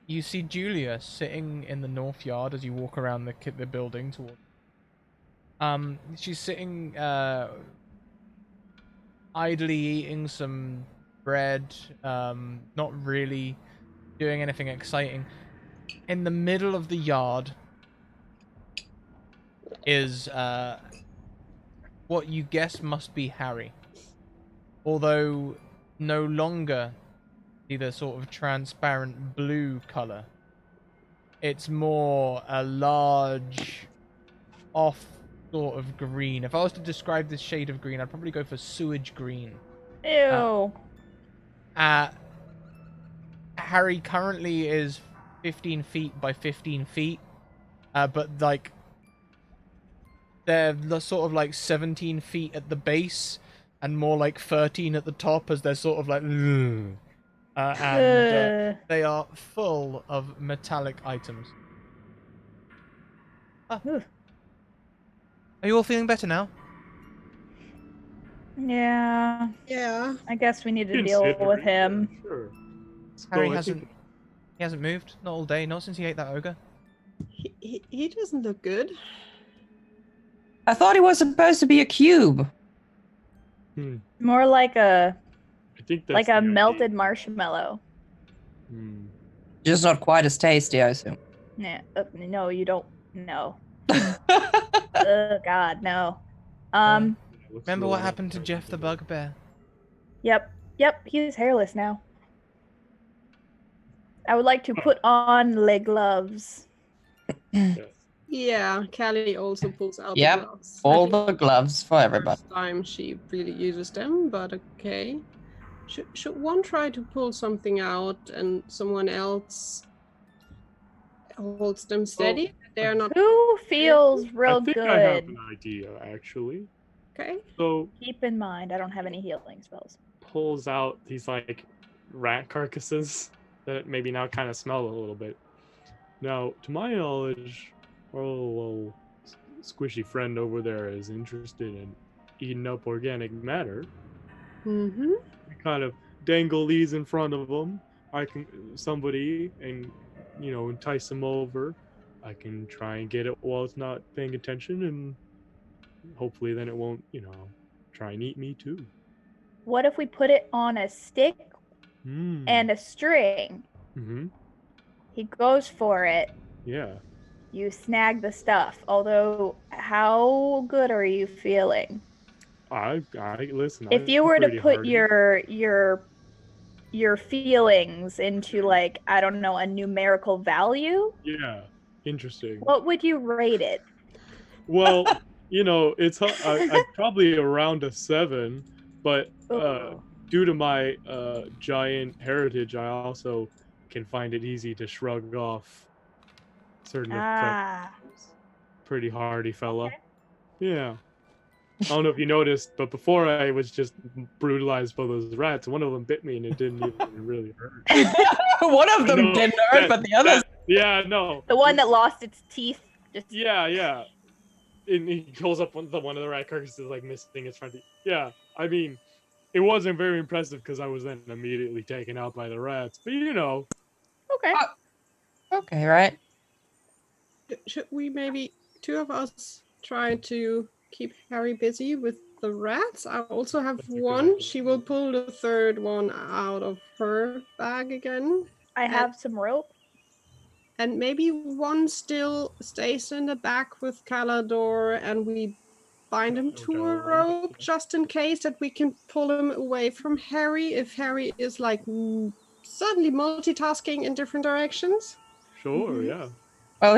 you see Julia sitting in the north yard as you walk around the building toward. She's sitting idly eating some bread, not really doing anything exciting. In the middle of the yard is what you guess must be Harry, although no longer the sort of transparent blue color. It's more a large, off sort of green. If I was to describe this shade of green, I'd probably go for sewage green. Ew. Harry currently is 15 feet by 15 feet, but like they're sort of like 17 feet at the base and more like 13 at the top, as they're sort of like and they are full of metallic items. Oof. Are you all feeling better now? Yeah. Yeah. I guess we need to deal with him. Sure. Harry So I hasn't think- he hasn't moved, not all day, not since he ate that ogre. He doesn't look good. I thought it was supposed to be a cube. More like a I think that's like the a idea. melted marshmallow. Hmm. Just not quite as tasty, I assume. Yeah. No, you don't. No. Oh God, no. It looks Remember a what little happened to Jeff the unappetizing. Bugbear? Yep. He's hairless now. I would like to put on leg gloves. Yes. Yeah, Callie also pulls out Yep, the gloves. All I think the gloves for everybody. first time she really uses them, but okay. Should one try to pull something out and someone else holds them steady? They're not Who feels real I think I have good? an idea actually. okay. So Keep in mind, I don't have any healing spells. pulls out these like rat carcasses that maybe now kind of smell a little bit. Now, to my knowledge, our little squishy friend over there is interested in eating up organic matter. Mm-hmm. We kind of dangle these in front of them. Somebody and entice them over. I can try and get it while it's not paying attention, and hopefully then it won't try and eat me too. What if we put it on a stick Mm. and a string? Mm-hmm. He goes for it. Yeah. You snag the stuff. Although, how good are you feeling? I listen. If you were to put your feelings into like, I don't know, a numerical value, Yeah, interesting. what would you rate it? Well, it's I'm probably around a 7, but Ooh. due to my giant heritage, I also can find it easy to shrug off certain Ah. effects. Pretty hardy fella. Okay. Yeah. I don't know if you noticed, but before I was just brutalized by those rats, one of them bit me and it didn't even really hurt. One of them No, didn't hurt, but the others. Yeah, no. The one that lost its teeth. Just Yeah. And he pulls up one of the rat carcasses like missing its front teeth. Yeah, I mean, it wasn't very impressive because I was then immediately taken out by the rats. But okay. Okay, right. Should we maybe two of us try to keep Harry busy with the rats? I also have That's a good one. idea. She will pull the third one out of her bag again. I have some rope. And maybe one still stays in the back with Calador and we bind him to a rope just in case that we can pull him away from Harry if Harry is like suddenly multitasking in different directions. Sure, Mhm. yeah. Well,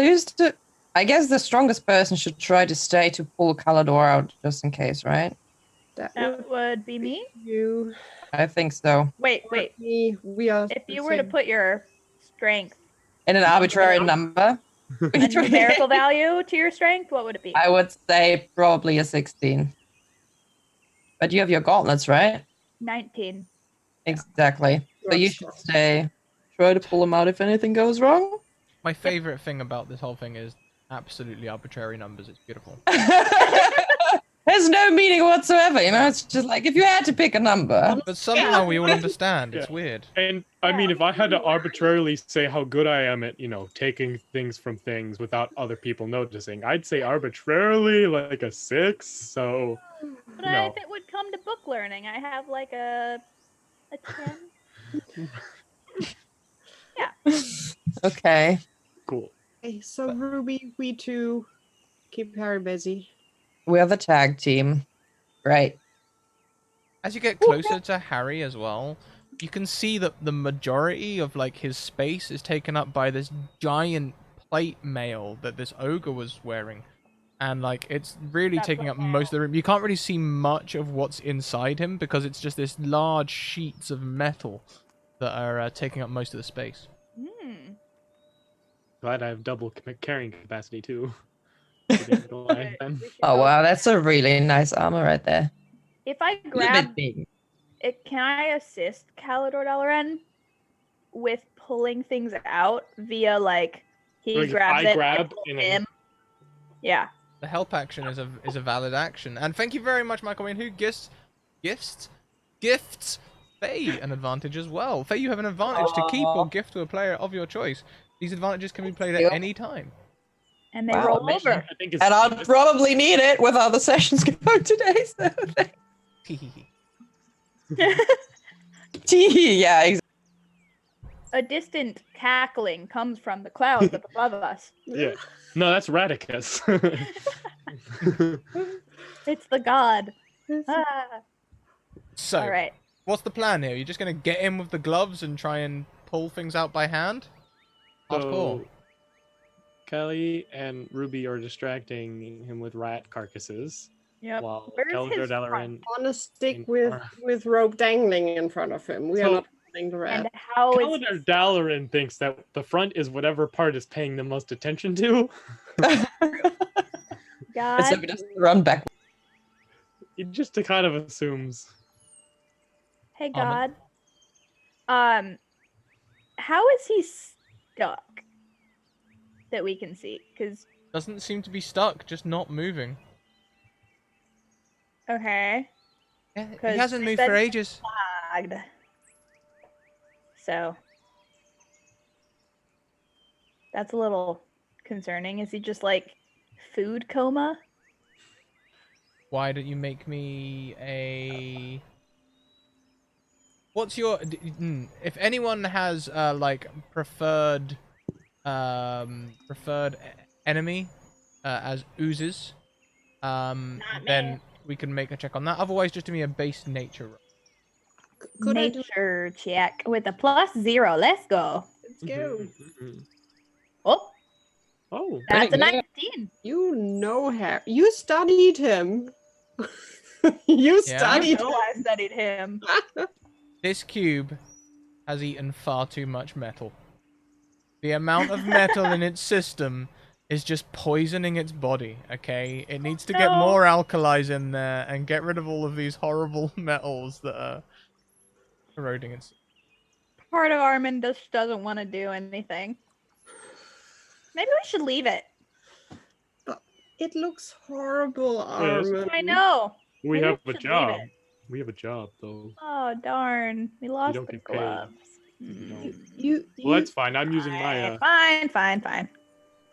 I guess the strongest person should try to stay to pull Calador out just in case, right? That That would be me. you. I think so. Wait. Me, we are. If the you were to same. put your strength, In an arbitrary number. a numerical value to your strength, what would it be? I would say probably a 16. But you have your gauntlets, right? 19. Exactly. So You're you should strong. stay. Try to pull them out if anything goes wrong. My favorite thing about this whole thing is absolutely arbitrary numbers. It's beautiful. There's no meaning whatsoever, it's just like if you had to pick a number. But somehow we all understand. It's Yeah. weird. And I mean, if I had to arbitrarily say how good I am at, taking things from things without other people noticing, I'd say arbitrarily like a 6. So, But No. if it would come to book learning, I have like a 10. Okay. cool. Okay, so Ruby, we two keep Harry busy. We're the tag team. Right. As you get closer to Harry as well, you can see that the majority of like his space is taken up by this giant plate mail that this ogre was wearing. and like it's really That's taking what up most of the room. You can't really see much of what's inside him because it's just this large sheets of metal that are taking up most of the space. Hmm. Glad I have double carrying capacity too. Didn't go like them. We should Oh go- wow, that's a really nice armor right there. If I A little grab bit big. it, can I assist Calidor Dalaran with pulling things out via like he Like, if grabs I it, grab pull and then- him? Yeah. The help action is a valid action, and thank you very much, Michael Wayne, who gifts Faye an advantage as well. Faye, you have an advantage to keep or Aw. gift to a player of your choice. These advantages can be played you. at any time. And they Wow, roll amazing. over. I think it's And I'll probably need it with how the sessions go today. So yeah, exactly. A distant cackling comes from the clouds up above us. yeah. No, that's Radicus. It's the god. Ah. So, All right. what's the plan here? You're just gonna get in with the gloves and try and pull things out by hand? Hardcore. So, Kelly and Ruby are distracting him with rat carcasses, Yep. while Where's Keldor his Dalaran. On a stick In with our- rope dangling in front of him. We are So- not holding the And rat. how is Keldor Dalaran thinks that the front is whatever part is paying the most attention to. Let's God? hope he doesn't run back. He just kind of assumes. Hey God. How is he stuck? That we can see, because Doesn't seem to be stuck, just not moving. okay, Yeah, he 'Cause hasn't they moved said- for ages. lagged. So that's a little concerning. Is he just like food coma? Why don't you make me a... What's your... If anyone has, like, preferred enemy as oozes, me. then we can make a check on that. Otherwise, just do me a base nature roll. Could I do Nature check with a +0. Let's go. Let's go. Oh, Oh, that's a Pretty good. 19. You know Harry. You studied him. You Yeah? studied Oh, I studied him. This cube has eaten far too much metal. The amount of metal in its system is just poisoning its body, okay? It needs to get No. more alkalis in there and get rid of all of these horrible metals that are corroding its... Part of Armin just doesn't want to do anything. Maybe we should leave it. It looks horrible, Yes. Armin. I know. we Maybe have we a should leave job. it. We have a job, though. Oh darn, we lost don't the get paid. gloves. No. You Well, that's fine. I'm using my Fine.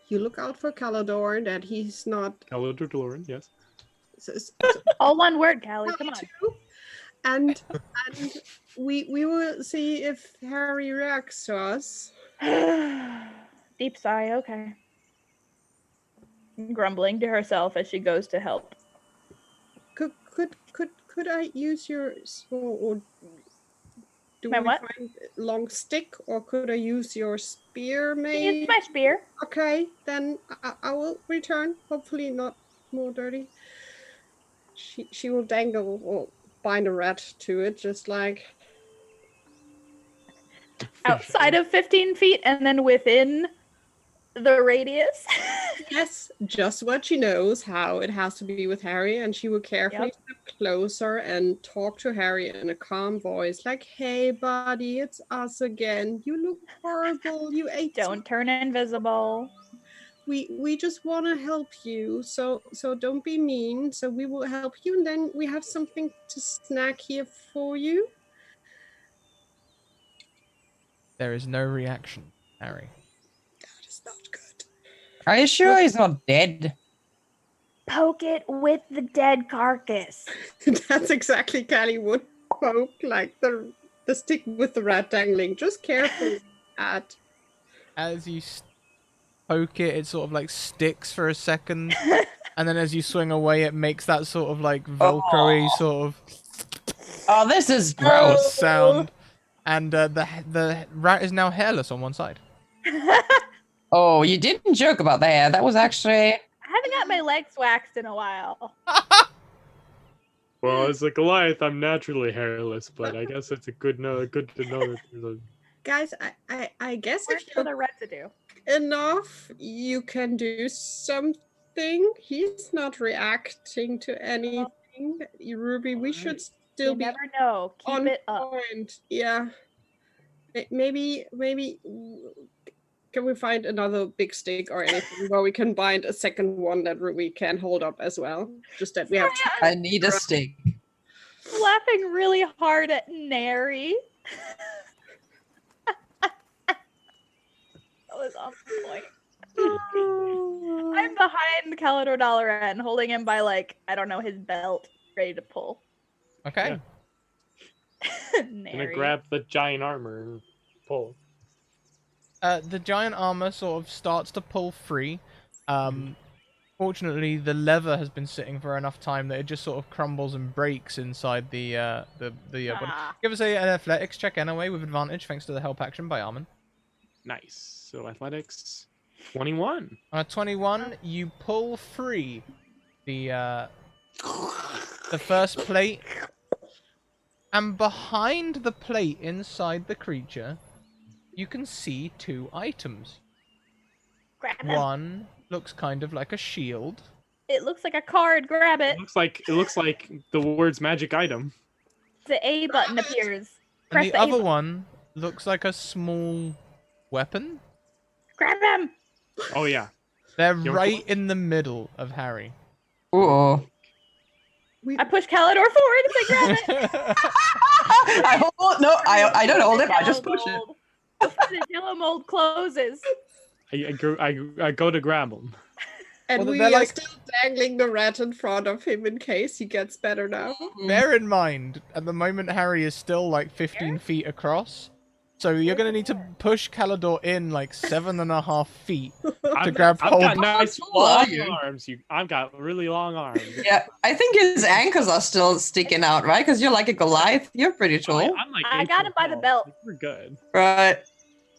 you look out for Calador that he's not Keldor Dalaran. Yes. All one word, Callie. Come on. too. And we will see if Harry reacts to us. Deep sigh. Okay. Grumbling to herself as she goes to help. Could I use your or do My we what? find a long stick, or could I use your spear? Maybe. It's my spear. Okay, then I will return. Hopefully not more dirty. She will dangle or bind a rat to it, just like Outside of 15 feet and then within the radius. yes, just what she knows how it has to be with Harry, and she will carefully step closer and talk to Harry in a calm voice, like, "Hey, buddy, it's us again. You look horrible. You ate. Don't turn invisible. We just want to help you, so don't be mean. So we will help you, and then we have something to snack here for you." There is no reaction, Harry. That is not good. Are you sure he's not dead? Poke it with the dead carcass. That's exactly Callie would poke, like the stick with the rat dangling, just carefully at. As you poke it, it sort of like sticks for a second, and then as you swing away, it makes that sort of like Velcro-y sort of Oh, this is gross. sound, and the rat is now hairless on one side. Oh, you didn't joke about the hair. That was actually haven't got my legs waxed in a while. Well, as a Goliath, I'm naturally hairless, but I guess it's good to know that there's a... Guys, I guess Where's if for you're the residue? enough, you can do something. He's not reacting to anything. Ruby, we should still You be never know. Keep on it up. point. Yeah. Maybe can we find another big stick or anything where we can bind a second one that Ruby can hold up as well? Just that we have two. I need a stick. Laughing really hard at Nary. That was on point. I'm behind Calidor Dalaran, holding him by, like, I don't know, his belt, ready to pull. Okay. Gonna Nary. grab the giant armor and pull. The giant armor sort of starts to pull free. Fortunately, the lever has been sitting for enough time that it just sort of crumbles and breaks inside the body. Ah. Give us an athletics check anyway with advantage, thanks to the help action by Armin. Nice. So athletics, 21. On a 21, you pull free the first plate, and behind the plate inside the creature, you can see two items. Grab him. One looks kind of like a shield. It looks like a card. Grab it. It looks like the words magic item. The A button appears. And Press the A other button. one looks like a small weapon. Grab him. Oh yeah. They're You're right in the middle of Harry. Ooh. I push Calidor forward as I grab it. I don't hold it. I just push it. Before the yellow mold closes. I go to grab him. And Well, we they're are like- still dangling the rat in front of him in case he gets better now. Bear in mind, at the moment, Harry is still like 15 feet across. So you're going to need to push Calidor in like 7.5 feet to grab I've hold. got nice How tall are long you? arms. I've got really long arms. Yeah, I think his ankles are still sticking out, right? Because you're like a Goliath. You're pretty tall. I'm like I 8 got foot him by the tall. belt. We're good. Right.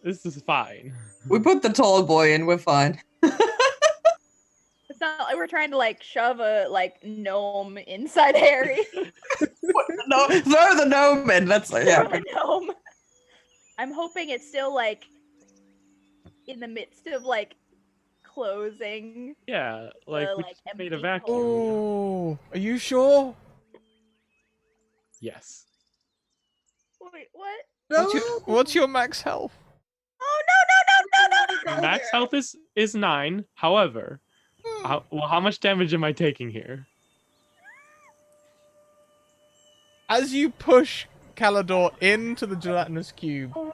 This is fine. We put the tall boy in. We're fine. It's not like we're trying to like shove a like gnome inside Harry. No, throw the gnome in. That's yeah. Throw a gnome. I'm hoping it's still like in the midst of like closing. Yeah, like we like, just made a empty vacuum. Oh, are you sure? Yes. Wait, what? What's your max health? Oh no! Max health is 9. However, how much damage am I taking here? As you push Calidor into the gelatinous cube, Oh,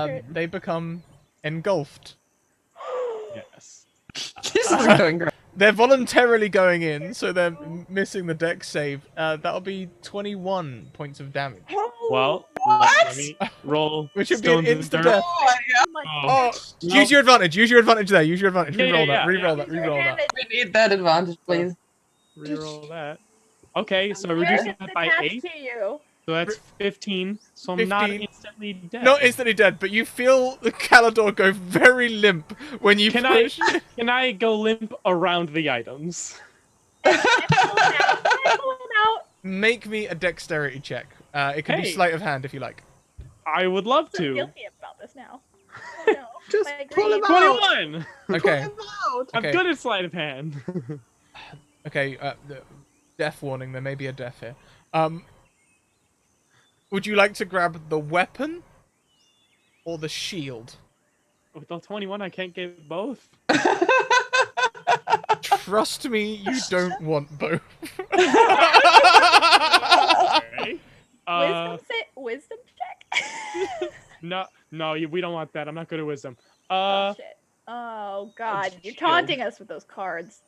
shit. they become engulfed. Yes. This is going great. They're voluntarily going in, so they're missing the deck save. That'll be 21 points of damage. Well, let me roll. Which would be an stones of instant dirt. death. Oh, use your advantage. Use your advantage there. Use your advantage. Yeah, Reroll yeah, that. yeah, Reroll yeah. that. Reroll that. We need that advantage, please. Reroll that. Okay, so Where reducing is that it by attached 8. to you? So that's 15. So I'm not 15. instantly dead. Not instantly dead, but you feel the Calidor go very limp when you Can push. Can I go limp around the items? Pull him out. Make me a dexterity check. It can be Hey. sleight of hand if you like. I would love I'm to. guilty about this now. Oh, no. Just My pull him green- out. 21. Okay. Out. I'm Okay. good at sleight of hand. Okay. Death warning. There may be a death here. Would you like to grab the weapon or the shield? With the 21, I can't get both. Trust me, you don't want both. Okay. Wisdom check. No, we don't want that. I'm not good at wisdom. Oh shit. Oh god, you're shield. taunting us with those cards.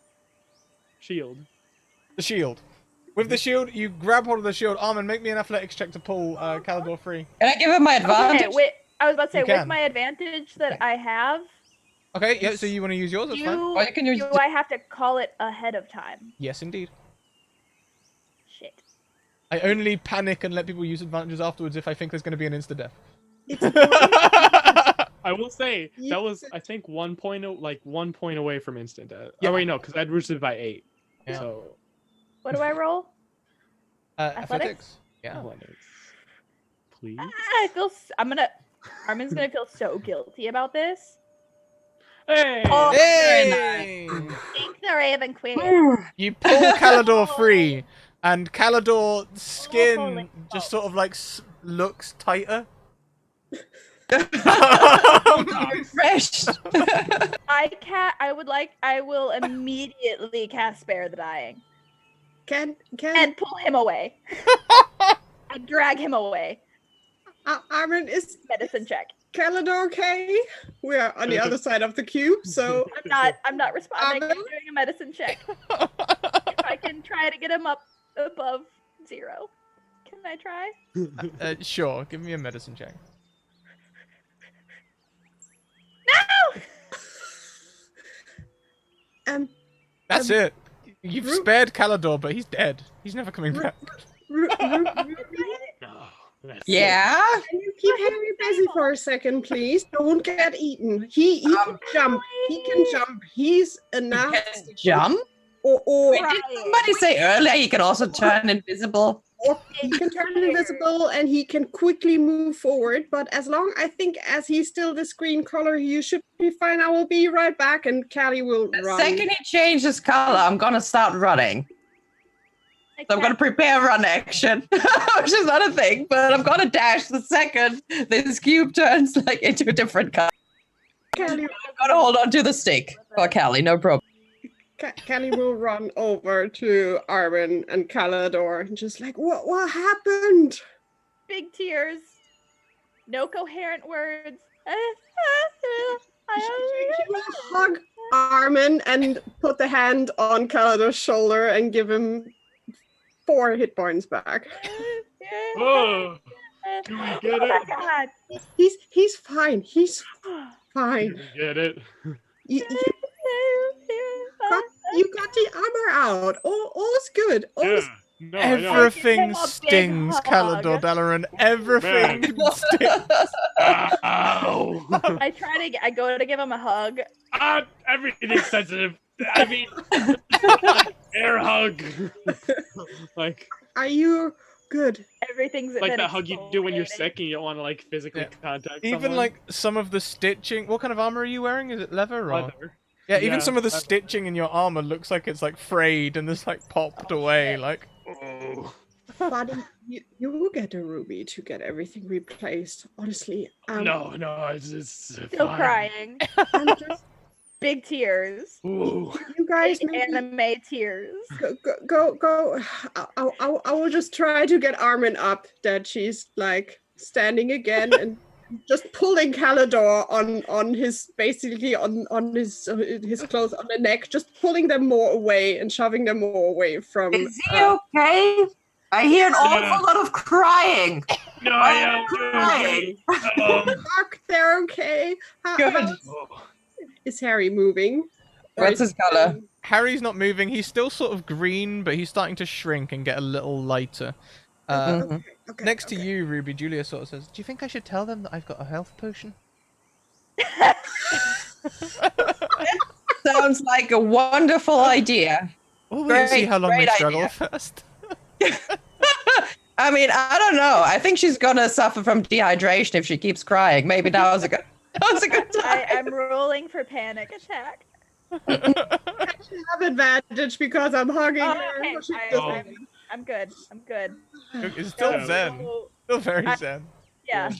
Shield. The shield. With the shield, you grab hold of the shield. Armin, make me an athletics check to pull Calidor free. Can I give him my advantage? Okay, wait. I was about to say, You with can. my advantage that I have, Okay, yeah, so you want to use yours? That's fine. Or you can use do I have to call it ahead of time? Yes, indeed. Shit. I only panic and let people use advantages afterwards if I think there's going to be an insta-death. I will say You that was, could- I think, 1 point, like 1 point away from instant death. Yeah. Oh wait, no, because I'd roosted by 8. Yeah. So What do I roll? Athletics. Yeah. athletics, please. I feel. Armin's gonna feel so guilty about this. Hey. Oh, Hey! Thank the Raven Queen. You pull Calidor free, and Calidor's Holy skin just smoke. sort of like looks tighter. Refreshed. I will immediately cast Spare the Dying Can and pull him away. And drag him away. Armin, is Medicine check. Calendar okay? We are on the other side of the cube, so I'm not responding. I'm Armin? doing a medicine check. If I can try to get him up above 0. Can I try? Sure, give me a medicine check. um, That's it. You've Ru- spared Calidor, but he's dead. He's never coming back. Ruby, No, that's Yeah. can you keep Harry busy for a second, please? Don't get eaten. He can jump. He can jump. He's enough. Can he jump? Or Wait, did somebody say earlier he can also turn invisible? he can turn invisible and he can quickly move forward. But I think as he's still this green color, you should be fine. I will be right back, and Callie will The run. second he changes color, I'm gonna start running. I So I'm gonna prepare run action, which is not a thing, but I'm gonna dash the second this cube turns like into a different color. Callie, I'm gonna hold on to the stick for Callie, no problem. Callie will run over to Armin and Calador and just like, what happened? Big tears. No coherent words. She will hug Armin and put the hand on Calador's shoulder and give him 4 hit points back. Oh, do we get it? God. He's fine. He's Do fine. we get it? You got the armor out. All's good. All's Yeah. No, I know. Everything Give him a big stings, hug. Calidor Dalaran. Everything stings. Ow! I go to give him a hug. Everything's sensitive. I mean, air hug. like Are you good? Everything's like been that hug you do when you're exfoliated. sick and you don't want to like physically Yeah. contact Even someone. like some of the stitching. What kind of armor are you wearing? Is it leather or? Leather. Yeah, even Yeah, some of the leather. stitching in your armor looks like it's like frayed and it's like popped away. Like, Oh. Buddy, you will get a ruby to get everything replaced. Honestly. No, it's Still fine. crying. I'm just, Big tears. Ooh. you guys maybe Anime tears. go. I will just try to get Armin up. That she's like standing again and just pulling Calidor on his basically on his clothes on the neck, just pulling them more away and shoving them more away from. Is he okay? I hear an awful lot of crying. No, I yeah, am crying. Fuck, they're okay. Good. Is Harry moving? Or What's is his color? Harry's not moving. He's still sort of green, but he's starting to shrink and get a little lighter. Mhm. Okay, Next to okay. you, Ruby, Julia sort of says, "Do you think I should tell them that I've got a health potion?" Sounds like a wonderful idea. Well, we'll see Great, how long they great struggle idea. first. I mean, I don't know. I think she's gonna suffer from dehydration if she keeps crying. Maybe that was a good time. I'm rolling for panic attack. I should have advantage because I'm hugging Oh, her. okay. She I- doesn't- I'm good. I'm good. It's still Yeah. zen. So, Still very I- zen. yeah.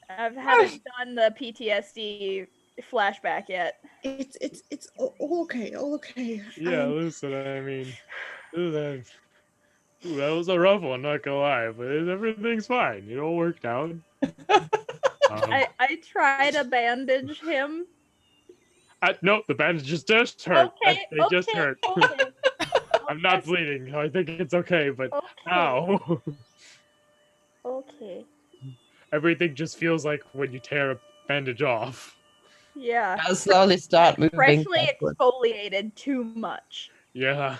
I haven't done the PTSD flashback yet. It's all okay, all okay. Yeah, listen, I mean, that was a rough one, not gonna lie, but everything's fine. It all worked out. I try to bandage him. No, the bandage just hurt. Okay, They just okay, hurt. okay. I'm not bleeding. I think it's okay, but Okay. ow. Okay. Everything just feels like when you tear a bandage off. Yeah. I'll slowly start moving. Freshly backward. exfoliated too much. Yeah.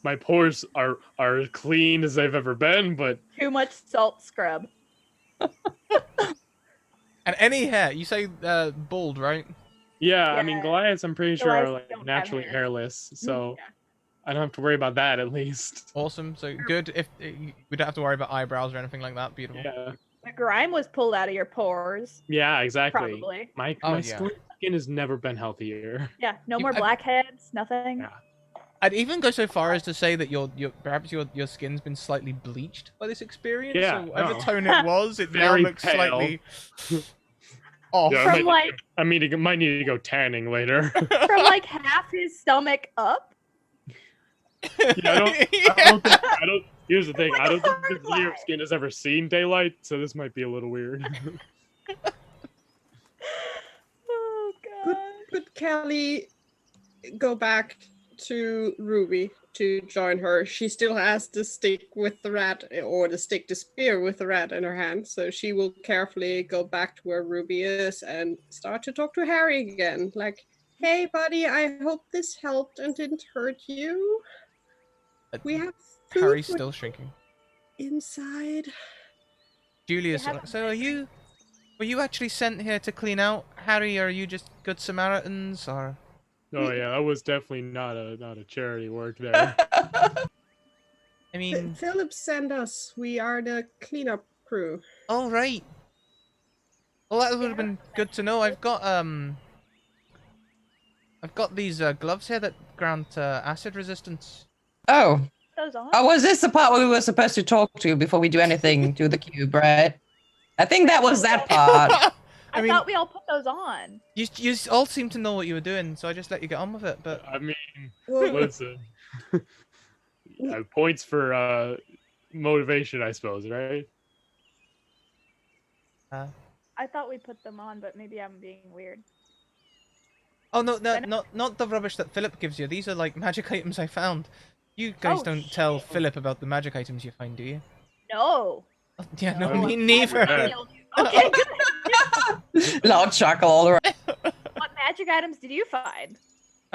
My pores are clean as they've ever been, but Too much salt scrub. And any hair, you say bald, right? Yeah, I mean Yeah. Goliaths, I'm pretty sure are Goliaths like don't have naturally hair. hairless, so Yeah. I don't have to worry about that at least. Awesome. So good. If we don't have to worry about eyebrows or anything like that. Beautiful. Yeah, The grime was pulled out of your pores. yeah, exactly. Probably. My Oh, my yeah. skin has never been healthier. Yeah, no You- more I- blackheads, nothing. Yeah. I'd even go so far as to say that perhaps your skin's been slightly bleached by this experience. Yeah, So whatever no. tone it was, it now Very looks pale. slightly off. Yeah, From like I might need to go tanning later. from like half his stomach up. Yeah, I don't. Here's the thing. I don't think this layer of Why? skin has ever seen daylight, so this might be a little weird. Oh Could, god. could Kelly go back to Ruby to join her? She still has the stick with the rat, or the spear with the rat in her hand. So she will carefully go back to where Ruby is and start to talk to Harry again. Like, hey, buddy, I hope this helped and didn't hurt you. We have food Harry's for still shrinking. inside. Julius, You haven't so been were you actually sent here to clean out Harry, or are you just good Samaritans, or? Oh yeah, that was definitely not a charity work there. I mean, Philip sent us. We are the cleanup crew. all right. Well, that would have been good to know. I've got these gloves here that grant acid resistance. Oh. Those on? Oh, was this the part where we were supposed to talk to before we do anything to the cube, right? I think that was that part. I mean- thought we all put those on. You all seem to know what you were doing, so I just let you get on with it. But I mean, Well, listen. Points for motivation, I suppose, right? I thought we put them on, but maybe I'm being weird. oh no, not the rubbish that Philip gives you. These are like magic items I found. You guys Oh, don't tell shit. Philip about the magic items you find, do you? No. Oh, yeah, no, No. me I neither. would've killed you. Okay, good. Loud chuckle all around. What magic items did you find?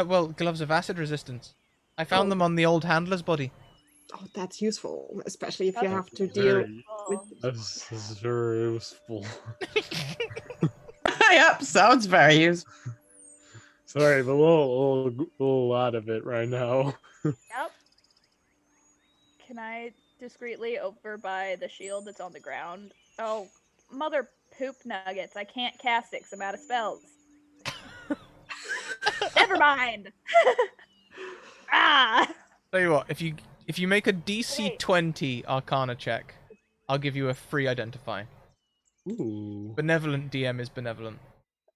Well, gloves of acid resistance. I found Oh. them on the old handler's body. oh, that's useful, especially if you That's have to deal Very, with. Oh. this is very useful. Yep, sounds very useful. Sorry, but a little out of it right now. Yep. Can I discreetly over by the shield that's on the ground? Oh, mother poop nuggets. I can't cast it 'cause I'm out of spells. Never mind. Ah. Tell you what, if you make a DC Wait. 20 Arcana check, I'll give you a free identify. Ooh. Benevolent DM is benevolent.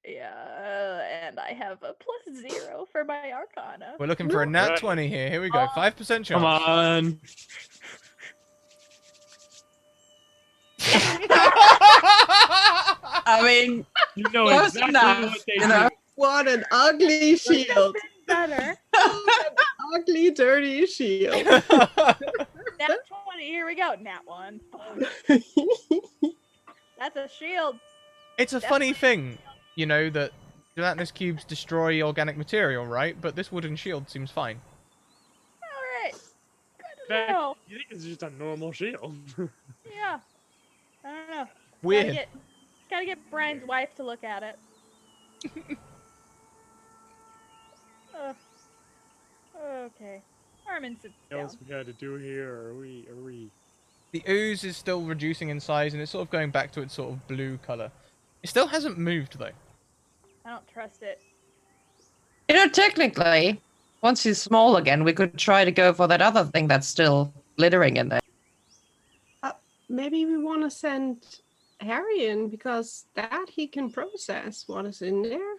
Yeah, and I have a +0 for my Arcana. We're looking for a nat Alright. 20 here. Here we go. 5% chance. Come on. I mean, You know Close exactly enough, what they you know? do. What an ugly shield! Better. Ugly, dirty shield. Nat 20. Here we go. Nat 1. That's a shield. It's a funny thing, you know, that gelatinous cubes destroy organic material, right? But this wooden shield seems fine. All right. Good to Fact, know. you think it's just a normal shield? Yeah. I don't know. Weird. Gotta get Brian's wife to look at it. Okay. Armin, sit What down. else we got to do here? Are we? The ooze is still reducing in size, and it's sort of going back to its sort of blue color. It still hasn't moved, though. I don't trust it. you know, technically, once he's small again, we could try to go for that other thing that's still glittering in there. Maybe we want to send Harry in because that he can process what is in there.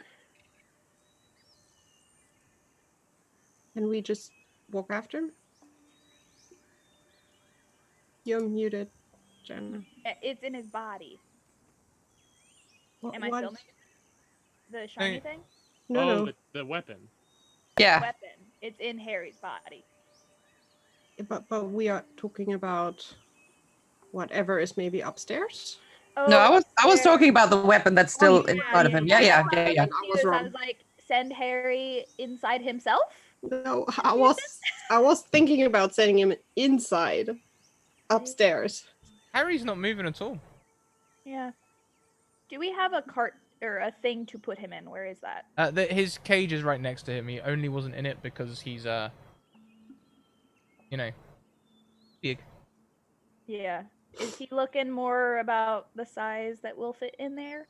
Can we just walk after him? You're muted, Jenna. It's in his body. What, Am I what- still muted? The shiny Hey. thing? No, oh, no. the weapon. Yeah. Weapon. It's in Harry's body. But we are talking about whatever is maybe upstairs. No, I was there. talking about the weapon that's still yeah, inside of him. Yeah, yeah, yeah, yeah. I was I wrong. was like, send Harry inside himself? No, I was thinking about sending him inside, upstairs. Harry's not moving at all. Yeah. Do we have a cart or a thing to put him in? Where is that? His cage is right next to him. He only wasn't in it because he's you know, big. Yeah. Is he looking more about the size that will fit in there?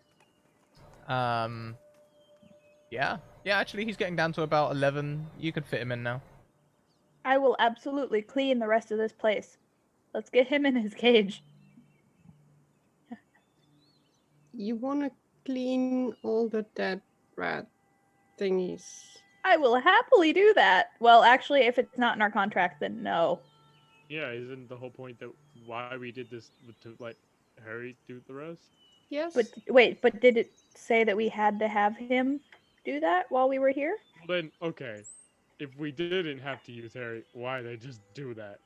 Yeah. Yeah, actually, he's getting down to about 11. You could fit him in now. I will absolutely clean the rest of this place. Let's get him in his cage. You want to clean all the dead rat thingies? I will happily do that. Well, actually, if it's not in our contract, then no. Yeah, isn't the whole point that why we did this to let Harry do the rest? Yes. But wait, but did it say that we had to have him do that while we were here? Well, then, okay. If we didn't have to use Harry, why they just do that?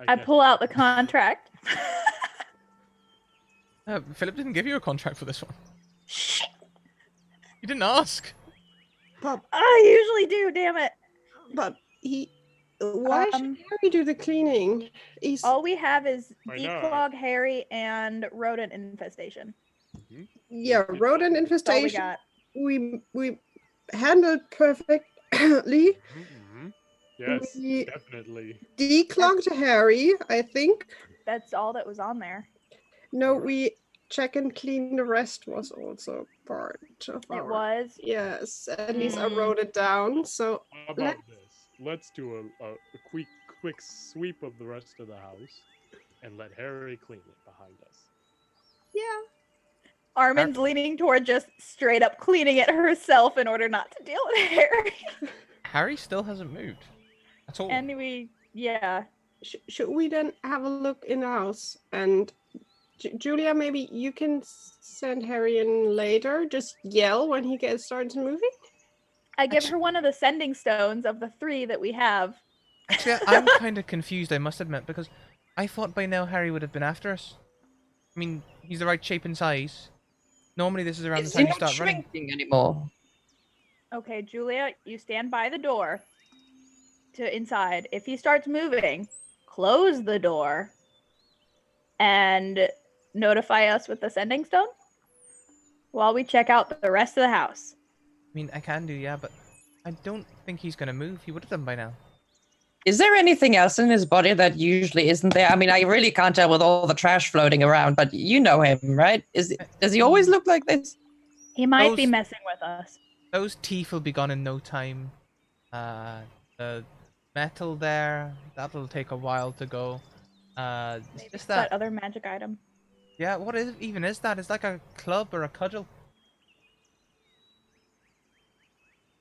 I guess. pull out the contract. Philip didn't give you a contract for this one. Shit! You didn't ask. But I usually do, damn it. he. Why should Harry do the cleaning? He's All we have is I know. declog, Harry, and rodent infestation. yeah, rodent That's all we infestation. got. We handled perfectly. Mm-hmm. Yes, We- definitely. Declogged Harry, I think. That's all that was on there. No, we check and clean the rest was also part of It our. was. Yes, at least I Mm. wrote it down. So How about this? Let's do a quick sweep of the rest of the house, and let Harry clean it behind us. yeah, Armin's leaning toward just straight up cleaning it herself in order not to deal with Harry. Harry still hasn't moved at all. And yeah. should we then have a look in the house? And Julia, maybe you can send Harry in later. Just yell when he starts moving. I give her one of the sending stones of the 3 that we have. Actually, I'm kind of confused, I must admit, because I thought by now Harry would have been after us. I mean, he's the right shape and size. Normally this is around Is the he time you not start running. shrinking anymore? Okay, Julia, you stand by the door to inside. If he starts moving, close the door and notify us with the sending stone while we check out the rest of the house. I mean, I can do, yeah, but I don't think he's going to move. He would have done by now. Is there anything else in his body that usually isn't there? I mean, I really can't tell with all the trash floating around, but you know him, right? Does he always look like this? He might be Those- messing with us. Those teeth will be gone in no time. The metal there, that'll take a while to go. It's Maybe just that that. other magic item. Yeah, what even is that? It's like a club or a cudgel.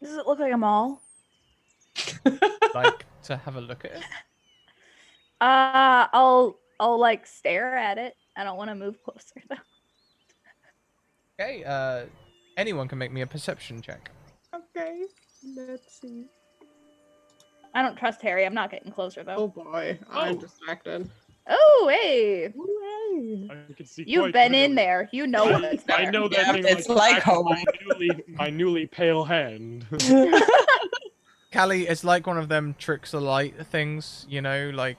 Does it look like a mall? Like to have a look at it. I'll like stare at it. I don't want to move closer though. Okay, anyone can make me a perception check. Okay, let's see. I don't trust Harry. I'm not getting closer Oh though. boy, I'm distracted. Oh, hey! Hooray. I can see You've quite been in clearly. there. You know what's there. I know that Yeah, thing it's like like the back of my newly pale hand. Callie, it's like one of them tricks of light things, you know, like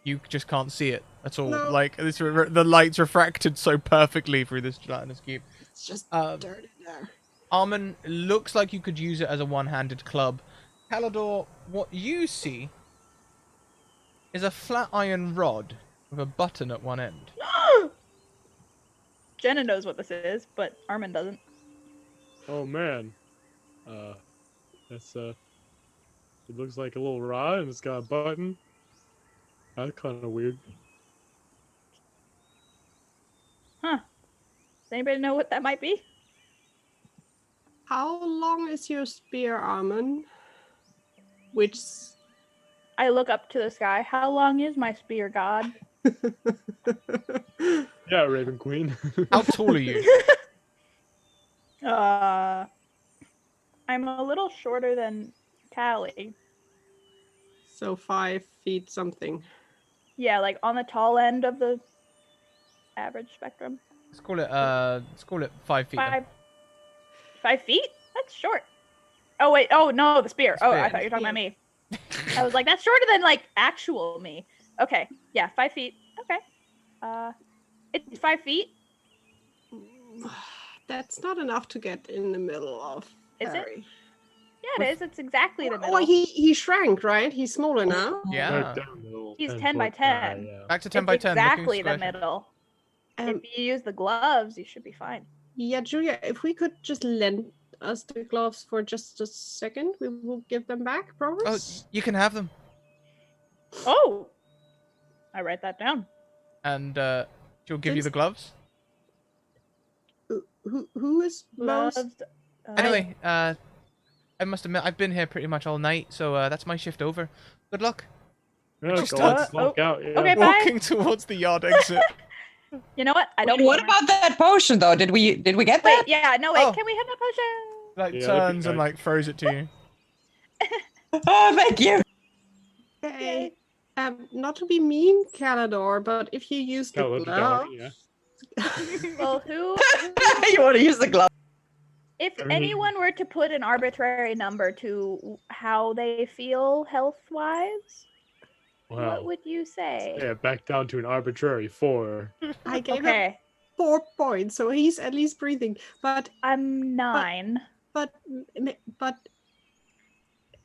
you just can't see it at all. No. Like the light's refracted so perfectly through this gelatinous cube. It's just Um, dirt in there. Armin, looks like you could use it as a one-handed club. Calidor, what you see is a flat iron rod with a button at one end. Jenna knows what this is, but Armin doesn't. Oh man, that's it looks like a little rod and it's got a button. That's kind of weird. Huh. Does anybody know what that might be? How long is your spear, Armin? Which I look up to the sky. How long is my spear, God? Yeah, Raven Queen. How tall are you? I'm a little shorter than Callie. so 5 feet something. Yeah, like on the tall end of the average spectrum. Let's call it 5 feet. then. 5 feet? That's short. Oh wait, oh no, the spear. The Oh, I spear. thought you were talking about me. I was like, that's shorter than like actual me. Okay, yeah, 5 feet. Okay. It's 5 feet. That's not enough to get in the middle of Is it? Harry. Yeah, it is. It's exactly the middle. Oh, he shrank, right? He's smaller now. Yeah. Right down the little He's 10 10 by foot guy, 10. yeah. Back to 10 It's by 10. looking exactly the square. middle. Um, If you use the gloves, you should be fine. yeah, Julia, if we could just lend us the gloves for just a second, we will give them back, Oh, promise? you can have them. Oh, I write that down. And she'll give you Since- the gloves. Who is most? Gloves. Anyway, I must admit, I've been here pretty much all night, so that's my shift over. Good luck. Yeah, Just go on, start- clock out, yeah. okay, bye. Walking towards the yard exit. You know what? I don't. Wait, what blame her. about that potion though? Did we get Wait, that? yeah, no, wait. Oh. Can we have that potion? Like Yeah, that'd be turns and nice. like throws it to you. Oh, thank you. Okay. Not to be mean, Calidor, but if you use the Calidor, glove, yeah. Well, who? You want to use the glove? If I mean- anyone were to put an arbitrary number to how they feel health-wise, what Wow. would you say? Yeah, back down to an arbitrary 4. I gave him Okay, 4 points, so he's at least breathing. But I'm 9. but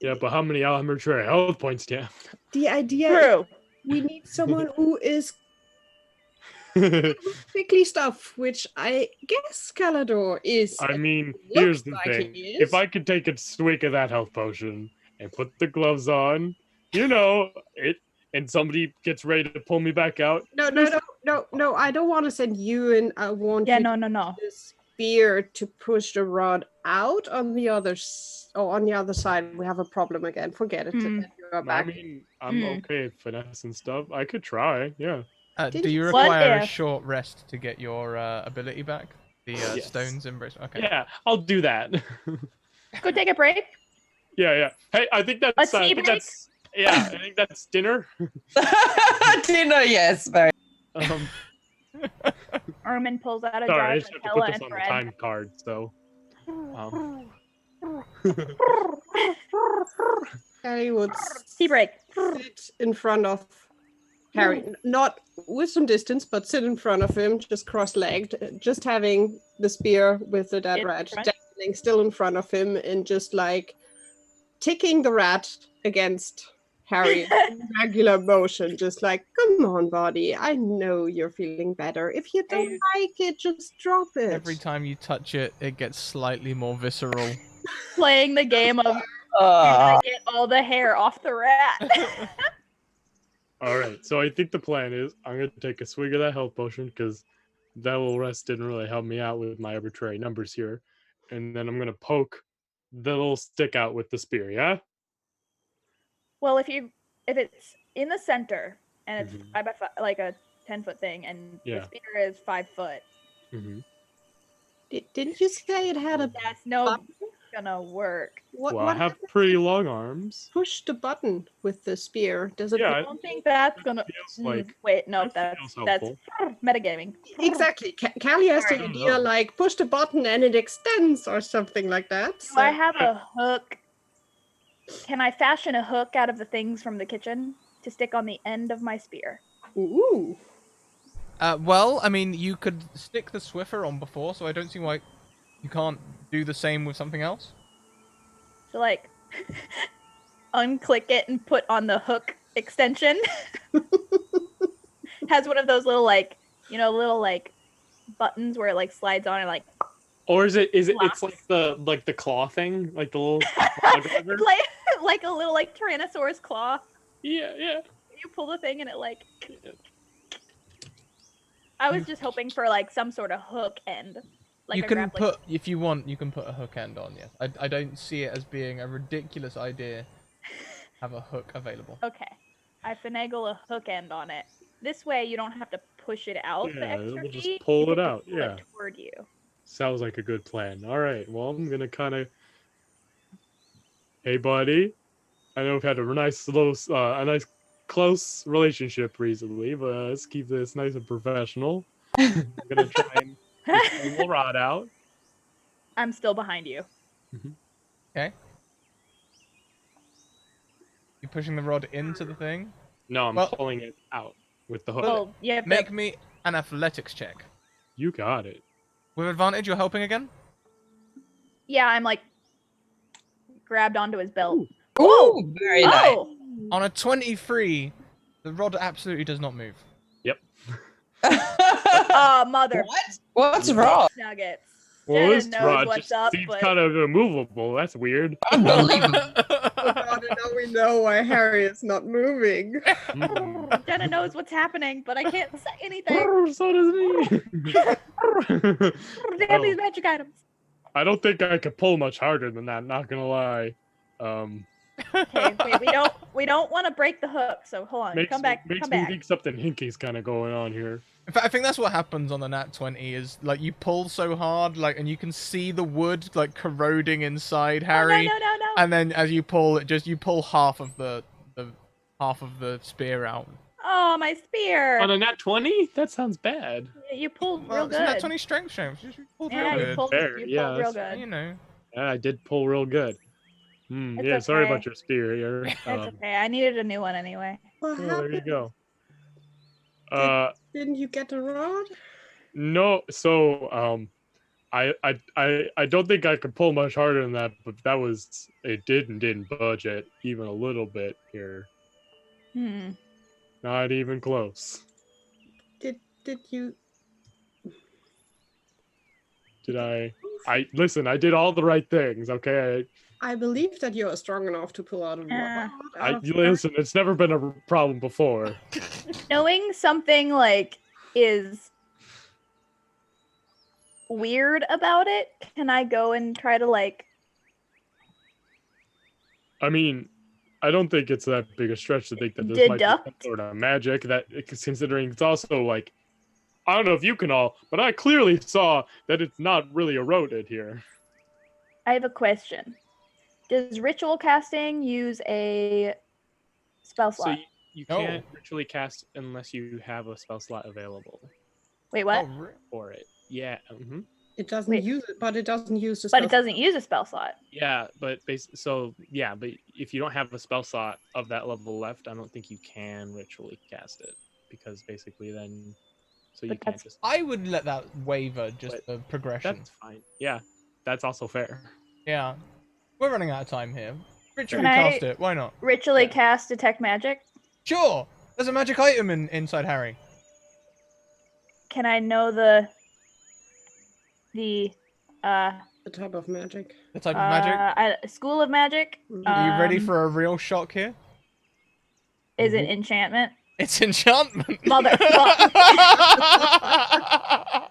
Yeah, but how many arbitrary health points do you have? the idea is True. we need someone who is quickly stuff, which I guess Calidor is. I mean, Looks here's the like thing. he If is. I could take a swig of that health potion and put the gloves on, you know, it, and somebody gets ready to pull me back out, No, I don't want to send you in. I want Yeah, you no. the spear to push the rod out on the on the other side. We have a problem again. Forget it. Hmm. You are I back. mean, I'm Hmm. okay at finesse and stuff. I could try, yeah. Did Do you you- What require a if- short rest to get your ability back? The Yes. stones embrace. Okay. Yeah, I'll do that. Go take a break. yeah. Hey, I think that's A I tea think break? that's yeah, I think that's dinner. Dinner, yes, very. Um, Armin pulls out a jar sorry, I of just have to Nutella put this and on the bread. time card, so Harry would Tea break. sit in front of Harry, not with some distance, but sit in front of him, just cross-legged, just having the spear with the dead In rat front? dangling still in front of him, and just like ticking the rat against Harry in regular motion, just like, come on, buddy, I know you're feeling better. If you don't Hey. like it, just drop it. Every time you touch it, it gets slightly more visceral. Playing the game of I get all the hair off the rat. all right. So I think the plan is I'm gonna take a swig of that health potion because that little rest didn't really help me out with my arbitrary numbers here, and then I'm gonna poke the little stick out with the spear. Yeah. Well, if it's in the center and it's Mhm. 5 by 5, like a 10-foot thing, and Yeah. the spear is 5 foot, Mm-hmm. Didn't you say it had a that's no button? gonna work. What, Well, I what have happens pretty if you long arms. push the button with the spear? Does it Yeah, I don't think that's gonna. Feels like Wait, no, that that's feels that's helpful. metagaming. Exactly. Callie has the Sorry. idea like push the button and it extends or something like that. Do I have a hook? Can I fashion a hook out of the things from the kitchen to stick on the end of my spear? Ooh. Well, I mean, you could stick the Swiffer on before, so I don't see why you can't do the same with something else. So like, unclick it and put on the hook extension. Has one of those little like, little like buttons where it like slides on and like. Or is it? It's Locks. like the claw thing, like the little. It's like a little like Tyrannosaurus claw. Yeah. You pull the thing and it like. I was just hoping for like some sort of hook end. Like you a can grappling put, if you want, you can put a hook end on. Yes, I don't see it as being a ridiculous idea. Have a hook available. Okay. I finagle a hook end on it. This way you don't have to push it out the Yeah, extra we'll just feet. pull you it can just out, pull yeah. toward you. Sounds like a good plan. All right. Well, I'm gonna kind of. Hey, buddy. I know we've had a nice close relationship recently, but let's keep this nice and professional. I'm gonna try and get the little rod out. I'm still behind you. Okay. You pushing the rod into the thing? No, I'm Well- pulling it out with the hook. Well, you have Make to, me an athletics check. You got it. With advantage, you're helping again? Yeah, I'm like grabbed onto his belt. Ooh, very nice. Oh, On a 23, the rod absolutely does not move. Yep. oh, mother. What? What's Yeah. wrong? Nuggets. Well, Jenna this knows rod what's just up, seems but kind of immovable. That's weird. Unbelievable. Oh god, and now we know why Harry is not moving. Hmm. Jenna knows what's happening, but I can't say anything. So does me. Damn these magic items. I don't think I could pull much harder than that. Not gonna lie. Okay, wait, we don't want to break the hook, so hold on. Makes Come back. me Come back. think something hinky's kind of going on here. In fact, I think that's what happens on the nat 20 is like you pull so hard, like, and you can see the wood like corroding inside Harry, Oh, no. and then as you pull it, you pull half of the spear out. Oh, my spear. On a nat 20? That sounds bad. You pulled Well, real it's a good. nat 20 strength chance. You pulled Yeah, real you good. pulled, Fair, you yeah, pulled real that's- good. You know. Yeah, I did pull real good. It's Yeah, sorry okay. about your spear here. It's okay. I needed a new one anyway. What Oh, there you happened? go. Didn't you get a rod? No, so I don't think I could pull much harder than that, but it didn't budge it even a little bit here. Hmm. Not even close. Did you? Did I listen, I did all the right things, okay? I believe that you are strong enough to pull out a rod. I out of listen, it's never been a problem before. Knowing something like is weird about it, can I go and try to like? I mean, I don't think it's that big a stretch to think that this might be some Deduct? sort of magic that, considering it's also like, I don't know if you can all, but I clearly saw that it's not really eroded here. I have a question. Does ritual casting use a spell So slot? you No. can't ritually cast unless you have a spell slot available Wait, what? Oh, re- for it. Yeah. It doesn't Wait. use it, but it doesn't use the. But it spell- doesn't use a spell slot. Yeah, but but if you don't have a spell slot of that level left, I don't think you can ritually cast it because basically then, so you But can't that's- just. I would let that waver just But the progression. That's fine. Yeah, that's also fair. Yeah. We're running out of time here. Ritually Can I- cast it. Why not? Ritually Yeah. cast detect magic. Sure. There's a magic item inside Harry. Can I know the The type of magic. The type of magic. school of magic? Are you ready um, for a real shock here? Is it enchantment? It's enchantment. Motherfucker.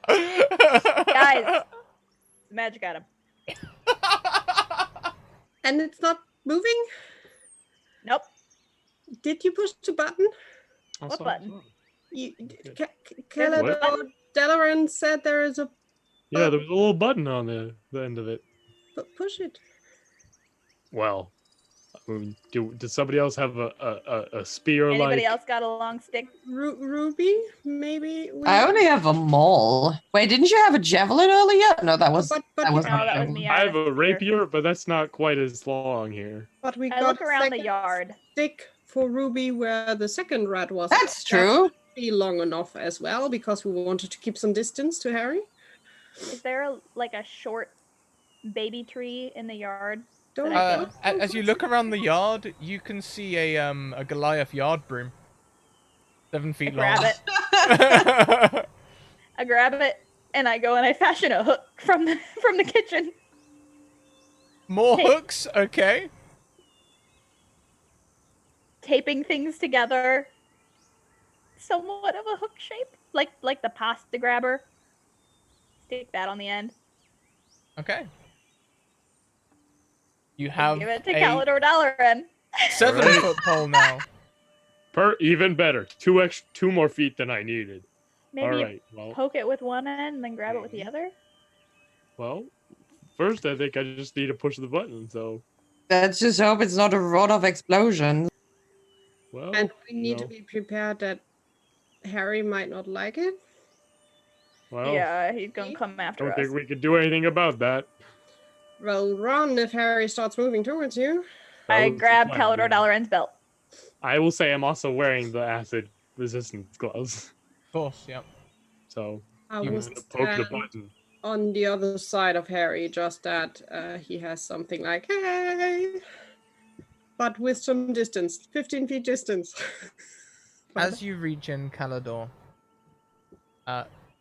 Guys, magic item. And it's not moving? Nope. Did you push the button? Also, button? You, Good. Caledor Delaran said there is a. Yeah, there was a little button on the end of it. Push it. Well, I mean, did somebody else have a spear Anybody like? else got a long stick? Ruby, maybe. I only have a maul. Wait, didn't you have a javelin earlier? No, that was But that you- was No, not that was javelin. me. I have a spear. rapier, but that's not quite as long here. But we I got look around the second yard. stick for Ruby where the second rat was. That's That true. should be long enough as well because we wanted to keep some distance to Harry. Is there a short baby tree in the yard? Don't. I As you look around the yard, you can see a Goliath yard broom. 7 I feet long. grab it. I grab it and I go and I fashion a hook from the kitchen. More Hey. hooks? Okay. Taping things together. Somewhat of a hook shape. Like the pasta grabber. Stick that on the end. Okay. You have Give it to a Caledor Dalaran. 7-foot pole now. Even better. Two more feet than I needed. Maybe All you right. Well, poke it with one end and then grab it with the other. first I think I just need to push the button. So, Let's just hope it's not a rod of explosions. well, And we need to no. be prepared that Harry might not like it. Well, Yeah, he's gonna come after don't us. think we could do anything about that. Well, run if Harry starts moving towards you. That I was the grab plan, Caledor yeah. Dalaran's belt. I will say I'm also wearing the acid resistance gloves. Of course, yep. So I You will I'm gonna poke the stand button. on the other side of Harry, just that he has something like, hey, but with some distance, 15 feet distance. As you reach in Calador,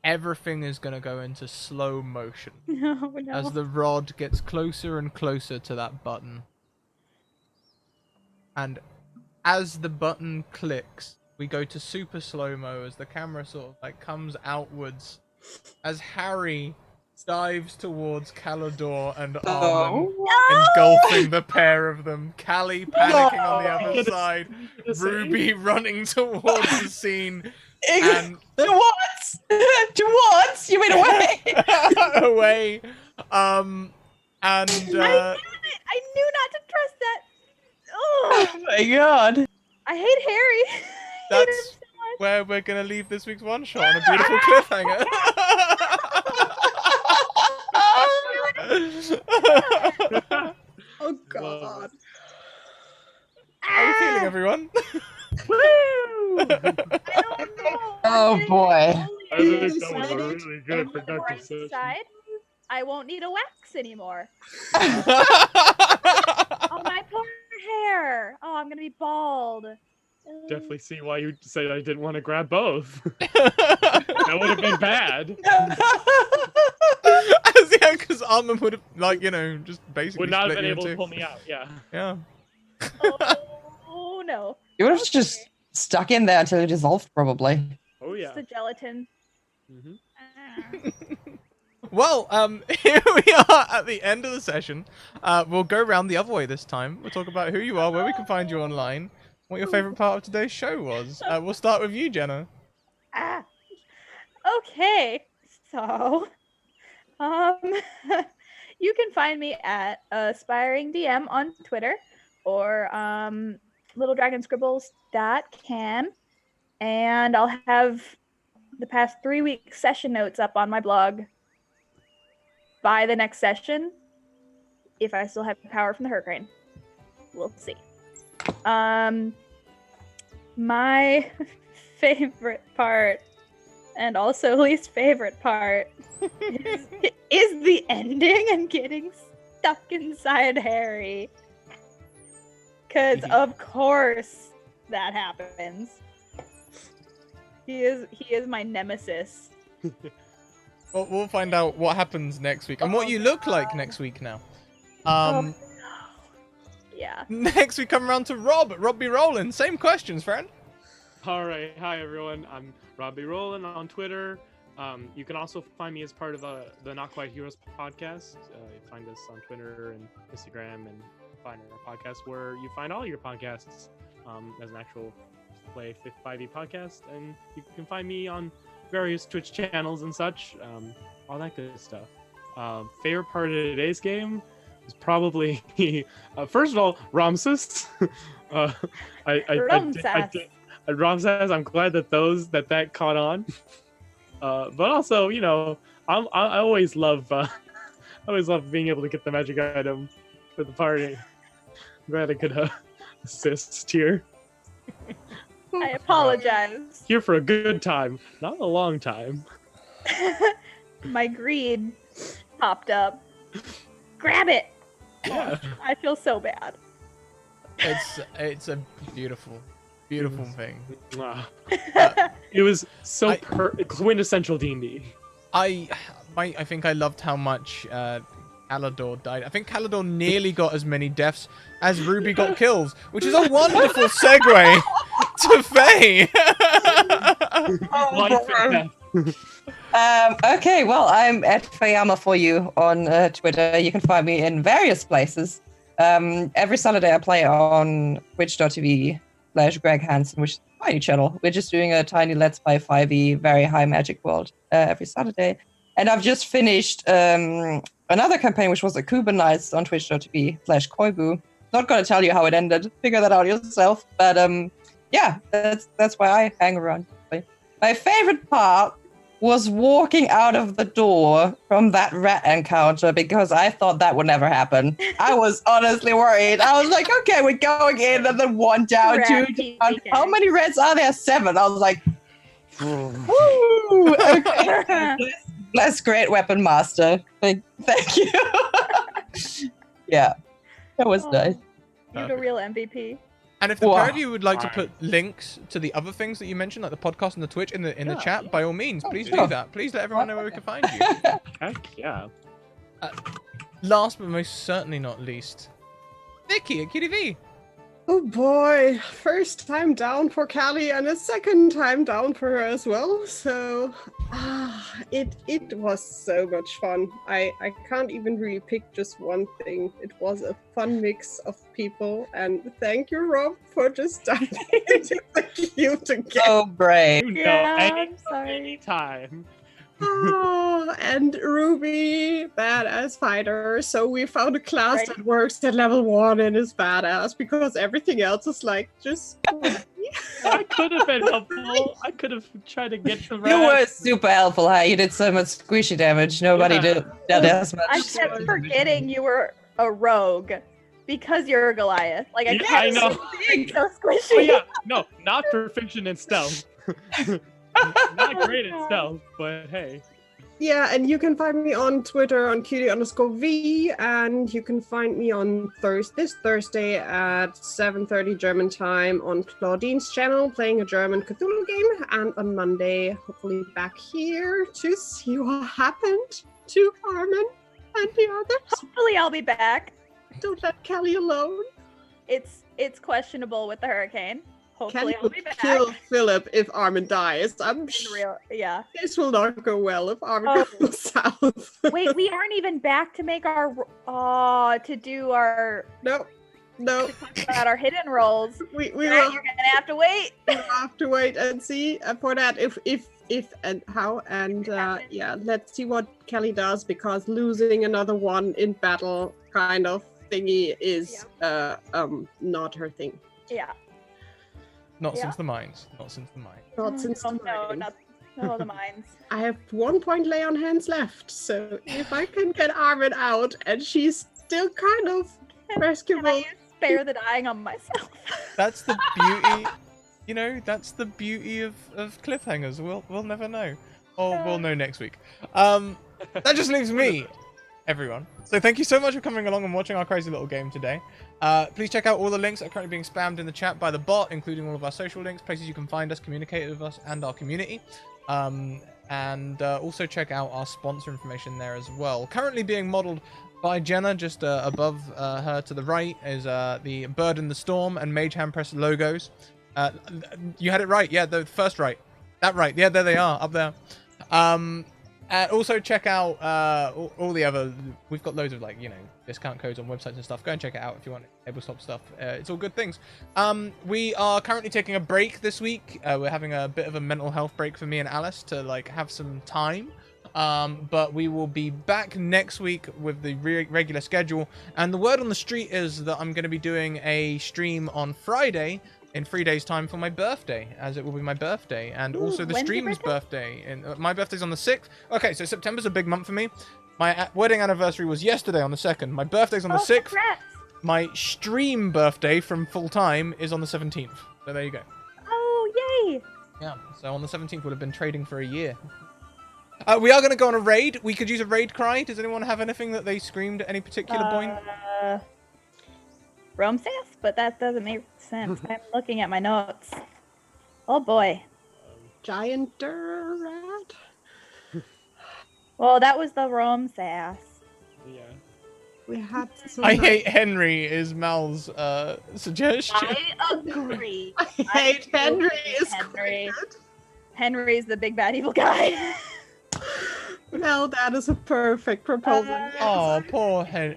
everything is going to go into slow motion No, no. as the rod gets closer and closer to that button. And as the button clicks, we go to super slow-mo as the camera sort of like comes outwards as Harry dives towards Calador and Armin, engulfing the pair of them. Callie panicking on the other side, Ruby running towards the scene, and Towards? Towards? You mean away? away. And I knew not to trust that. Oh Oh, my god. I hate Harry. I hate him that's so much. where we're gonna leave this week's one shot on a beautiful cliffhanger. Oh god. How are we feeling, everyone? Woo! I don't know. Oh, boy. I think Yes, that was a really good On the productive bright session. side, I won't need a wax anymore. Oh, Oh, my poor hair. Oh, I'm gonna be bald. Definitely see why you said I didn't want to grab both. That would have been bad. yeah, because Armin would have, like, just basically Would not have split been you able in to two. pull me out. Yeah. Yeah. Oh no. You would have just stuck in there until it dissolved, probably. Oh yeah. It's the gelatin. hmm Ah. Well, here we are at the end of the session. We'll go around the other way this time. We'll talk about who you are, where we can find you online, what your favorite part of today's show was. We'll start with you, Jenna. Ah. Okay. So, you can find me at Aspiring DM on Twitter or littledragonscribbles.com, and I'll have the past 3 week session notes up on my blog by the next session, if I still have power from the hurricane. We'll see. My favorite part, and also least favorite part, is the ending and getting stuck inside Harry. Because of course that happens. He is my nemesis. Well, we'll find out what happens next week and what you look like next week now. Yeah. Next we come around to Rob. Robbie Rollin. Same questions, friend. All right. Hi everyone. I'm Robbie Rowland on Twitter. You can also find me as part of the Not Quite Heroes podcast. You find us on Twitter and Instagram, and find our podcast where you find all your podcasts as an actual Play 5e podcast. And you can find me on various Twitch channels and such, all that good stuff. Favorite part of today's game is probably first of all Ramses. Ramses, I'm glad that that caught on. But also, I always love being able to get the magic item for the party. I'm glad I could assist here. I apologize. Here for a good time, not a long time. My greed popped up. Grab it! Yeah. I feel so bad. It's a beautiful thing. Wow. It was so quintessential D&D. I think I loved how much Calador died. I think Calador nearly got as many deaths as Ruby got kills, which is a wonderful segue to Faye. Life and death. Okay, well, I'm at Fayama for you on Twitter. You can find me in various places. Every Saturday I play on twitch.tv/Greg Hansen, which is a tiny channel. We're just doing a tiny Let's Play 5e, very high magic world every Saturday. And I've just finished another campaign, which was a Kuba Nights on twitch.tv/Koibu. Not going to tell you how it ended. Figure that out yourself. But yeah, that's why I hang around. My favorite part was walking out of the door from that rat encounter, because I thought that would never happen. I was honestly worried. I was like, okay, we're going in, and then one down, Rat two down. PK. How many rats are there? 7. I was like, woo! Okay. less great weapon master. Thank you. Yeah, that was nice. You're the real MVP. And if the Wow. pair of you would like to Alright. put links to the other things that you mentioned, like the podcast and the Twitch in the Yeah, chat, by all means, please sure. do that. Please let everyone know where we can find you. Heck yeah. Last but most certainly not least, Vicky at QTV. Oh boy, first time down for Callie and a second time down for her as well. So it was so much fun. I can't even really pick just one thing. It was a fun mix of people, and thank you, Rob, for just diving into the queue again. So brave. You know, Yeah, I'm sorry. anytime. Oh, and Ruby, badass fighter. So we found a class Right. that works at level 1 and is badass because everything else is like just. I could have been helpful. I could have tried to get the You were rest. super helpful. Huh? You did so much squishy damage. Nobody Yeah. did as much. I kept forgetting you were a rogue because you're a Goliath. Like I Yeah, kept I know. being so squishy. Oh yeah, no, not proficient in stealth. Not great at stealth, but hey. Yeah, and you can find me on Twitter on cutie_v, and you can find me on this Thursday at 7:30 German time on Claudine's channel playing a German Cthulhu game, and on Monday, hopefully back here to see what happened to Armin and the others. Hopefully I'll be back. Don't let Kelly alone. It's questionable with the hurricane. Hopefully Kelly I'll will be back. kill Philip if Armin dies. I'm In real, yeah. this will not go well if Armin Oh. goes south. Wait, we aren't even back to make our to do our No. to talk about our hidden rolls. We Matt, will you're gonna have to wait. we'll have to wait and see for that if and how, and yeah, let's see what Kelly does, because losing another one in battle kind of thingy is not her thing. Yeah. Not Yeah. since the mines. Not since the mines. Not since the no, mine. no, the mines. I have 1 point lay on hands left, so if I can get Armin out and she's still kind of Can rescuable. I spare the dying on myself? That's the beauty. You know, that's the beauty of cliffhangers. We'll never know. Or we'll know next week. That just leaves me, everyone. So thank you so much for coming along and watching our crazy little game today. Please check out all the links that are currently being spammed in the chat by the bot, including all of our social links, places you can find us, communicate with us, and our community. And also check out our sponsor information there as well. Currently being modeled by Jenna, just above her to the right is the Bird in the Storm and Mage Hand Press logos. You had it right, yeah, the first right. That right, yeah, there they are, up there. Also check out all the other, we've got loads of like, you know, discount codes on websites and stuff. Go and check it out if you want tabletop stuff. It's all good things. We are currently taking a break this week. We're having a bit of a mental health break for me and Alice to like have some time. But we will be back next week with the regular schedule. And the word on the street is that I'm going to be doing a stream on Friday in 3 days' time for my birthday, as it will be my birthday, and also the when's your stream's birthday. And my birthday's on the 6th. Okay, so September's a big month for me. My wedding anniversary was yesterday on the 2nd. My birthday's on the 6th. Congrats. My stream birthday from full time is on the 17th. So there you go. Oh, yay! Yeah, so on the 17th would have been trading for a year. We are going to go on a raid. We could use a raid cry. Does anyone have anything that they screamed at any particular point? Rome says, but that doesn't make sense. I'm looking at my notes. Oh boy. Giant rat. Well, that was the Rome sass. Yeah. We had some I hate Henry is Mal's suggestion. I agree. I hate Henry. Is Henry. good. Henry's the big bad evil guy. Well, that is a perfect proposal. yes. Oh, poor Harry.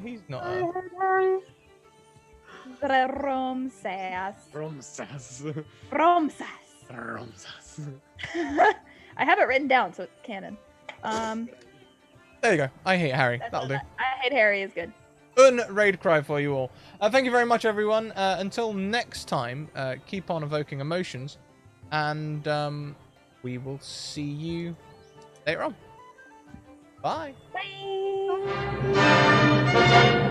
He's not a. The Rome sass. Romsas. Rome sass. Romsas. I have it written down, so it's canon. There you go. I hate Harry. That's That'll do. I hate Harry is good. Raid cry for you all. Thank you very much, everyone. Until next time, keep on evoking emotions, and we will see you later on. Bye. Bye.